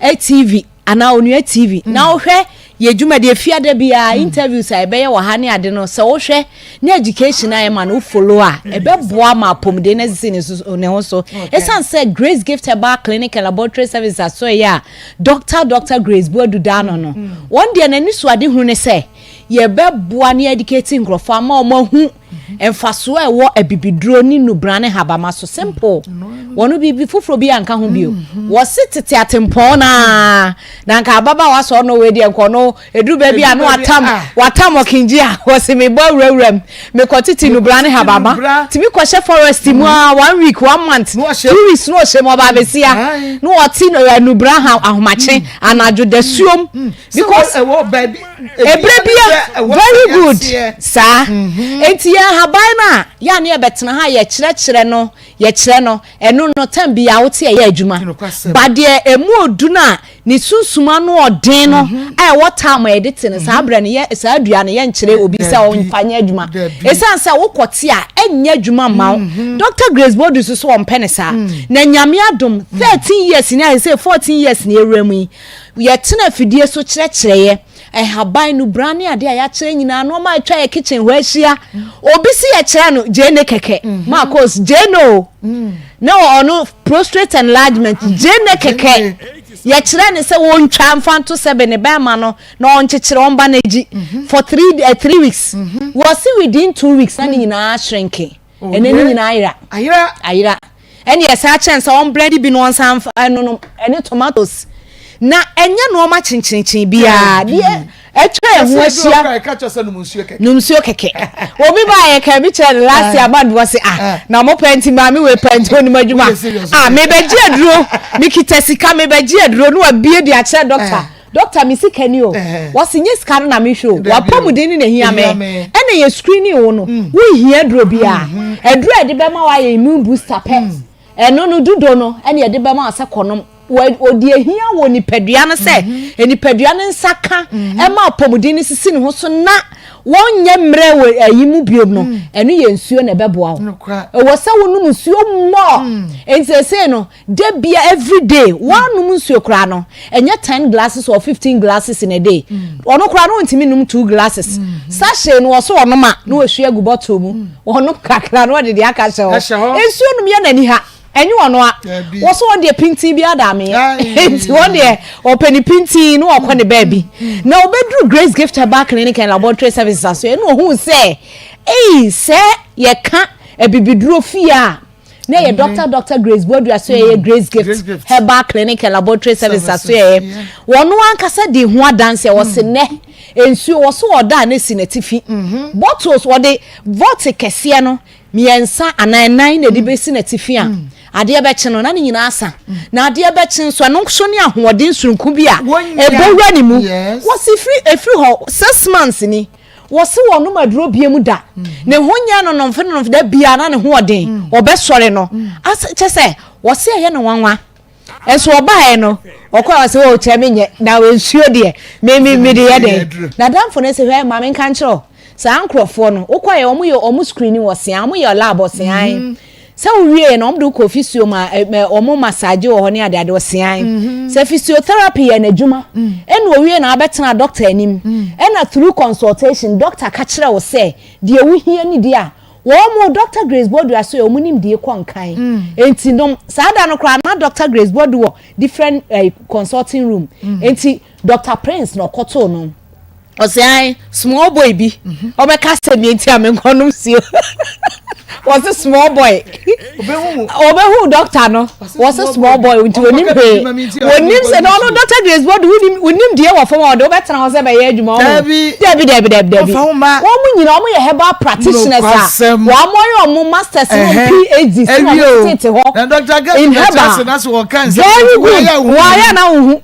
TV ana onua TV na wo hwe ye dwuma de fiade bia interviews a ebe ye wo ha ne ade no se wo hwe na education aye man wo follow a ebe boa ma pomde na sisi ne ho so esan say Grace Gift Herbal Clinic and Laboratory Services so ya Dr. Grace Boadu Dano no one day na ni so ade hu ne say ye be boa ne educating nkrofo ama o mahu emfaso e wo abibiduro ni nubrane habama so simple wono bibi foforo bi anka ho bio wo sitete atempon na nka baba waso no we de nko no edu ba bi anu watam okinji a wo se me bo wurawuram me kotiti nubrane habama timi ko she forest mu a 1 week 1 month 2 weeks no she mo ba besia no oti no nubran ahomache anajo dasuom because ebre bia very good sir enti haban na ya ne betena ha ye kire no eno no tambi ya wote ye adwuma bade emu odu na ni sunsuma no odin no wota ma edit ne sa abra ne ye sa adua ne ye nkire obi sa onfanya adwuma esan sa wokote a enya adwuma ma Dr. Grace Boadu so ompenesa na nyame adom 13 years ni I say 14 years ni ewremu ye tena fidie so kire ye haban no brane ade a ya kire nyina no ma atwa ye kitchen ho ahia obi si ye kire no jene keke Maa Akos jeno no ono prostate enlargement jene keke ye kire ne se won twa mfanto 7 ne ba ma no na on kekere on ba na ji for 3 weeks was see within 2 weeks na nyina shrinking ene nyina ayira ene ye sa chance on bread bi no on san no ene tomatoes na enya no ma chinchin bia de etwa ho asia numsuo keke obi ba ye ka bi chere last year bad was na mo penti ma me we penti oni madwuma me beji aduro mi kitasika me beji aduro no abie de a chere doctor mi sikani o was nye scan na me show wa pomuden ni hia me ene ye screening wo no wo hia aduro bia aduro e de be ma wa ye immune booster pe eno no dudo no ene ye de be ma ase konom odi ehia wo ni padua no se eni padua no nsaka e ma pomuden ni sisi ne ho so na wonye mre we ayimu biom no eno ye nsuo na beboa wo wo se wonu nsuo mo ensese no de bia every day wanu nsuo kra no enye 10 glasses or 15 glasses in a day ono kra no ntimi num 2 glasses sachet no so ono ma no ehua gu bottle mu ono kakra no de aka hye ho ensuo num ye nani ha enyi ono a wo so de pinti bia da me enti wo de open pinti no okọ ne baby na obedru Grace Gift Herbal Clinic and Laboratory Services so eno hu se say ye ka ebibiduro fia na ye Dr. Grace Bodu aso ye Grace Gift Herbal Clinic and Laboratory Service aso ye wono ankasa di ho adanse wo se ne ensuo wo so oda na si na tifi bottles wo de vote kese no miensa anan na di be si na tifi a ade be che no na nyina asa na ade be che nso no so ne ahoɔden surunku bi a ebowura ni mu wo si free ho 6 months ni wo se wo no maduro biemu da ne honya no no mfe da bia na ne hoɔden obesɔre no asa che se wo se ye no wanwa enso obae no okwa se wo che menye na we nsuo de me de ye de na damfo ne se hwe ma me kan kiro sa ankrofo no okwa ye omu screening wo se amu ye lab wo se an se uwie no omdu ko physio ma omu massage wo ne ade wo se an se physiotherapy ye na djuma enu owie na abetena doctor anim ena through consultation doctor ka kire wo se de ewu hie ni de a wo Dr. Grace Bodu aso yo munim die konkan enti no saada no kra na Dr. Grace Bodu wo different consulting room enti Dr. Prince no koto no o say small boy bi o be ka se mi enti amenkonum sio was a small boy obehu doctor no was a small boy unti onim se no Dr. Grace Bodu unim die wo fom o de obetena ho se be ye adwuma o debi wo mu nyina o mu ye herbal practitioners a wo mo yo masters no PhD so state ho and Dr. Grace na so wo kan se wa ya na hu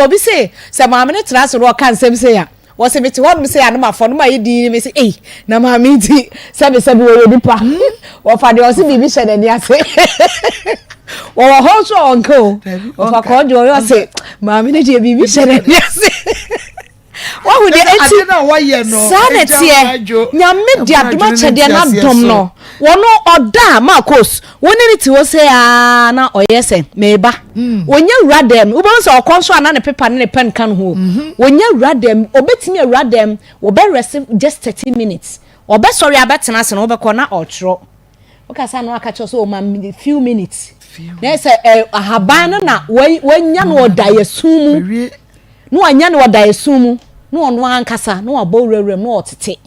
obi say se maame ne tra so ro kan sem say ya wo se meti wo say anoma fo no ma yedi me say na maame ti sabe wo nipa wo fa de o se bibi hye ni ase wo ho so onko wo fa ko de o say maame ne de bibi hye ni ase wa hu de enti na wa ye no sanetie nyame de adoma chede na dom no wono oda Maa Akos woni ni ti wo say na oyese meba wonye radem wo bon so okonso ana ne paper ne pen kan ho wonye radem obetimi radem wo be receive just 30 minutes obe sorry abetena se no be ko na otro o ka sa no aka cho so o ma few minutes na say ahaban na wanya no oda yesumu no anya no oda yesumu no ono ankasa no abowrewrem no otete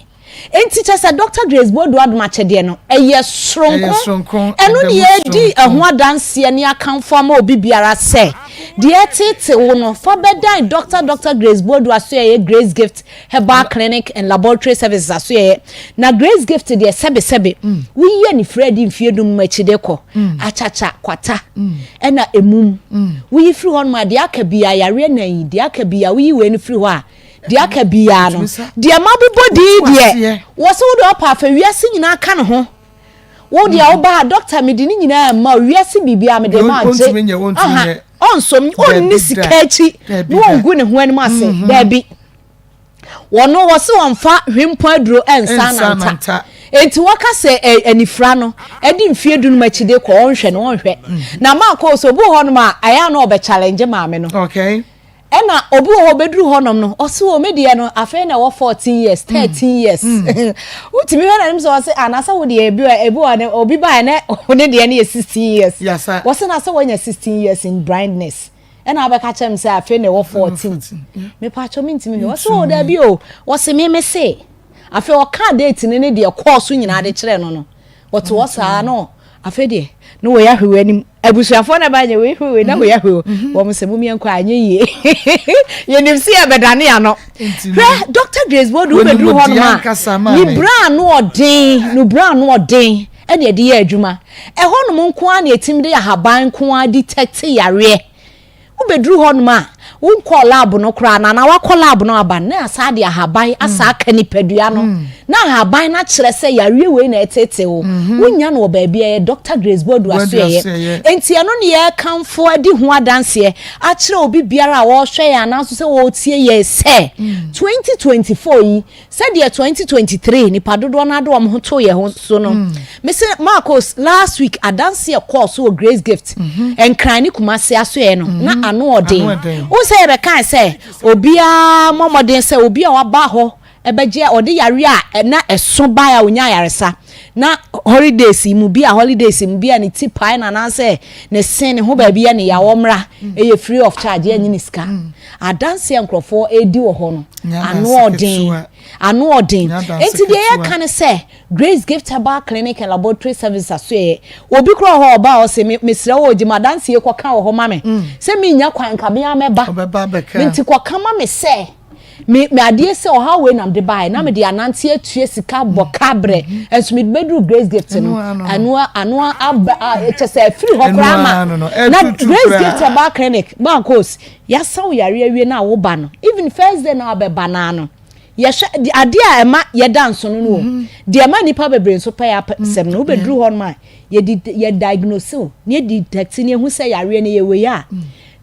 enti chese Dr. Grace Bodu adoma chede no eye sronko eno ne edi eho adanse ne akanfo ma obi biara se de etete wo no for bedan Dr. Grace Bodu aso ye Grace Gift Herbal Clinic and Laboratory Services aso ye na Grace Gift de sebe we ye ni Freddy mfiedum machide ko achacha kwata ena emum we free hon ma de akabia yare na yi de akabia we we ni free ho a de akabia no de mabobodi de wo so do pa fa wiase nyina ka ne ho wo de wo ba doctor me de nyina ma wiase bibia me de ma je onsom onni sikachi no ongu ne ho anim ase da bi wono wo se wonfa hwempo aduro ensa nanta enti waka se anifra no edi mfiedu no machide ko onhwe no onhwe na Maa Akos obu ho no ma aya no obe challenge maame no okay ena obi wo bedru honom no oso o medie no afa na wo 14 years 13 years utimi hwe na nim so wo se anasa wo de ebi obi ba na one de na 16 years yes sir wo se na so wonya 16 years in blindness ena abeka chem se afa na wo 14 me pa cho mintimi wo so da bi o wo se me se afa wo ka date ne de course nyina de kire no wo to wo sa no afa de no wo ya hwe anim abusuafo na ba nye we na wo ya hwe wo mse mu mienko anye ye ye nim si abedane ya no Dr. Grace Bodu bedru ho no ma ni bra no odin e de ye adwuma e ho no mo nko a na etim de ahaban nko a detect yare wo bedru ho no ma won call lab no kra na wa call lab no aba na asa de ahaban asa aka ni padua no na ahaban na kire se yare we na etete wo wonya no ba bia Dr. Grace Bodu aso ye enti eno ne ye kanfo adi ho adanse a kire obi biara a wo hwe ya na so se wo tie ye se 2024 yi se de 2023 ni padodo na do am ho to ye ho so no me se Maa Akos last week adanse course wo Grace Gift enkran ni kumase aso ye no na ano odin say be kan say obia momoden say obia wa ba ho ebeje ode yare a na eso ba ya onya yaresa na holidays mu bi a ne ti pai na na say ne sen ne ho ba bia ne ya womra e free of charge ya nyini ska adanse enkrofo edi wo ho no anu odin enti de ya kan say Grace Gift Herbal Clinic and Laboratory Services aso obi kro ho oba o se mesra wo ji madanse e koka wo ho ma me se me nya kwan ka me ameba menti koka ma me say me adie se o ha we nam de bai na me de anante atue sika bo kabre enso me bedru Grace Gift no anu chese free ho kra ma na Grace Gift Herbal Clinic Maa Akos ya saw yare awie na wo ba no even first day na abeba na no ya ade a ema ye dance no no de ema nipa bebre so pa ya sem no bedru ho ma ye diagnose ne detect ne hu se yare ne ye we ya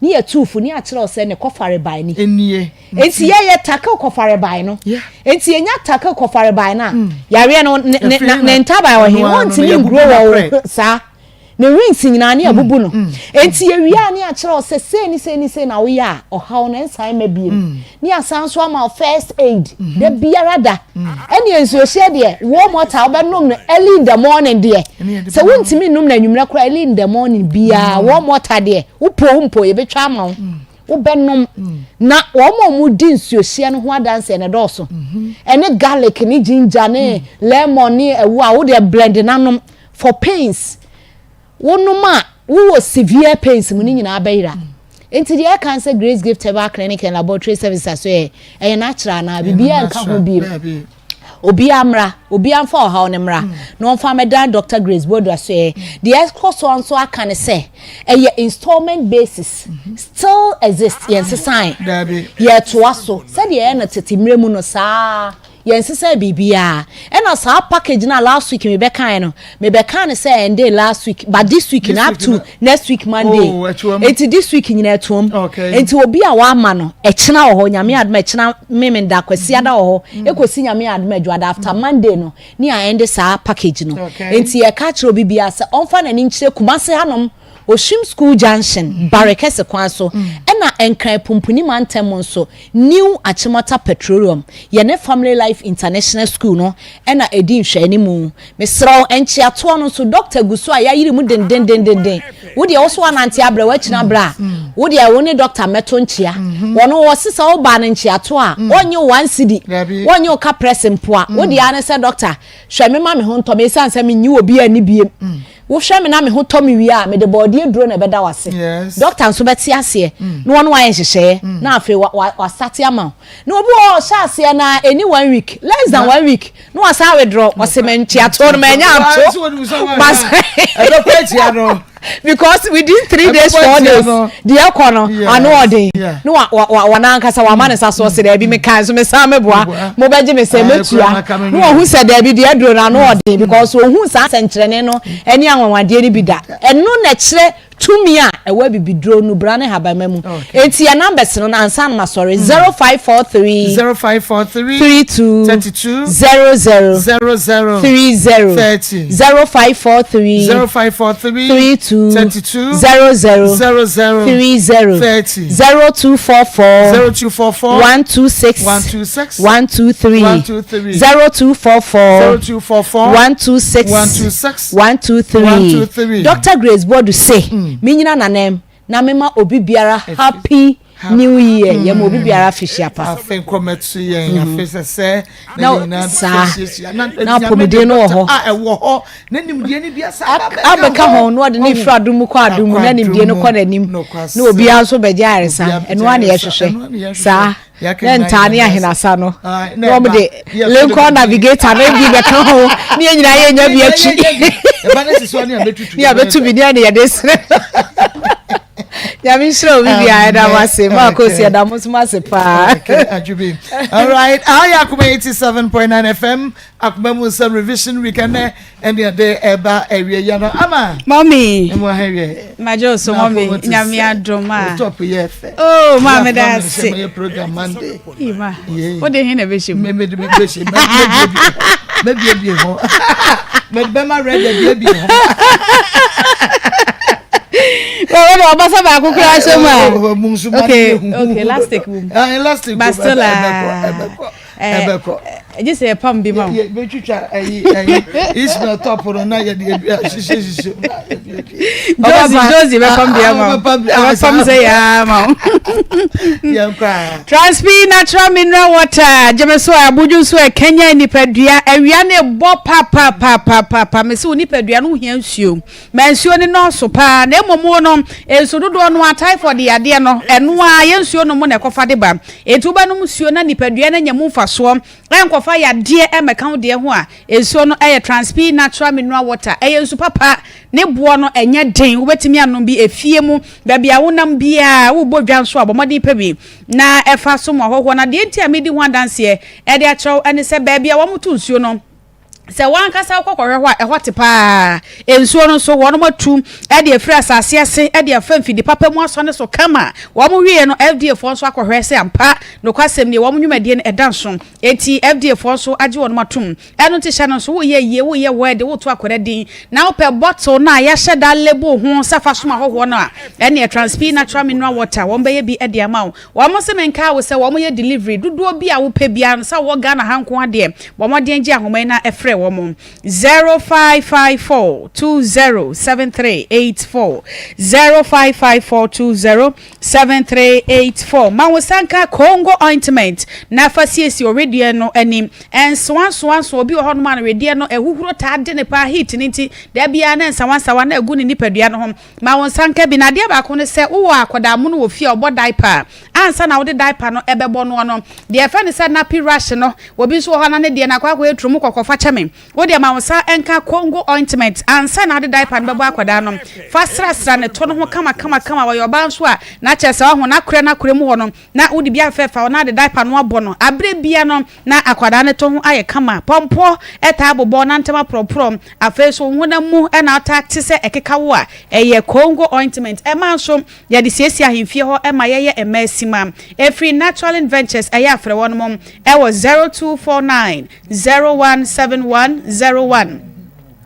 ni ye tufu ni a kire o se ne kofare bai ni enie enti ye taka kofare bai no enti enya taka kofare bai na yare no ne ntaba wa he won ti ni grow wo sa ne rings nyina ne abubu no enti ye wi ani a kire o se se na wo ya o ha no ensan ma bie ni asan so ama first aid de biara da eni enso hye de wo mota wo be nom no early in the morning de se won ti mi nom na nwumra kra early in the morning bia wo mota de wo po ye betwa ama wo benom na wo mu di nsuo hye no ho adanse ne doso ene garlic ni ginger ne lemon ni ewu a wo de blend nanom for pains wonuma wo severe pains mu ni nyina abaira enti de cancer Grace Gift Herbal Clinic and Laboratory Services so e natural na bibia nka ho bi obi amra obi amfa o ha onemra no mfa medan Dr. Grace Bodo so e the cost one so aka ne say installment basis still exist yen sign ye to aso said ye na tetimre mu no saa yense say bibia na saa package na last week me be kan say and day last week but this week na up to next week Monday enti this week nyina etom enti obi a wa ma no e kina wo ho nyame adma e kina memenda kwasi ada wo ho ekosi nyame adma adwada after Monday no ni a end saa package no enti e ka kire bibia say onfa na ni nkire kumase hanom Oshim School Junction Barekese kwanso ena enkran pumpuni mantem so New Achimota Petroleum yene Family Life International School no ena edi hwani mu mesraw enchi ato no so Dr. Gusu aya yiri mu den wo de also anante abra wa kina bra wo de woni Dr. Meto nchia wono wo sisa wo ba nchi ato a onye 1 cedi wonye o ka press mpoa wo de ane se doctor hwame ma me ho nto me sanse me nyi obi ani biem wo hwame na me ho to me wi a me de body dro na beda wase doctor nso beti ase no wono wa yenhyehyɛ na afi wa start ama no obi o sha ase na any 1 week less than 1 week no asa withdraw wase menchi ato no manya ato because within 3 days 4 days the econo anode no wa na nkasa wa mane saso se da bi me kan so me sa meboa mo beje me se metua no hu se da bi de dro na anode because hu sa senkyerene no eni anwanwade ni bi da eno na kyere tumi a ewa bibidro no brane habamamu enti ya numbers no ansa na sorry 0543 32 00 30 0543 32 00 30 0244 126 123 0244 126 123 Dr. Grace Bodo say minyina nanem na mema obi biara happy new year ye mo obi biara fishia pa afen kometsu yen afese se na pomide no ho ewo ho na nimdie ni bia sa abeka ho no de ni fra dum ko adum na nimdie no ko nanim na obi anso beje aresa eno ane ye hwehwe sa Nentani ahinasa no. No me de Lincoln navigator na bi be kan ho. Ni nyina ye nya bi achi. E ba na siso ni abetutu. Ni abetu bi ni ya desre. Ya mi shro bi ya da wase Maa Akos ya da musuma se pa. Ajubi. All right. Akoma 87.9 FM. Akoma Musa revision weekend and the day eba area ya no ama. Mommy. Emo hawe. Majo so mommy nyame adoma. Top yefe. Oh, mama da se. My program Monday. Ima. What dey na be shim. Me be shim. Me be ho. Me be ma ready be ho. Oh, basa ba ku kura so ma. Okay, last take boom. Last take. Bastola. Ebeko. just say pam bi ma ye be twitwa Ismail top no na ye de shishe Josie be pam bi ma pam say ya ma ye kwa Transpi natural mineral water jemeso abuju so Kenya nipadua awia na ebo pa me se nipadua no hia nsuo ma nsuo ni no so pa na emomo no enso dodo no atai for the ade no eno a ye nsuo no mo na ekofa de ba etuba no nsuo na nipadua na nyam mfaso enkofa ya de emeka de ho a ensuo no eye Transpi natural mineral water eye nsu papa ne boɔ no enye den wobetimi anom bi efie mu ba bia wonam bia wo bodwa nso abomɔden pa bi na ɛfa so mo hoho na de ntia medi ho adanse e de akyerɛw ane sɛ ba bia wo moto nsuo no se wan kasa kokore ho a ehote pa ensuo no so wono matu e de afiri asase ase e de afa mfidi papa mu aso ne so kama wo mo wie no FDA fo so akohwe se ampa no kwasem ne wo mo nwumadie no edanso enti FDA fo so age wono matum eno ti hye no so wo ye word wo to akore din na wo pe bottle na ya hye da lebo ho safa so ma hoho no a ene Transpi natural mineral water wo be ye bi e de ama wo mo se menka wo se wo mo ye delivery duduo bi a wo pe bia no sa wo ga na hanko ade wo mo de ngi ahoma na efre 0554207384 0554207384 Mawosanka Congo ointment na fasiesi already no anim enso obi ho no man ready no ehuhuro ta de ne pa heat nti da bia na ensawansawa na egu ne nipadua no ho Mawosanka bi na de ba ko ne se wo akoda mu no wo fie obo diaper ansa na wo de diaper no ebebo no de efa ne se nappy rash no obi so ho na ne de na kwa etrum kokofa cheme wo de Mawosa enka Congo ointment ansa na de diaper no bebo akoda no fasra ne to no ho kama wo yoba nso a na chese ho na kure mu ho no na wo de bia fefa na de diaper no abo no abre bia no na akoda ne to ho aye kama pompo eta abobo na ntema proprom afeso ho na mu e na ata tse ekeka wo a eye Congo ointment e ma nso ya de siesie ahemfie ho e ma ye emasima every natural ventures eye afre won mom e was 0249 017101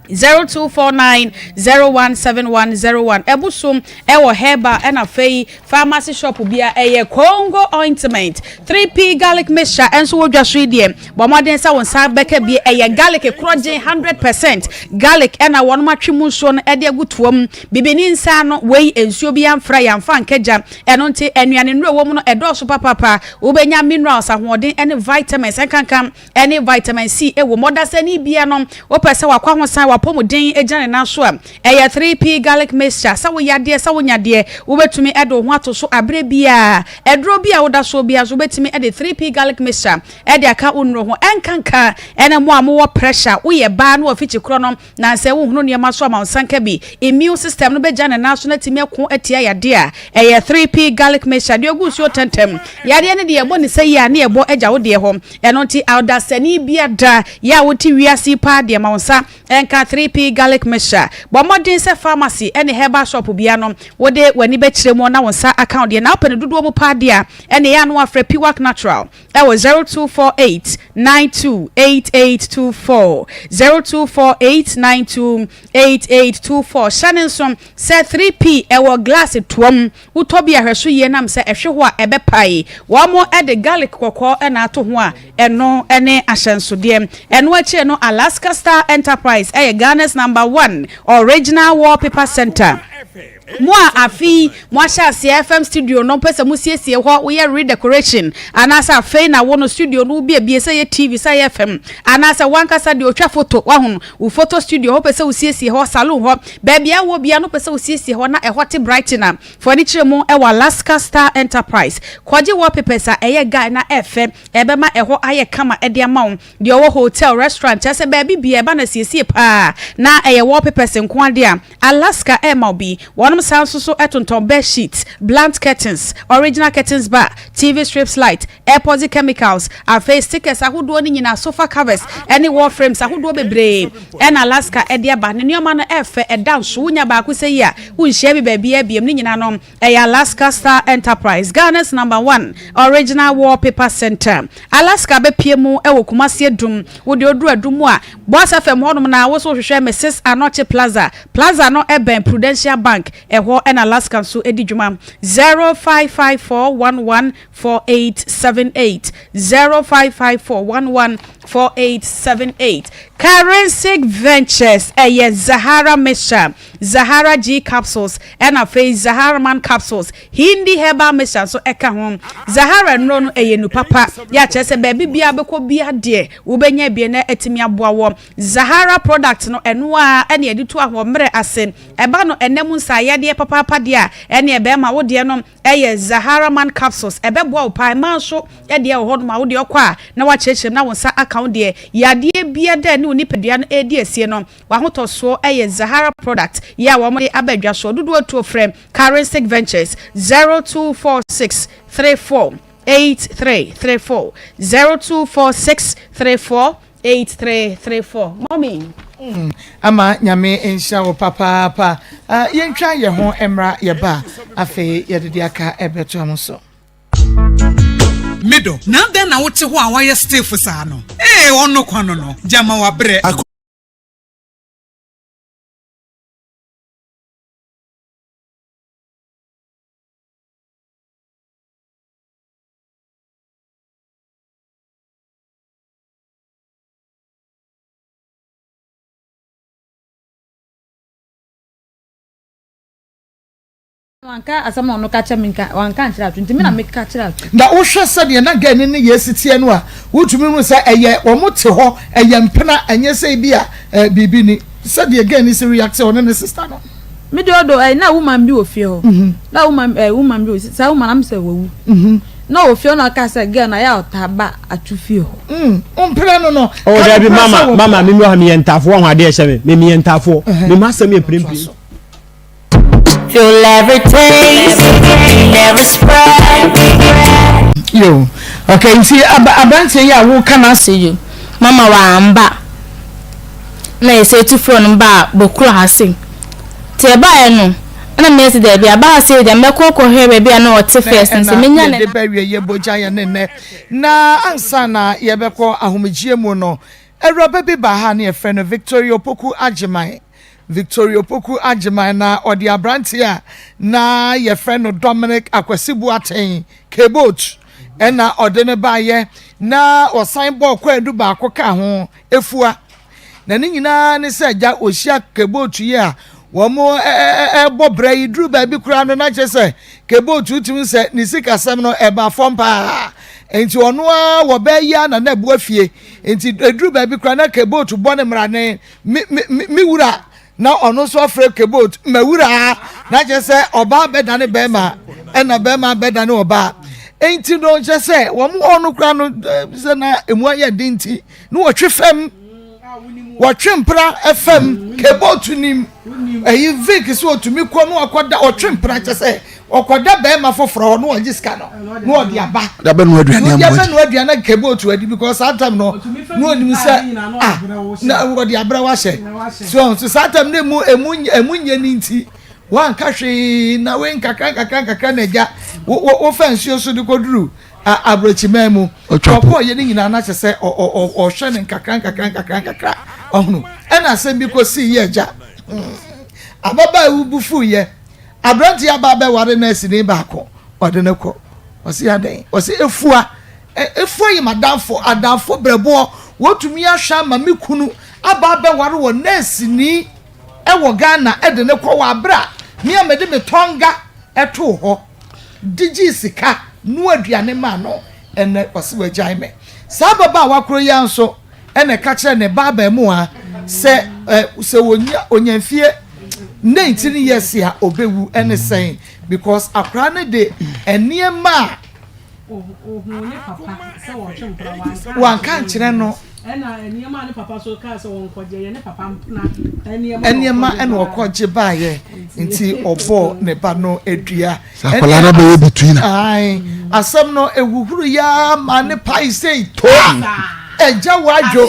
0249017101 ebusum ewo heba ena fei pharmacy shop bia eye Congo ointment 3p garlic mixture enso wodwaso die bomoden sa wonsa beka bia eye garlic kroje 100% garlic ena won matwemu so no ede agutuom bibini nsa no wei ensuo bia amfra yamfa nkeja eno nti enuane nro wo mu no edoso papa ubenya minerals ahoden ene vitamins enkankan ene vitamin C ewo modasani bia no opese wakwa ho pomodin ejane na so a eye 3p garlic mixture sa wo yade sa wo nyade wo betumi edo ho ato so abre bia edro bia wo da so bia so betumi ede 3p garlic mixture ede aka unro ho enkanka ene mo amowo pressure wo ye ba no ofichi kro no na se wo hunu ne ma so Mawosanka bi immune system no bejane na so na timi ako atia yade a eye 3p garlic mixture de ogu so tentem yade ne de ebo ne sai ya ne ebo eja wo de ho eno nti audasani bia da ya wo ti wiase pa de Mawosa enka 3p garlic mixture bomodin se pharmacy ene herbal shop bia no wode wani be kire mo na wonsa account de na open dudu mo pa dia ene ya no afre Piwak natural that was 0248928824 0248928824 Shannon se 3p ewo glass tuom utobi ahweso ye nam se ehwe ho a ebe pai wo mo ede garlic kokko ena ato ho a eno ene ahyenso de eno achi no Alaska Star Enterprise Ghana's #1 original wallpaper center. Moi afi moi sha CFM studio no pese mu siesie ho we redecoration anasa afi na wono studio no bia say TV say FM anasa wankasa de otwa photo wa ho u photo studio ho pese u siesie ho salon ho ba bia wo bia no pese u siesie ho na ehote brightener furniture mu e wa Alaska Star Enterprise kwaje wallpapers a eye guy na FM ebe ma eho aye kama e de amawo de owo hotel restaurant ase ba bia ba na siesie pa na eye wallpapers nko ade a Alaska e ma bi so etonton bed sheets, blank curtains, original curtains bar, TV strips light, airport chemicals, face stickers ahudo ni nyina sofa covers, any wall frames ahudo bebre. En Alaska edia ba ne nyoma no efe edan so unya ba ku se ya unhye bi ba bia biem ni nyina no Alaska Star Enterprise Ghana's #1 original wallpaper center. Alaska be piemu ewo Kumasi Edum wo de odu adum a boss fm honum na wo so hwehwe Mrs. Anoche Plaza no eben Prudential Bank eho en Alaska so edi dwuma 0554114878 0554114878 4878. Currency Ventures Zahara Mesha, Zahara G capsules, and a face Zahara Man capsules, Hindi Heba Mesha, so eka home. Zahara no nu papa, ya chese baby bia beko bia de, ubenye biene etimia boawo. Zahara product no enwa ene editu ahomre asen, eba no enemu sa yade papa dia, ene ebe ma wo de no Zahara Man capsules, ebe boa pa man so yade ho ma wo de okwa na wa chechem na won sa account de yade bia de ni pedua no edi esie no wa hoto so Zahara product ya wo mo de abadwa so dodo to frame Currency Ventures 0246348334 0246348334 mommy ama nyame ensha wo papa yentwa ye ho emra ye ba afi ye de aka ebeto amso mido na den na wote ho a wa ye stiff sa no ono kwano no jama wa bre wanka asama no kacha minka wanka nchira tu ntimi na meka chira tu na wo hwe sade na gani ne yesitie no a wotumi mu se eye wo mote ho eye mpena anye se bia bibi ni sade gani se react on ne sister no me do na woman bi ofie ho na woman bi sa woman am se wawu na ofie na ka se gani na ya otaba atufie ho mpena no o da bi mama mi ho mi yentafo ho ade ehye me yentafo me ma se me prempri Feel every taste, never spread. Yo, okay, see, abanti ya wo kana see you. Mama wa amba. Na say to phone ba bokura hase. Te ba e no. Na me say there bia ba say dem meko ko here bia na ote first nse menya na de ba wie ye boja ya ne na ansa na ye beko ahomgie mu no. Ewroba bi ba ha na ye friend Victoria Opoku Ajiman. Victoria Poku Ajiman na odi abranti a na ye friend Dominic Akwasibu aten Kebot ena odene baye na osan ball kwadu ba akoka ho efua na ni nyina ne se ja ohia Kebot ye a wo mo bo brai dru ba bi kura no na chese Kebot utim se ni sika sem no eba fompa enti ono a wo ba ya na bu afie enti dru ba bi kura na Kebot bo ne mrane mi wura na ono so afre Kebot mawura na je se oba beda ne bema ena bema beda ne oba enti no je se wo mo ono kra no se na emu aye dinti no wo twefem wo twempra fm Kebot nim eyi vik so otumi ko no akoda o twempra je se okoda bema foforo no ogiska no no odi aba da be no aduane am ya be no aduane Kebot wadi because that time no onim se na odi abra wa she so that time ne mu emunye ninti wan ka hwe na we nkaka na ja wo fansuo so de koduru abrochima mu opo ye nyina na chese o hwe ne nkaka ohunu ena se bi ko si ye ja ababa ubufu ye abranti ababa ware na sini baako ode ne ko osi aden osi efua ye adamfo brebo wotumi ahwa ma mekunu ababa ware wo na sini ewo Ghana ede ne ko wa bra mi amede me tonga eto ho digi sika no aduane ma no ene osi wagyan me sa baba wakro ya nso ene ka kire ne baba mu a se onyamfie 19 years ya obewu ene saying because akra ne de eniema ohun ni papa se wo twempra wan kan kire no ena eniema ni papa so ka se won koje ye ni papa na eniema ena okoje baaye nti obo ne ba no edua akola na be between ai asem no ewuhuru ya ma ne pai sei to eja wajo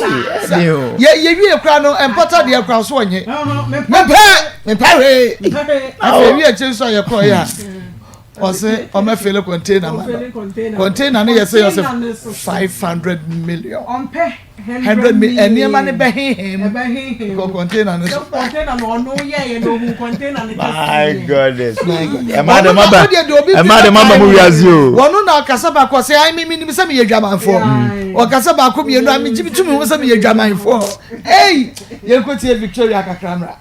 ye wie kra no empota de kra so onye me pa we afi wie che so ye ko ya ɔse ɔmɛfele container ma container ne yɛsɛ yɛsɛ 500 million 100 million ɛnneɛma ne bɛhehem kɔ container ne so my goodness ɛma de maba mu wiase o wɔno na ɔkasa baako sɛ ai mimi nim sɛ meyɛ dwamanfoɔ ɔkasa baako mmienu a megye bitumi ho sɛ meyɛ dwamanfoɔ ei yɛnkɔtie Victoria kakramra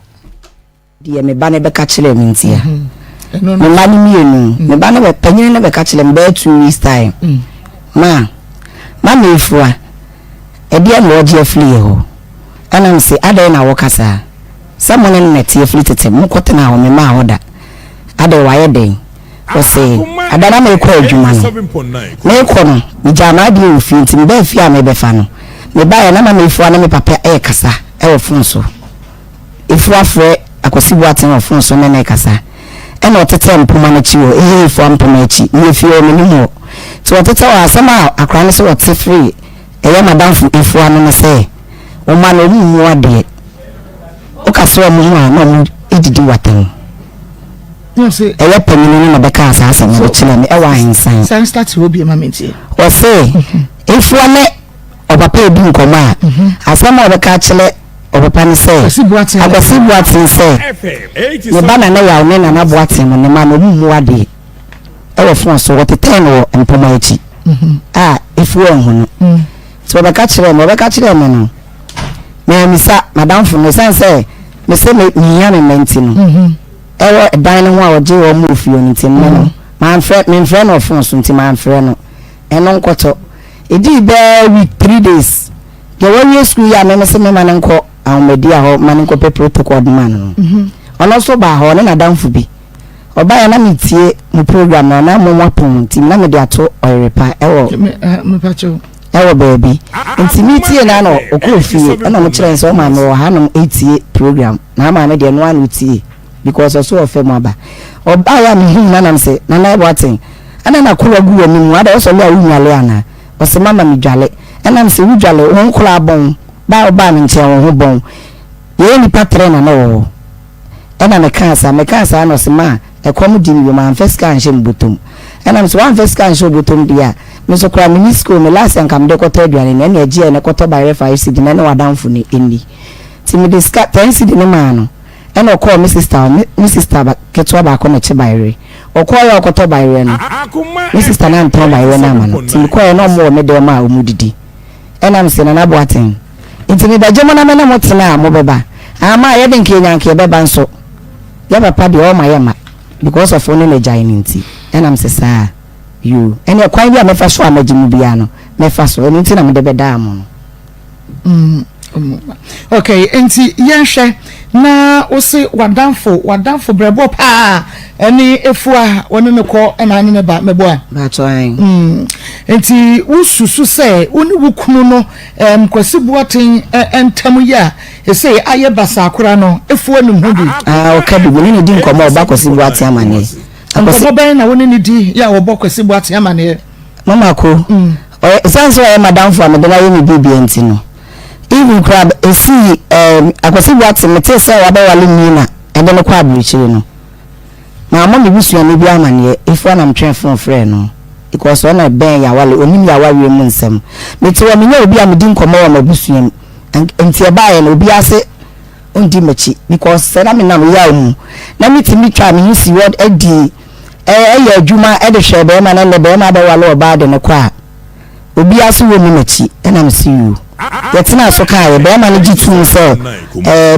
deɛ me ba ne bɛka kyerɛ me ntia me ba ne mienu me ba ne bɛpanyini ne bɛka kyerɛ me bɛyɛ 2 weeks time ma mefua ɛdeɛ na ɔgye afiri hɔ ɛna me sɛ adɛn na wɔkasa sɛ mo ne no nɛte afiri tete mo kɔtena hɔ me ma hɔ da adɛn wayɛ den ɔsɛ adana mekɔ adwuma no mekɔ no megya ma adeɛ wɔ fie nti mebɛɛ fie a mebɛfa no mebaeɛ na ma mefua ne me papa ɛyɛ kasa ɛwɔ fon so efuafrɛ akwasi buaten wɔ fon so ne ne kasa ɛna ɔtete mpoma no chi wɔ efua mpoma akyi ne fie wɔ menim wɔ so ɔtete wɔ asɛm a akra ne so wɔte free ɛyɛ madamfo efua no ne sɛ ɔma no mu adeɛ ɔkasa wɔ mu a na ɔmo edidi waten ɛyɛ panyini na bɛka asase no kyerɛ me ɛwɔ ahensan san start wɔ bi ma mentie ɔsɛ efua ne ɔpapa edi nkɔmɔ a asɛm a ɔbɛka kyerɛ ɔpapa ne sɛ akwasi buaten sɛ ne ba na ya ne na buaten no ne ma no mu adeɛ ɛwɔ fon so wɔtetɛ no wɔ mpoma akyi a efua ho no so ɔbɛka kyerɛ me no na misa madamfo no san sɛ me sɛ me nya ne menti no ɛwɔ dan no ho a ɔgye wɔ mu ofio no nti no memfrɛ no ɔfon so nti mamfrɛ no ɛno nkɔtɔ ɛdi bɛɛ week 3 days deɛ wɔwie school yɛ a meme sɛ mema ne nkɔ ahomadi a hɔ ma ne nkɔpɛ protocol de ma no ɔno so baa hɔ ne nadamfo bi ɔbaeɛ na metie mu program na na momwa pon nti na mede ato ɔyerepa ɛwɔ baabi nti metie na na ɔkɔɔ fie ɛna ɔmo kyerɛ sɛ ɔma me wɔ ha nom ɛtie program na ama me deɛ no ano tie because ɔso ɔfɛ mu aba ɔbaeɛ a mehim na nam sɛ nana ɛbɔten ɛna na koro agu wɔ mu ada ɔsɔ lɛ a wunwale ana ɔsɛ mama me dwale ɛna me sɛ wudwale wo nkoro abɔn ba ɔba me nkyɛn wo ho bɔn yɛ nipa tere na na wɔ ɛna me kansa na ɔsɛ ma ɛkɔm di mi ma amfɛ sika nhyɛ mbotom ɛna me sɛ wan fɛ sika nhyɛ mbotom di a me so kora me school me last and kam de kɔtɔ aduane na ɛna agye na kɔtɔ ba refa cd na wadanfo ne ɛni ti me de sika 10 cd ne ma no ɛna ɔkɔɔ me sister ba ketwa ba akɔ na kye bayre ɔkɔɔ yɛ ɔkɔtɔ bayre no me sister na ntɔ bayre na ma no ti me kɔɔ na ɔmo me de ma ɔmo didi ɛna me sɛ na boaten nti me bagye mo na me na mo tena mo beba ama yɛ de nke nyanke beba nso yɛ papa de ɔma yɛ ma because of one na gya nti ɛna me sɛ saa you ɛna kwan bi a mefa so amagye mu bia no mefa so ɛno nti na me de beda mo no okay enti yɛhwɛ na ose wadanfo brɛbɔ pa ɛne efua wɔne ne kɔ ɛna ne ba meboa ba tɔn enti ususu sɛ oni wukunu no kwasi buaten entam ya ɛsɛ ayɛ basa akora no efua ne ho bi okadu ne di nkɔmɔ ba kwasi buaten amane akwasi bɛn na wɔne ne di ya wɔbɔ kwasi buaten amane mama ko sanso ayɛ madamfo amade na yɛ me bibi enti no even crab esi akwasi buaten mete sɛ wabawale mina ɛde no kɔ abirikyire no na mama bisu ya bi amane efua na mtwen fon frɛ no because ona ben ya wale onim ya wawe mu nsem mete wa menya obi a medi nkɔmɔ wa mabusu yam enti e baaye na obi ase ondi machi because se na me na ya mu na mitimi twa me hisi word edi ya adwuma e de hwe be ma na le be ma ba wale oba de ne kɔ a obi ase wo mu machi e na me see you yetina so ka ye be ma ne gitu nso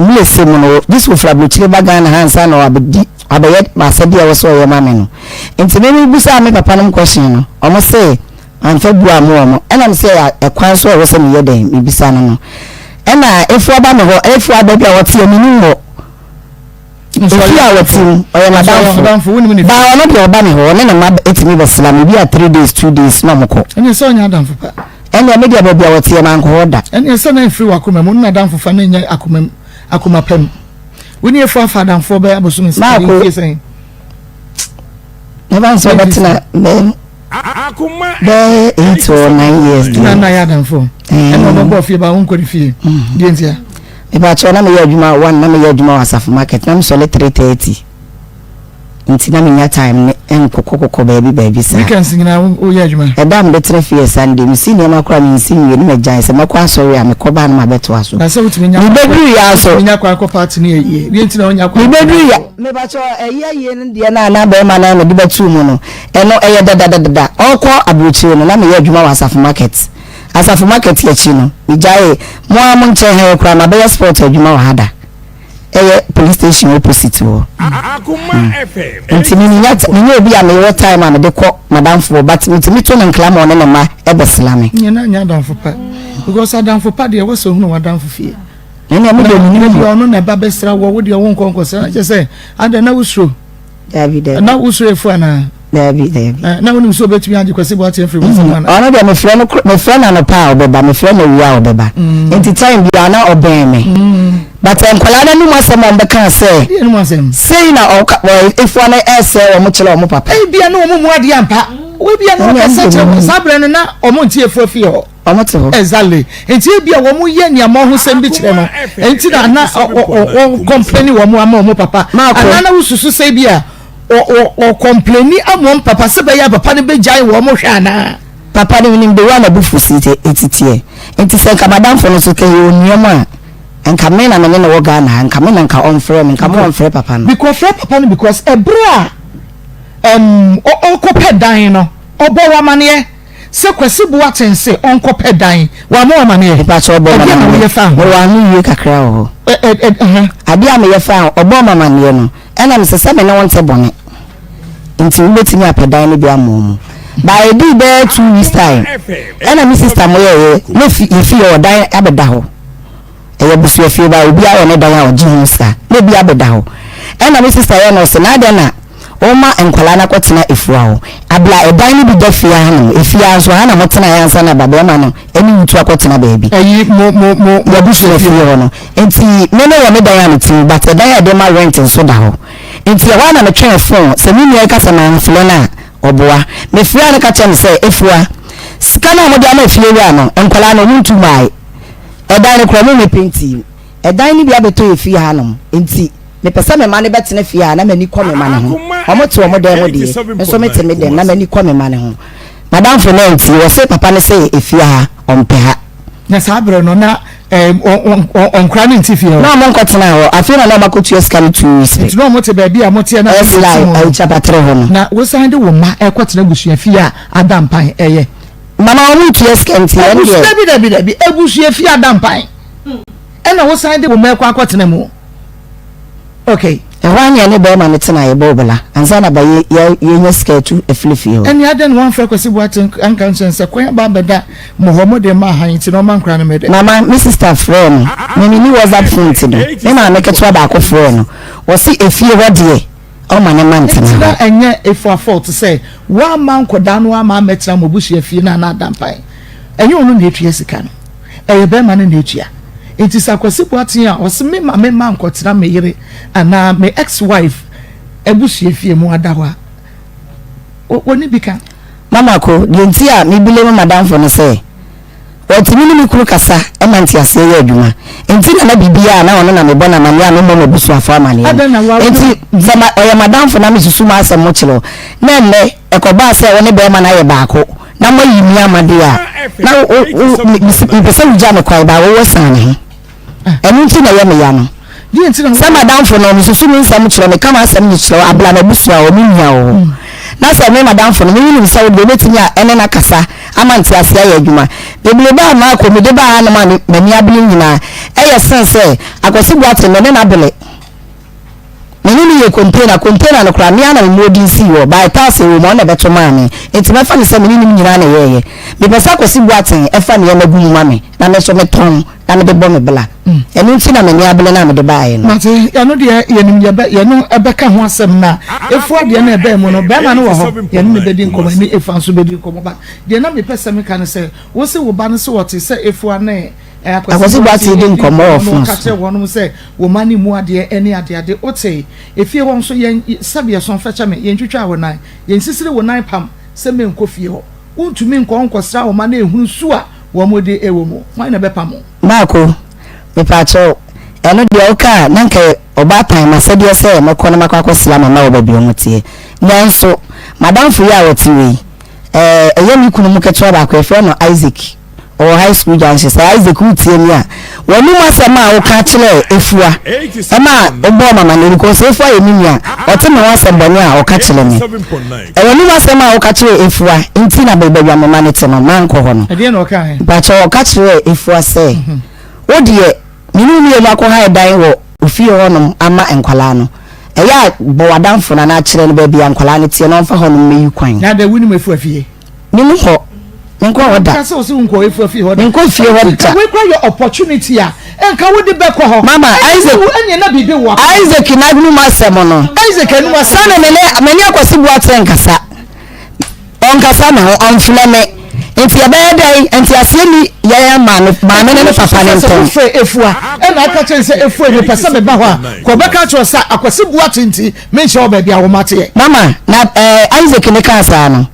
mu lese mu no this will flabrochire baga na hansa na abedi abayet masadi a woso ye mame no enti me busa me papa no question no omo say anfa bua mo omo ena me say ekwan so wo se me ye den me bisa no no ena efu aba me ho efu aba bia wote aminu ho efu a wote oye madamfo ba ono de oba me ho ne na ma etimi besla me bia 3 days 2 days na moko ene so nya adamfo pa ene me dia bia wote ma nko hoda ene so na free wakoma mu na adamfo fa na nya akoma pam woni efu afadan fo be abosum say never so betina me Akoma be 8 or 9 years na ya dan fo e no bo fie ba won ko fie die ntia e ba cho na me ya adwuma 1 na me ya adwuma wasaf market na me so le 330 nti na menya time ne enkokokoko baby sa weekends ngina o ya adwuma edam de traffic Sunday mi si nema kora mi si mi me jan se makwa sorry a me koba na mabeto aso na se wutimi nya mi bedru ya so nya kwa party ne ye bi nti na onya kwa mi bedru ya me ba cho ye ne de na be ma na de batu mu no eno eye dada okọ abrochi no na me ye adwuma wa Asafo market ya chi no mi jae mo amonche he kora na be sport adwuma wa hada police station opposite wo Akoma FM nti ni obi a me time am de ko madam for but nti mi to na nkla ma one no ma e be slame nya dan for pa because adam for pa de wo so hunu adam for fie nene me de ni ono na ba besra wo de wo nkonko se je say ada na usro David na usro efu ana David na wonu so betumi anje kwase bo ati free wo ana ono de me friend na no pa obeba me friend na wi obeba nti time bi ana oben me but enkwala na numu asem on beka say numu asem say na efu ana ese o mo chele o mo papa bia na o mu adi ampa we bia na o kasa che sabre na o mo ntie efu afie ho o mo te ho exactly nti bia wo mo ye nia mo ho sem bi chire no nti na o complain wo mo ama o mo papa ana na ususu say bia o complain amom papa se be ya papa ne be jai wo mo hwa na papa ne nim de wa na bufu site etitie nti se ka madam fo no so ke yo nioma nka me na me ne wo ga na nka me na nka on frame nka mo on frame papa no because frame papa no because ebra o kopɛ dan no obo wa mane se kwasi bu atense on kopɛ dan wa mo wa mane pa so obo mane no wa nu ye kakra ho ade am ye fa obo mama ne no ena me se me ne won te bone nti wo betimi apedan no bi amomu by di be 2 weeks time ena me sister mo ye no fi o dan abeda ho eye busu afie ba obi a won dan a oji hu sa no bi abeda ho ena me sister ye no se na de na o ma enkwala na kwetena efua ho abla edan ni bi da fia hanu efia so hana motena yansa na baba ma no eni mutu akwetena baabi eyi mo ya busu afie ho no enti me no wo me dan am ti but edan ya de ma rent so da ho enti ya wana me twen phone se mi nua kasa na mflo na oboa me fia na ka chem se efua sika na mo de ama fie wi ano enkwala na muntu mai edan ni kro me painti edan ni bi abeto efie hanu enti me pesa me mane betene fie na mani kɔ me mane ho omo te omo de mo de nso me te me de na mani kɔ me mane ho madam for nanti wo se papa ne se efie ha ompe ha na sabre no na on kra nti fie na mo nkɔtena ho afie na ma ko tues kan 2 weeks nti no mo te ba bia mo te na ai chapatre ho no na wo san de wo ma ekɔtena busua fie a adampan eye mama wo tues kan ti e bi ebusua fie adampan na wo san de wo ma ekɔtena mu okay ehwanya ne be ma ne tena ye bobla anza na ba ye nya skatu eflifi ho eni aden one frequency what ankan sense kwen ba beda mohomo de ma han ti no man kra ne me de mama my sister friend me ni WhatsApp phone ti do me ma me ketwa ba ko friend wo si efie wode o ma ne man tena na enye efu fault say wa man koda no ama metena mobusu efie na na dampan enye onu na etua sika no eye be ma ne na etua enti sakwasi boatin a o se me ma nkotena me yire ana me ex wife ebusu efie mu adawa woni bika mama ko de enti a me bile madam for no say o ti mi kuru kasa e ma nti ase ye adwuma enti na bibia na ono na me bona na me anu mo busu afo amane enti zama o madam for na me susu ma asem mo chiro na nne ekoba se woni be ma na ye baako na mo yi mi amade a na mi pese uja me kwai ba wo san enu nti na ye me ya no di nti na se madam for no susu mi nsam chiro me kama asem ni chiro abla na busu a o mi nya o na se me madam for no mi ni se wo de betimi a ene na kasa amanti asia ya adwuma bebele ba ma ko me de ba na ma ni abili nyina eye sense akosi buate no na bele nini ye container no kra me ana me modi si wo by pass wo mo na beto ma me enti me fa ni se me nini nyina na ye me pesa akosi buate e fa ne na gu ma me na me so me ton na me de bo me bla enu nti na me ni abele na me de ba ye no mate ya no de ye nim ye no ebeka ho asem na efu ade na ebe mu no be ma no wo ho ye no be di nkoma ni efu anso be di nkoma ba de na me pesa me kan se wo se wo ba no se wote se efu ane akwasi buate di nkoma of ka che wonu se wo mani mu ade eni ade ote efie won so ye sabe so fecha me ye ntwitwa wo nan ye nsisire wo nan pam se me nkofie ho untumi nkonsra wo mani ehunu su a wo mode ewo mu wan na be pam mako me pacho eno de oka nanke oba time asede say mekọ na makwa sila mama obabi omutie nanso madam fu ya wotiwe eyemi kunu muketwa ba kwa fe no Isaac or high school junction say Isaac utie ni a wonu masema wo ka kire efua ema obo mama ne ko se efua yemi a ote me wasem boni a wo ka kire ni wonu masema wo ka kire efua nti na bebe bia mama ne te no manko ho no e de no ka he ba cho wo ka kire efua say wo de minu ni ela ko ha dan wo ofie ho no ama enkwala no eya bo wadanfo na kire no ba bia enkwala ne tie no mfa ho no meyi kwan na da wuni me fu afie minu ho nko oda ka so nko efu afie ho nko fie ho da we kwa your opportunity a enka wo de be ko ho mama Isaac enye na bibi wo Isaac na gnu masemo no Isaac enu asana mene akosi buate nkasa onkasa na onfleme enti abedai enti asieni yaya mame ne papa ne nton efua ena aka chen se efua ne pesa be ba ho a ko be ka cho sa akosi buate nti me nche oba bia wo mate mama na Isaac ne kansa no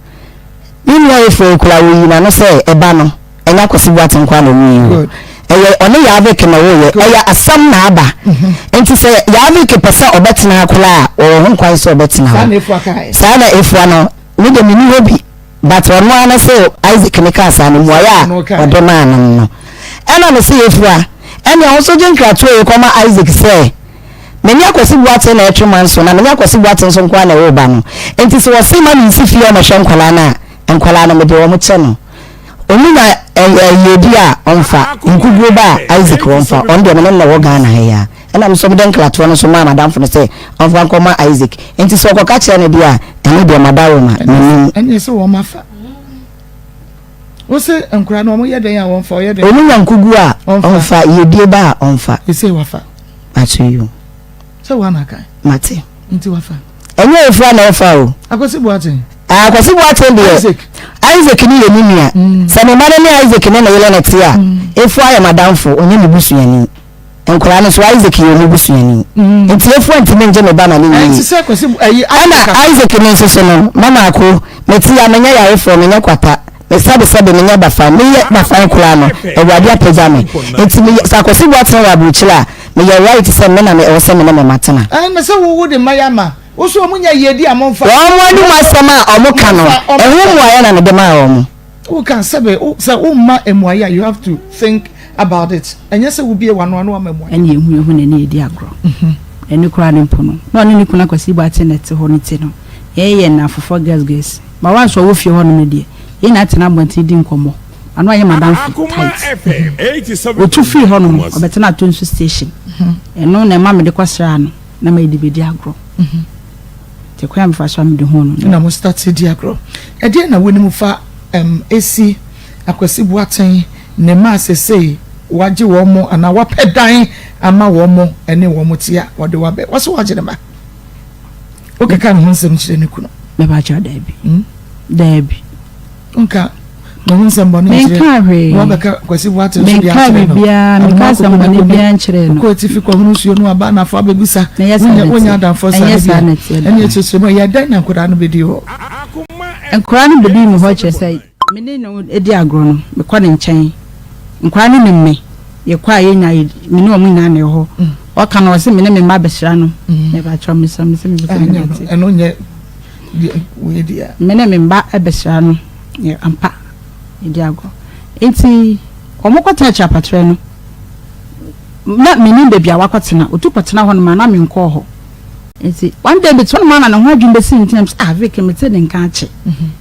nínú efo kula wo na no say eba no enya akosi buate nkwa na wi one ya ave ke na wo ye eya asam na aba enti say ya ave ke pesa obetina akula o ho nkwan so obetina sa na efua no me de mini hobi but one one say Isaac ne kasa no moya odema no ena no say efua ena ho so jinkra to e koma Isaac say meni akosi buate na etwuma nso na meni akosi buate nso nkwa na wo ba no enti so wo se ma ni sifie o ma hwenkwala na enkwala no me de wo mo che no omuna yedi a onfa nkuguo ba Isaac onfa on de me na wo Ghana he ya ena me so me den klato no so ma madam fo no say onfa nkoma Isaac enti so ko ka che ne dia ene de madawo ma nani enye so wo mafa wo se enkura no mo ye den a wonfa ye den omuna nkuguo a onfa yedi ba onfa ese wafa atu so wana kai mate nti wafa enye efra na ofa o akosi buate akosi buate de Isaac ni ye nimia se me mare ni Isaac ne na yele na ti a efu aye madamfo onye ne busuani enkora no so Isaac ye ne busuani enti efu anti me nje me ba na ni enti se akosi ana Isaac ne nso so no mama ako meti ya menya ya efo menya kwata me sabe menya bafa me ye bafa enkora no ewade apagya me enti me akosi buate wa buchila me ye right se me na me o se me na me matana me se wo de mayama oso omunya yedi amonfa wani masema omuka no ehu muaye na de ma omu who can say umma emuaya you have to think about it enye se wo bie wano amemwa ene ehu na ne edi agro ene kura ne mpo no na ne kuna kwasi ba tenete ho ne ti no ye na fofo gas ma wan so wo fie ho no de ye na tena bonti di nkomo anu aye madam tight o tu fie ho no obetena tonsu station eno na ma me de kwasra no na ma edi bedi agro te kwa mfa so am de ho no na mo start di agro e de na woni mu fa esi akwasi buaten ne ma sesei waje wo mo ana wapedan ama wo mo ene wo mo tia wode wabe waso waje ne ma o keka no nsem chire ne kuno me ba cha dabi nka no nsem bo ne chire wo beka akwasi buaten so dia chire no me ka sam bo ne bia nchire no ko tifi ko hunu suo no aba na fa begusa wonya dan for sa ene chire mo ya dan na koda no bedi ho enkura no bedi mu ho che sai mene no edi agro no me kwa ne nchen nkura no me ye kwa ye nya mene o mu nya ne ho o ka no se mene me ma besra no me ba twa me sam se me be eno nye we dia mene me ba besra no ye ampa edi agro enti omokwata cha patre no na mene be bia wakwatena otukwatena ho no ma na me nko ho enti one day between man and ho adwumbe sin times avik me te den ka che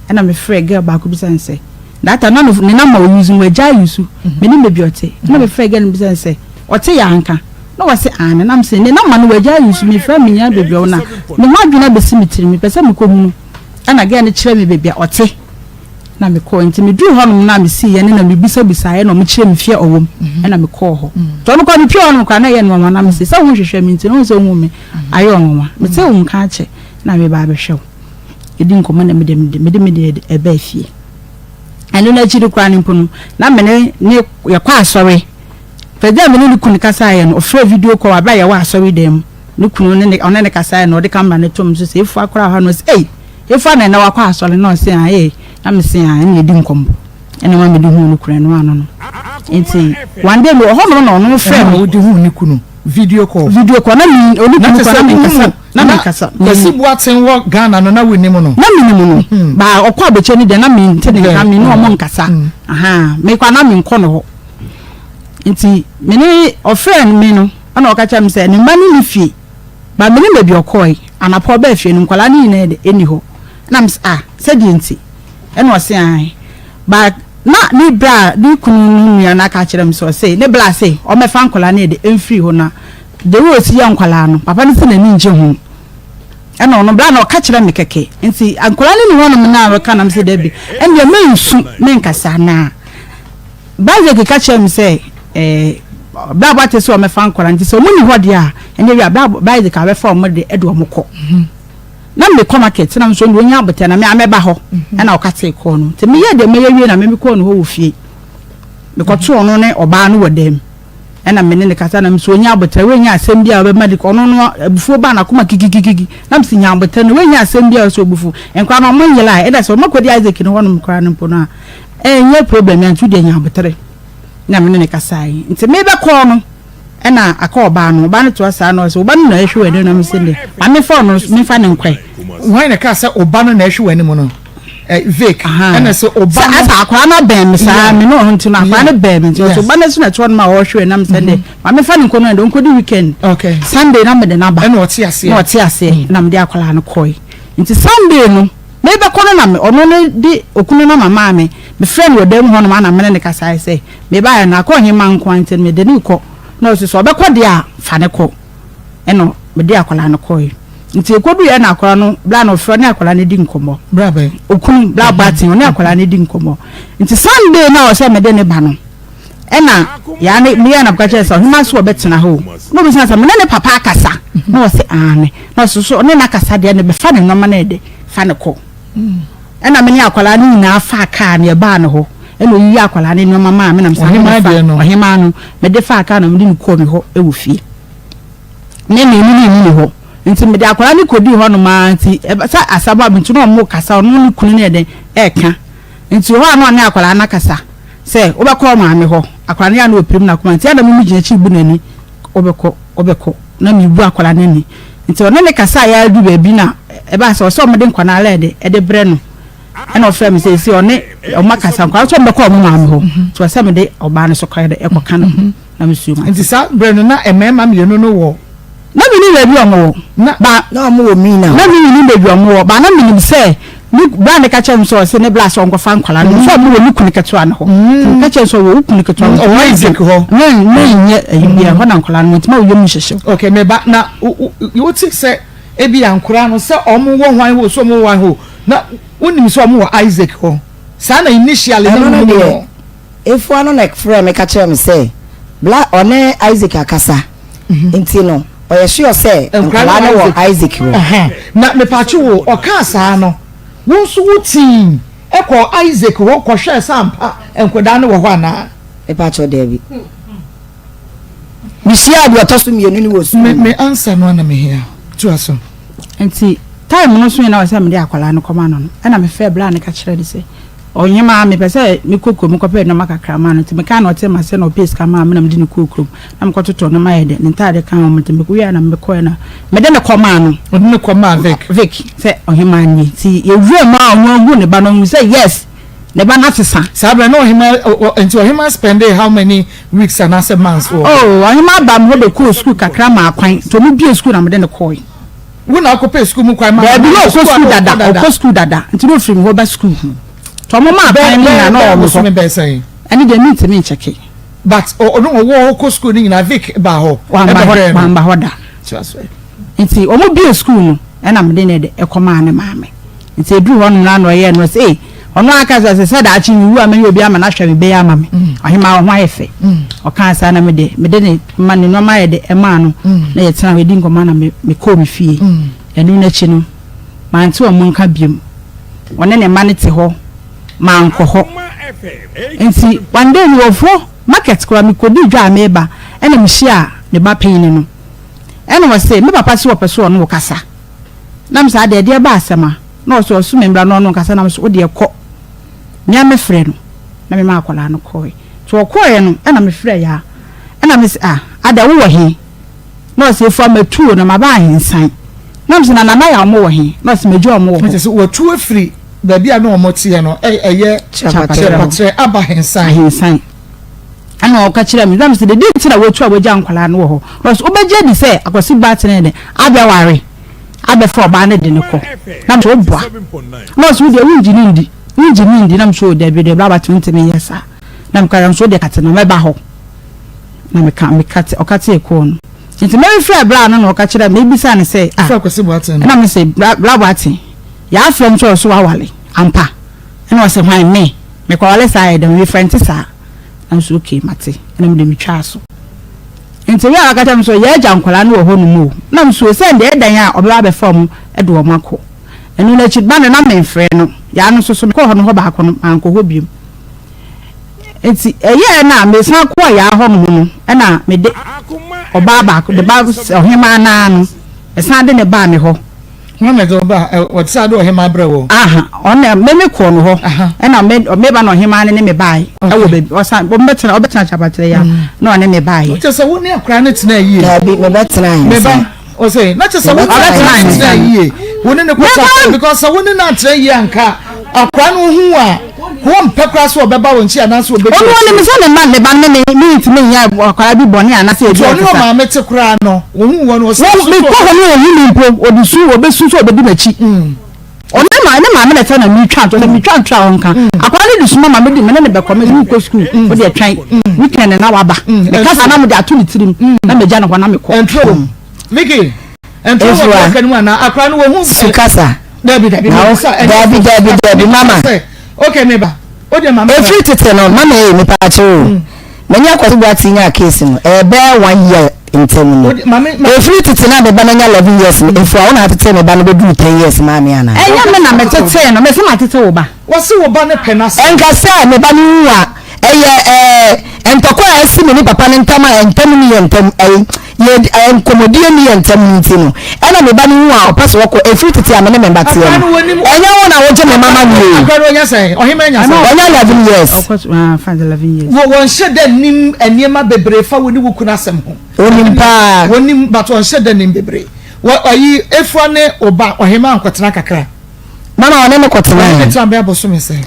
na me free girl ba ko bisa nse that none of na ma o use we ja use me ni me bi ote na me free girl bisa nse ote ya anka no wase an na me se na ma no we ja use me free me nya bebi o na me ho adwuna be si me tiri me pese me ko mu ana girl ni kire me bebi ote na me ko enti me du ho no na me si ye na me bisa ye na me kire me fie owom na me ko ho to no ko me pio no kwa na ye no ma na me se wo hwehwe me enti no so hu me ayo nwa me se wo nka che na me ba be hwew edi nkomo na me de ebe fie anu na chiri kwa ni mpono na me ne ye kwa asore pede me ne kunu kasa ye no ofre video ko aba ye wa asore dem ne kunu ne ona ne kasa ye no de camera ne tom so se efu akora ha no se efu na wa kwa asore no se na me se ne edi nkomo ene ma me de hu no kura no ano no enti one day no ho no frame wo de hu ni kunu video call na mi oni kunu kwa na kasa yesi buaten wo Ghana no na woni mu no na minimu no ba okwa abeche ni de na mi ntene ka mi no mo nkasa aha me kwa na mi nko no ho nti me ni ofren mi no ana okacha mi se ni mani ni fie ba me ni me bi okoi anapo ba fie ni nkwala ni na de eni ho na mi se di nti eno ose an ba na ni bra ni kunu nua na ka kire mi so se ne bla se o me fa nkwala na de enfri ho na de wo si ya nkwala no papa ni se na ni nje ho eno no bla na o ka kire mi keke nti nkwala ni ho no na ka na mi se da bi en de me nsu me nkasa na ba ye ka kire mi se bla ba te so o me fa nkwala nti so muni ho de a en de ba ye ka be fa o mo de edo mo ko na me ko market na so nya abote na me ameba ho na o ka te ko no te me ye de me ye na me ko no ho ofie me ko to no ne oba no wodam na me ne kasa na me so nya abote we nya asem bia o be ma de ko no no abufu ba na kuma kikikiki na me si nya abote no we nya asem bia so abufu enkwa no mo yela e da so makodi Isaac no hono mkra no mpo na nye problem ya ntu de nya abote na me ne kasa yi nti me be ko no na akoba no ba no to asa no so ba no na ehwe ene na me sende ba me phone no me fa ne nkwe why na ka say oba no na ehwe ene mu no Vic and so oba asa akwa na ben sa me no hunti na akwa na ben so ba na so na to ma wo hwe na me sende ba me fa ne nko no ndo nko di weekend okay Sunday na me de na ba na oti ase na me de akola no koi nti Sunday no me be kono na me ono no di okunu na mama me friend wo dem ho no ma na me ne ka sai say me ba ya na akọ hima nko anti me de ni ko no so be ko dia fa ne ko eno me dia akola no koi nti ekodu ye na akola no bla no fro ne akola ne di nkomo bra be okun bla batin ne akola ne di nkomo nti Sunday na o se me de ne ba no ena ya ne me ya na kwa chesa hima so betena ho no bi sansa me ne papa akasa na o se ane na so ne na kasa de ne be fa ne noma na de fa ne ko ena me ne akola ne na fa ka ne ba ne ho eno yi akola ne noma ma me na msa hima no me de fa ka na me di ko me ho e wo fie ne me ni ho nti me de akola ni kodi ho no ma nti sa asaba bintu no mo kasa no ni kunu ne de eka nti ho ano ne akola na kasa se obekọ ma me ho akola ne ya no oprim na kuma nti ada me gina chi bu nani obekọ na me bu akola nani nti ono ne kasa ya du ba bi na e ba so mo de nkwana ala de bre no ena ofra me se one o makasa nkwa so mbekọ mo ma me ho so se me de oba ne so kwa de ekoka no na me suuma nti sa bre no na emema me no wo na mi ni le bi omo na ba na omo wo mi na mi le bi omo ba na mi ni se ni bra ne ka chem so se ne bla so ngo fa nkwala no so mo wo ni kunu ketua no ho ka chem so wo kunu ketua o wa Isaac ho na nye bia ho na nkwala no ntima wo yem hyehye okay me ba na you think say e bia nkwala no se omo wo hwan ho so mo hwan ho na wonim so omo wo Isaac ho sa na initially no no efu ano na frɛ me ka chem say bla one Isaac akasa enti no oye sure say nkwala no wo Isaac wo na me pachi wo o ka sa no wo so wo team e ko Isaac wo ko hwe sampa enkoda no wo ho ana e pachi David mi sia do to so mienu ni wo su me answer no na me here to aso enti time no so na wo say me de akwala no koma no na me fe bla ne ka kire de say onyema me pese me kokro me kope no makakra ma no ti me ka no te ma se no pace ka ma me na me di ne kokro na me kototo no ma yede ne ntade ka mo te me ko ya na me ko na me de ne koma no ne koma Vic se onyema ni ti ye wu ma onwo hu ne ba no say yes ne ba na tesa sabe no hima until hima spend how many weeks and as months onyema ba mo de ko school kakra ma akwan to me bi school na me de ne ko wona akopɛ school mu kwan ma bi no ko school dada nti no free mo ba school tomo ma ba ni na no so me be say ani de meet me check but no wo ko school ni na Vic ba ho ba hoda nti o mo bi school no na me de ne de ekoma ne maame nti edu ho na no ye no say ono aka se da achi wu amani obi ama na hwa me be ya ama me ahima ho ayefe o kan sa na me de ne ma ne no ma ye de ema no na ye tena we di ngoma na me ko me fie enu na chi no ma nti o mo nka biem one ne ma ne te ho ma nko ho nti one day we ofo market kwa me kodi dwa ameba ena me hia ne ba pin no ena wo say me papa si wo peso no wo kasa na me sa de ba asema na so su me mbra no kasa na me so de ko nya me frɛ no na me ma akola no koi to koi no ena me frɛ ya ena me ada wo he na ɔsɛ efu amatuo na maba ahensan na msɛ na nana ya ɔmo wɔ he na ɔsɛ meju ɔmo wɔ hɔ nti wɔtu afiri baabi a na ɔmo tie no ɛyɛ chapatre aba hensan ana ɔka kyerɛ me na msɛ de dinti na wɔtu a wɔgya nkwala no wɔ hɔ na ɔsɛ wobɛgye di sɛ akwasi batene de abɛware abɛfa ɔbaa ne de ne kɔ na msɛ ɔboa na ɔsɛ wode wungyini ndi na msɛ ɔda bi de bla batene ntimi yɛ saa na mkara msɛ ɔde kate na mɛba hɔ na mekate ɔkate ɛkɔɔ no nti mɛmi frɛ bla no na ɔka kyerɛ me ebisa ne sɛ na me sɛ bla batene ya afrɛ msɛ ɔso wawale ampa na ɔsɛ hwan me mekɔwale saa yɛ dɛm mefrɛ nte saa na msɛ okay mate na mede metwa so nti wi aka kyerɛ msɛ yɛ agya nkwala no wɔ hɔ no mu na msɛ sɛ nde ɛdan a ɔbɛba bɛfa mu ɛde wɔ makɔ ɛno na akyi ba ne na memfrɛ no ya no so mekɔ hɔ no hɔ baako no ankɔ hɔ biom nti ɛyɛ na mesan kɔ ya hɔ no ɛna mede ɔbaa baako de ba ɔhema na no ɛsan de ne ba me hɔ Muhammad oba whatsa do hema brewo ona meme ko no ho na me ba no hema ne me bai ewo be osan bo metena obetena chabatere ya na one me bai che so woni akra ne tena yie da bi me betena me ba o say na che so woni tena yie woni ne ko cha because so woni na tena yie anka akra no hu a won pekra so obeba won chi ana so obeti woni me so ne man ne ba ne me ntime nya akra bi bone ana se ebi woni o ma mete kra no won won o so me ko ho ne yi mpo odusu obesu so obedi machi one ma me tena mi twa to mi twa onka akra ne dusu ma me di me ne be ko me ni ko school o de twan weekend na waba me kasa na me de atu ni tirim na me gya no ho na me ko entro Miki entro wa kan mu na akra no wo hu sukasa dabi mama okay me ba o de mama e free tete no mama e me pa acho menya kwaso bua tinya case no e be 1 year ntem no e free tete na be ba menya 11 years e fu a wona tete me ba no be do 10 years mama ana enya me na me tete no me se ma tete wo ba wo se wo ba ne penasa enka se me ba ni wa eye entokwa esi me ni papa ne ntama entam ni entam ye enkomodie ni entam nti no ena me ba ni wa opaso woko e free tete amene me mbate enya wona wo je me mama ni akaro nya say ohima nya say onya 11 years find 11 years wo won shede nim eniema bebre fa woni wukuna asem ho onim pa wonim but won shede nim bebre wo ayi efua ne oba ohima ankotena kakra mama one me kotena e tran be aboso me say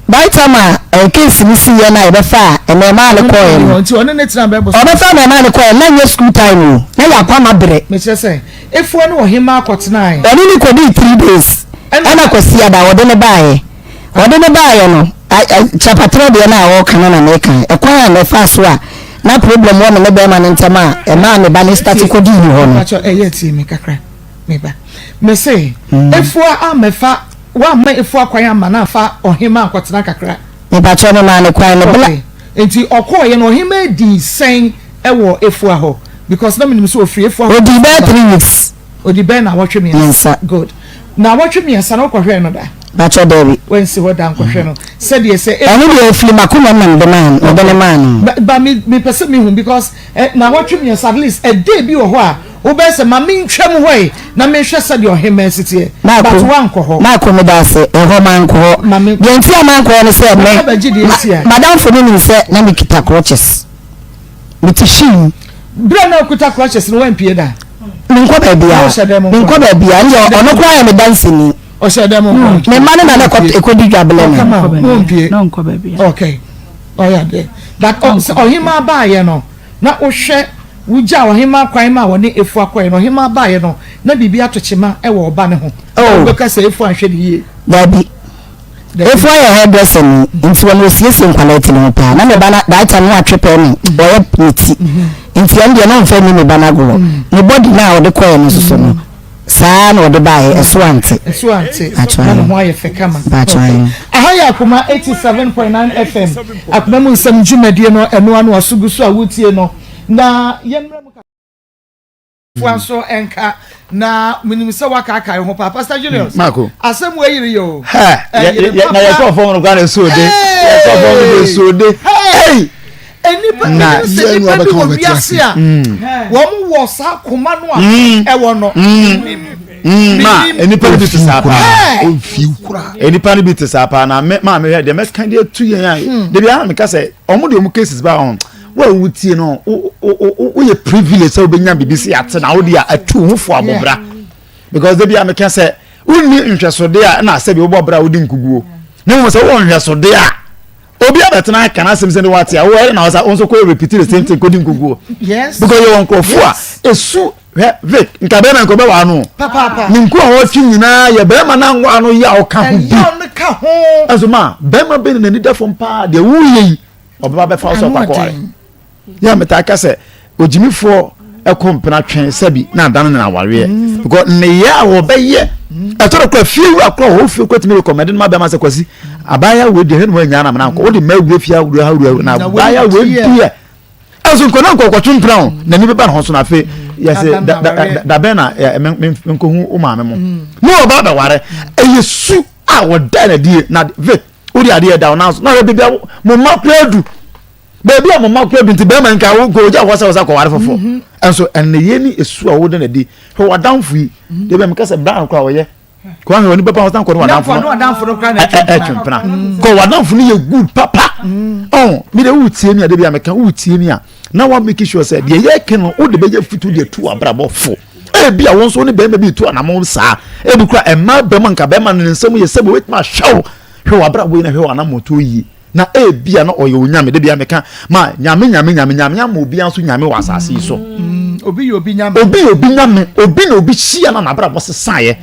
by time case mi si ye na e be fa e me ma le ko e nti one ne tran be aboso o be fa me ma le ko e na nye school time o na ya kwa ma bere me che say efua ne ohima akotena ai oni ni ko di 3 days ana ko si ada wode ne baaye no chapatra de na wo kan na me kan e kwa na fa so a na problem wo me be ma ne ntama e ma me ba ne start ko di ni ho no acho e ye ti me kakra me ba me say efua amefa wa ma efua kwan ama na fa ohima akotena kakra me ba cho me ma ne kwan no bla enti okoye no ohima di sen e wo efua ho because na me so ofri efua o di be 3 weeks o di be na watwe me good na watwe me san o kohwe no da ba cho David when si wo dan kohwe no said ye say eno de fili makuma man de man o de man ba me person me hu because na watwe me at least a day bi wo ho a wo be say ma me ntwam ho na me hwe said your him city but wan ko ho na ko me da se e ho man ko ye nti man ko no se me madam for me say na me kita crutches me ti shin bra na okuta crutches no wan pie da nko ba bia nyo ono kwa ya me dance ni o se dem me mane na ko ekodi dwabele no nko ba bia okay oh yeah there that ohima ba ye no na wo hwe wuja ohima kwan ma woni efu akwan no ohima ba ye no na bibi atochema e wo ba ne ho o be ka se efu anhwe de ye dabi efu ya hairdresser ni nti won osiesie nkwalati no pa na me ba na that time no atwepe ni boy piti nti am de na mfa ni me ba na go ni body na wo de koye no so no saa na wo de bae esuante na no aye fe kama ahaya Akoma 87.9 FM Akoma mu nsam dwumadie no eno anu asugusu a wutie no na yemra mu fuanso enka na minimisa waka aka ho pa Pastor Julius Marco asem we yiri yo na ye so fon no gwa so de ye so fon no so de hey enipa na se nipa bi wo biase a wo mu wo sa Akoma no a e wo no ma enipa bi te sa pa o fi kura enipa bi te sa pa na ma me hwe de mes kan de tu yen de bia me ka se omo de omo cases ba on wa wutie no o ye privilege so benya bibisi ate na wo dia atu ho fo abobra because they be am can say unni nhwesode a na ase bi wo bobra wo di nkuguo na mo say wo nhwesode a obi abetena kana asem se ne wate a wo na wo so ko repeat the same thing ko di nkuguo yes because you won krofo a esu Vic nka be na nko be wa no papa ni nko ho twi nyina ye be ma na nwa no ya o ka ho bi ka ho azuma be ma be na ni da fom pa de wo yi obaba be fa so kwakwa ya metaka se ojimifo ekompena twen sabi na dan na aware because ne ya wo be ye etoro kwa fiu akwa ho fiu kwetimi recommend ma be ma se kwasi abaya we de henu anya na na nko wo de ma wu fia wu ha wu na abaya we die aso nko na nko kwatun plan na ni be ba na ho so na fe yes da be na nko hu o ma me mo no ba ba ware eyesu a wo da na die na Vic odi ade down now na be bia mo ma kwadu baby am ma kwadu nti be ma nka wo go ja wasa ko ware fofo enso enne ye ni esu a wo da na di ho wadanfu yi de be mka se bra kwa wo ye ko an oni be pa hosan ko wadanfu no kra na twempena ko wadanfu ni ye good papa oh mi de wutie mi ade bia meka wutie mi a na wa make sure say de ye ke no wo de be ye fitu de tu abrabo fo e bia won so ni be ma bi tu anamo sa e bi kra e ma be ma nka be ma ne nsam ye sebe wet ma show hwe abrabo yi na hwe anamo to yi na e bia na oye onyame de bia meka ma nyame obi anso nyame wa asase so obi nyame obi na obi hia na abrabo sesae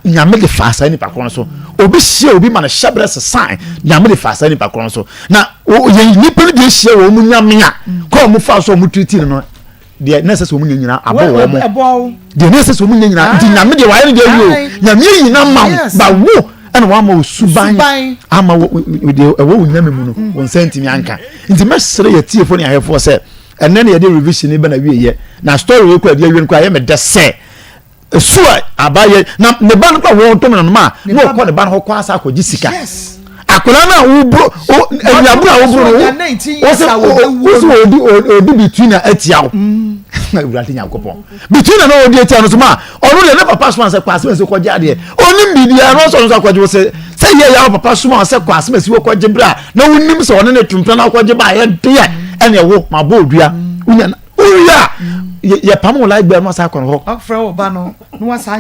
nyame de fasa ni pakron so obi hia obi ma na shabre sesae nyame de fasa ni pakron so na ye nipa de hia wo mu nyame a ko mu fa so mu treat no de necessary mu nyina abo wo mo de necessary mu nyina di nyame de wa ye de yo nyame nyina ma ba wo and one more suban ama wo nyame mu no won sentimi anka nti mesere ye tie fo ni ahefo se enne ne ye de revision ni ba na wie ye na story we kwa de wie kwa ye me de se sua abaye na ne ban kwa wo to me no ma no ko ne ban ho kwa asa akɔgye sika akola na wo bro enyabro a wo bro wo so odi between na atiawo na urati nyakopon between na odi atiawo no so ma onu le ne papa so an se kwa ase se kɔgye ade oni media no so kɔgye wo se ye ya papa so ma se kwa ase se wo kɔgye bra na wonim se one ne tumpra na kɔgye ba ye de ene wo ma bo odua unya ye pamo like be no sa kon ho afre oba no no sa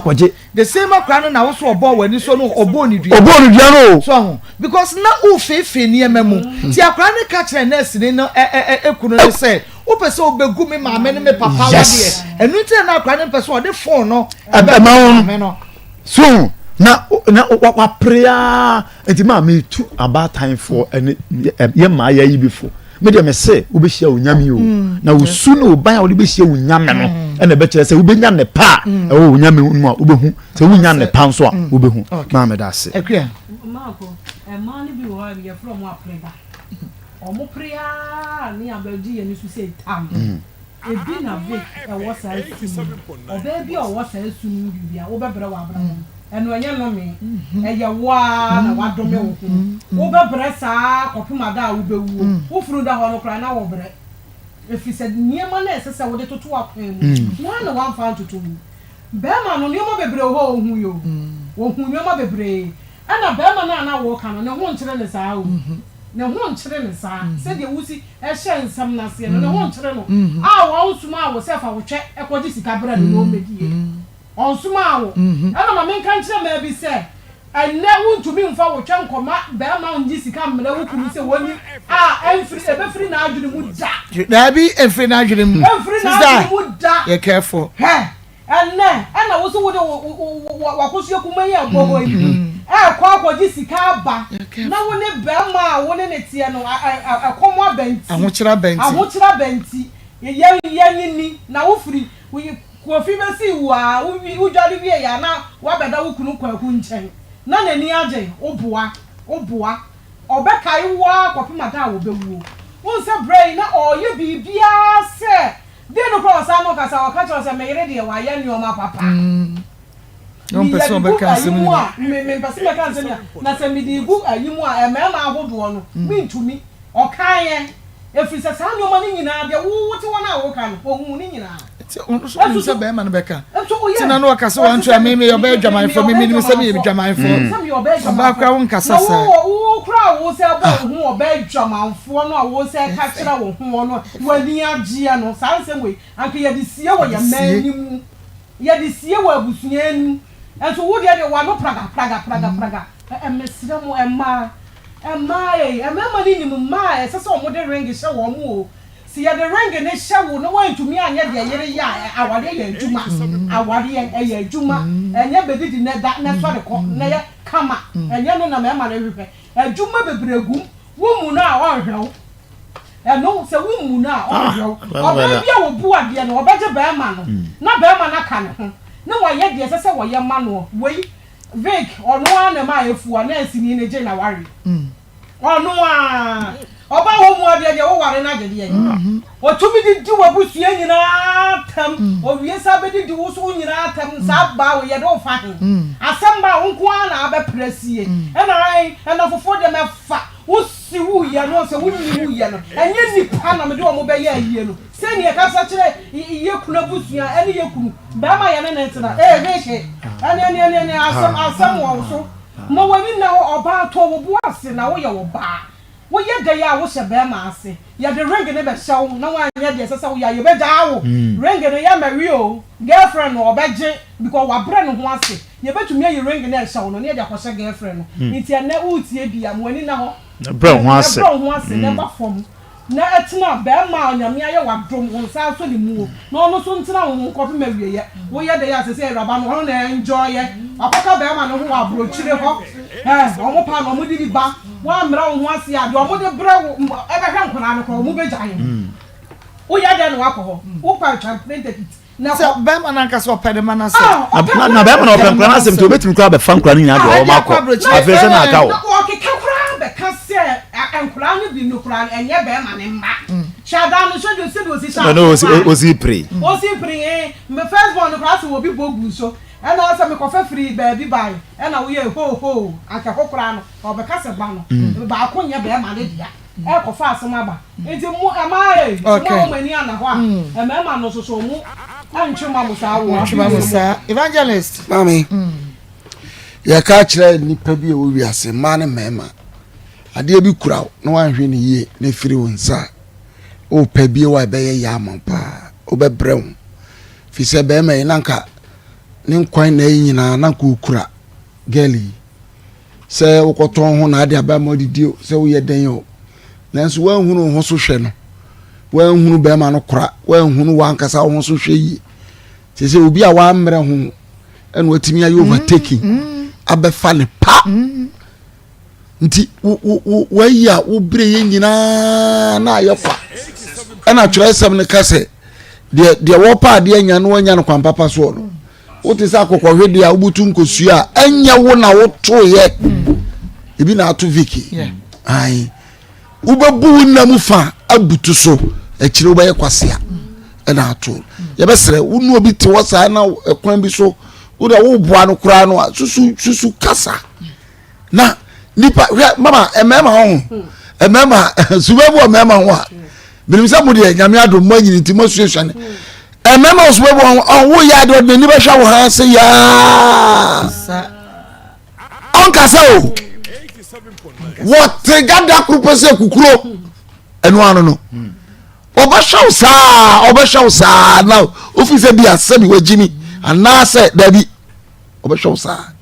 kwaje the same akra no na wo so obo wani so no obo ni dua no so because na o fefe ni ememu ti akra ne ka kire nurse ni no ekunu ne say o pese obegu me maame ne me papa wa de enu ti na akra ne pese o de phone no maame no so na wa prayer enti maame tu about time for ye ma ya yi before me de me say wo be hia onyame o na wo su no ban a wo be hia onyame no e na be kire say wo be nya ne pa e wo onyame no a wo be hu say wo nya ne pa nso a wo be hu ma me da se ekria maako e ma ni bi wo ha ye from wa prega o mo pria ni abaji ye ni su say tam e bi na Vic e wo sa su o be bi o wo sa su ni bi a wo be bere wa bra enu enye no me eye wa na wa dome wo wo be bre sa kopuma da wo be wu wo furu da ho no kra na wo bre efi se niema na esese wo de toto akwan mu na wa mfa toto mu be ma no niema bebre ho ohun yo wo hu niema bebre ana be ma na wo ka no ne ho nkyere ne saa o ne ho nkyere ne saa se de wusi e hye nsam na se no ne ho nkyere no a wo nsuma wo se fa wo twe ekodi sika bra no medie onsuma awo ana ma men kan kire ma bi se enne wuntumi mfa wo twa nkoma be ma nji sika mra wukuru se woni enfri e be fri na adwene mu da bi enfri na adwene mu ye careful he enne ana wo so wo de wakosu kuma ye agbogo yi kwa akɔgye sika aba na wo ne be ma wo ne tie no akomo abenti ahokyera benti ye ni na wo fri Kofi besi wa ujali wie ya na wa beda wukunu kwaku nchen na nani age oboa obekai wa kofi mata wo bewu won se brain na oye bibia se de no kwa sa no kasa wa kacho se meyere de wa ya ni o ma papa non person be kan se mu me person be kan se na se mi di gu ayimu a me ma ahodo no mi ntumi o kan ye efiri se sa ni o ma ni nyina de wo ti wona wo kan no ohun ni nyina so say be man beka tina no kasa wan twa me your be dwaman for me me say me dwaman for ba kwa won kasa sa wo kra wo say ba hu obe dwaman for no wo say ka kira wo hu no wani agye no san we anka ye de sie wo ye manimu ye de sie wo abusuanu enso wo de wa no praga emesira mo emma ni mu ma ese so mo de ring hye wo mo o si ye de ring ne hye wo no wan tumi anye de yere ya awade ye adwuma awade ye adwuma enye bedidi ne da ne so de ko ne ye kama enye no na me ma na hwehwe adwuma bebregu wo mu na a onhwew eno se wo mu na a onhwew oba bia wo bu ade no obaje be ma no na be ma na ka ne ho na wa ye de se wo ye ma no wei Vic onu ana ma efu ana asini ne je na wari onu a oba wo mu ade de wo ware na je de o tumi di wo busua nyina tam o wie sa be di wo so nyina tam sa ba wo ye do fa hin asamba wo nko ana abepresie ena fofo de me fa wo si wo ye no se wo ni wo ye no enye nipa na me de wo mo be ye ayie no se ni e ka sa kire ye kuna busua ene ye kunu ba ma ye ne ntina reke ene asam wo so mo wani na oba to wo bu ase na wo ye wo ba wo ye de ya wo se be ma ase ye de ring ne be hyew na wa anya de sesa wo ya ye be ja wo ring ne ya marry o girlfriend no obeje because wa bre no ho ase ye betumi ye ring ne hyew no ne de akose girlfriend no nti na utie bia mo ani na ho bre ho ase ne ba fom na etina be ma onyame aye wa dom won sa so ni mu no no so ntina won ko pe mawie ye wo ye de ya sese raba no ho na enjoy ye akoka be ma no ho wa brochire ho omo pa no mo di ba wa mra wo ho ase ade omo de bre wo e be hwa nkona no ko mo be gyaye wo ye de no wa ko ho wo pa twa plenty na so be ma na nka so pede ma na se na be ma no pe nkona asem to betimi kra be fa nkona ni ade o ma ko afese na aka wo be kase enkura no bi no kura enye be ma ne mba shada no so do se do si sha no osi pre me first born no kura so obi bogu so e na so me ko fa free ba bi bai e na wo ye ho aka kokura no o be kase ba no ba ko nye be ma ne dia e ko fa asema ba enti mu amae mo mani ana ho a e me ma no so mu antwema mo sa wo evangelist mami ya ka kire nipa bi e wo wiase ma ne mema ade bi kura no wanhwe ne yie ne firi wonsa o pa bi wa be ye ya ampa o be brɛw fi se be ma nanka ne nkwan na nyina nanka okura gali se wokoton ho na ade aba ma didio se wo ye den o nanso wanhunu ho so hwɛ no wanhunu be ma no kura wanhunu wankasa ho so hwɛ yi se obi a wa mmerɛ ho eno atimi ayi overtaking abefa ne pa nti wo ya wo bre ye nyina na ayefa ena twerɛ sem ne kase de wo pa de anya no anya no kwan papa so no wo te sa akokɔhwe de a wobutu nkosu a anya wo na wo to ye ebi na ato viki ai wo bebu na mu fa abutu so akire wo be kwasea ena ato ye besere wo nu obi te wo sa na ekwan bi so wo da wo boa no kura no susu kasa na nipa mama emema ho emema subebu emema ho binim sa mudi nyame ado manyini ti mosuehwane emema subebu ho wo ya do ni be hwa wo ha se ya on kasa o what gada krupo se kukuro enu anu no obashaw sa na ofise bi asabi wajimi anase dabi obashaw sa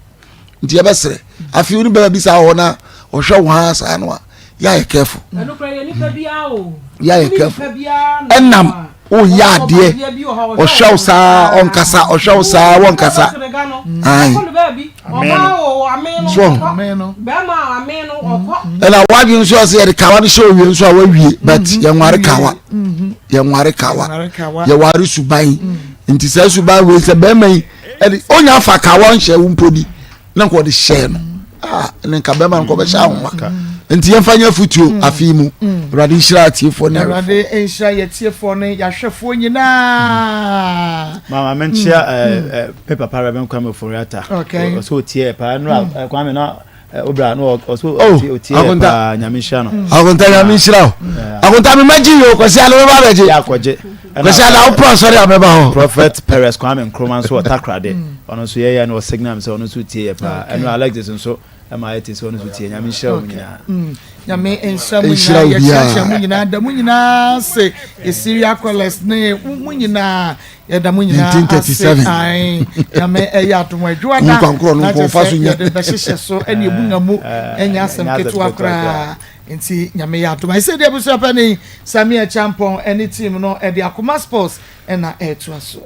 nti ya besere afi uni baba bisa ho na ohwe wo ha sa no ya ye careful enu kra ye ni pa bia o ya ye careful enam o ya de ohwe sa onkasa ohwe sa wonkasa ai ela wadi nso ase ye kawa ni show wi nso a wawie but ye nware kawa ye ware suban nti sa suban we se be mai onya fa kawa nhye wo mpodi na ko de share no ne nka be man ko be sha ho nti ye fanya futuo afi mu rade nhira atiefo ne rade nhira ye tiefo ne ya hwefo nyina mama menchia paper para ben kwa me foriata so tie pa no kwa me na obra no also akonta nyamishano akonta nyamishira akonta me maji yo kwasi ala me ba beje yakwaje kwasi ala upro sorry ameba ho Prophet Perez Kwame Nkrumah so takrade ono so ye no signal so ono so tie pa eno I like this so ama it so ono so tie nyamishira nyina nyame enshamu ya munyina da munyina se esiria collect ne munyina ya da munyina 1937 ai nyame ya to adwa da na faso nya de behye so ene ebunga mu enya asem ketu akra nti nyame ya to say dey busu pa ni Samia Champon any team no e de Akoma Sports na to aso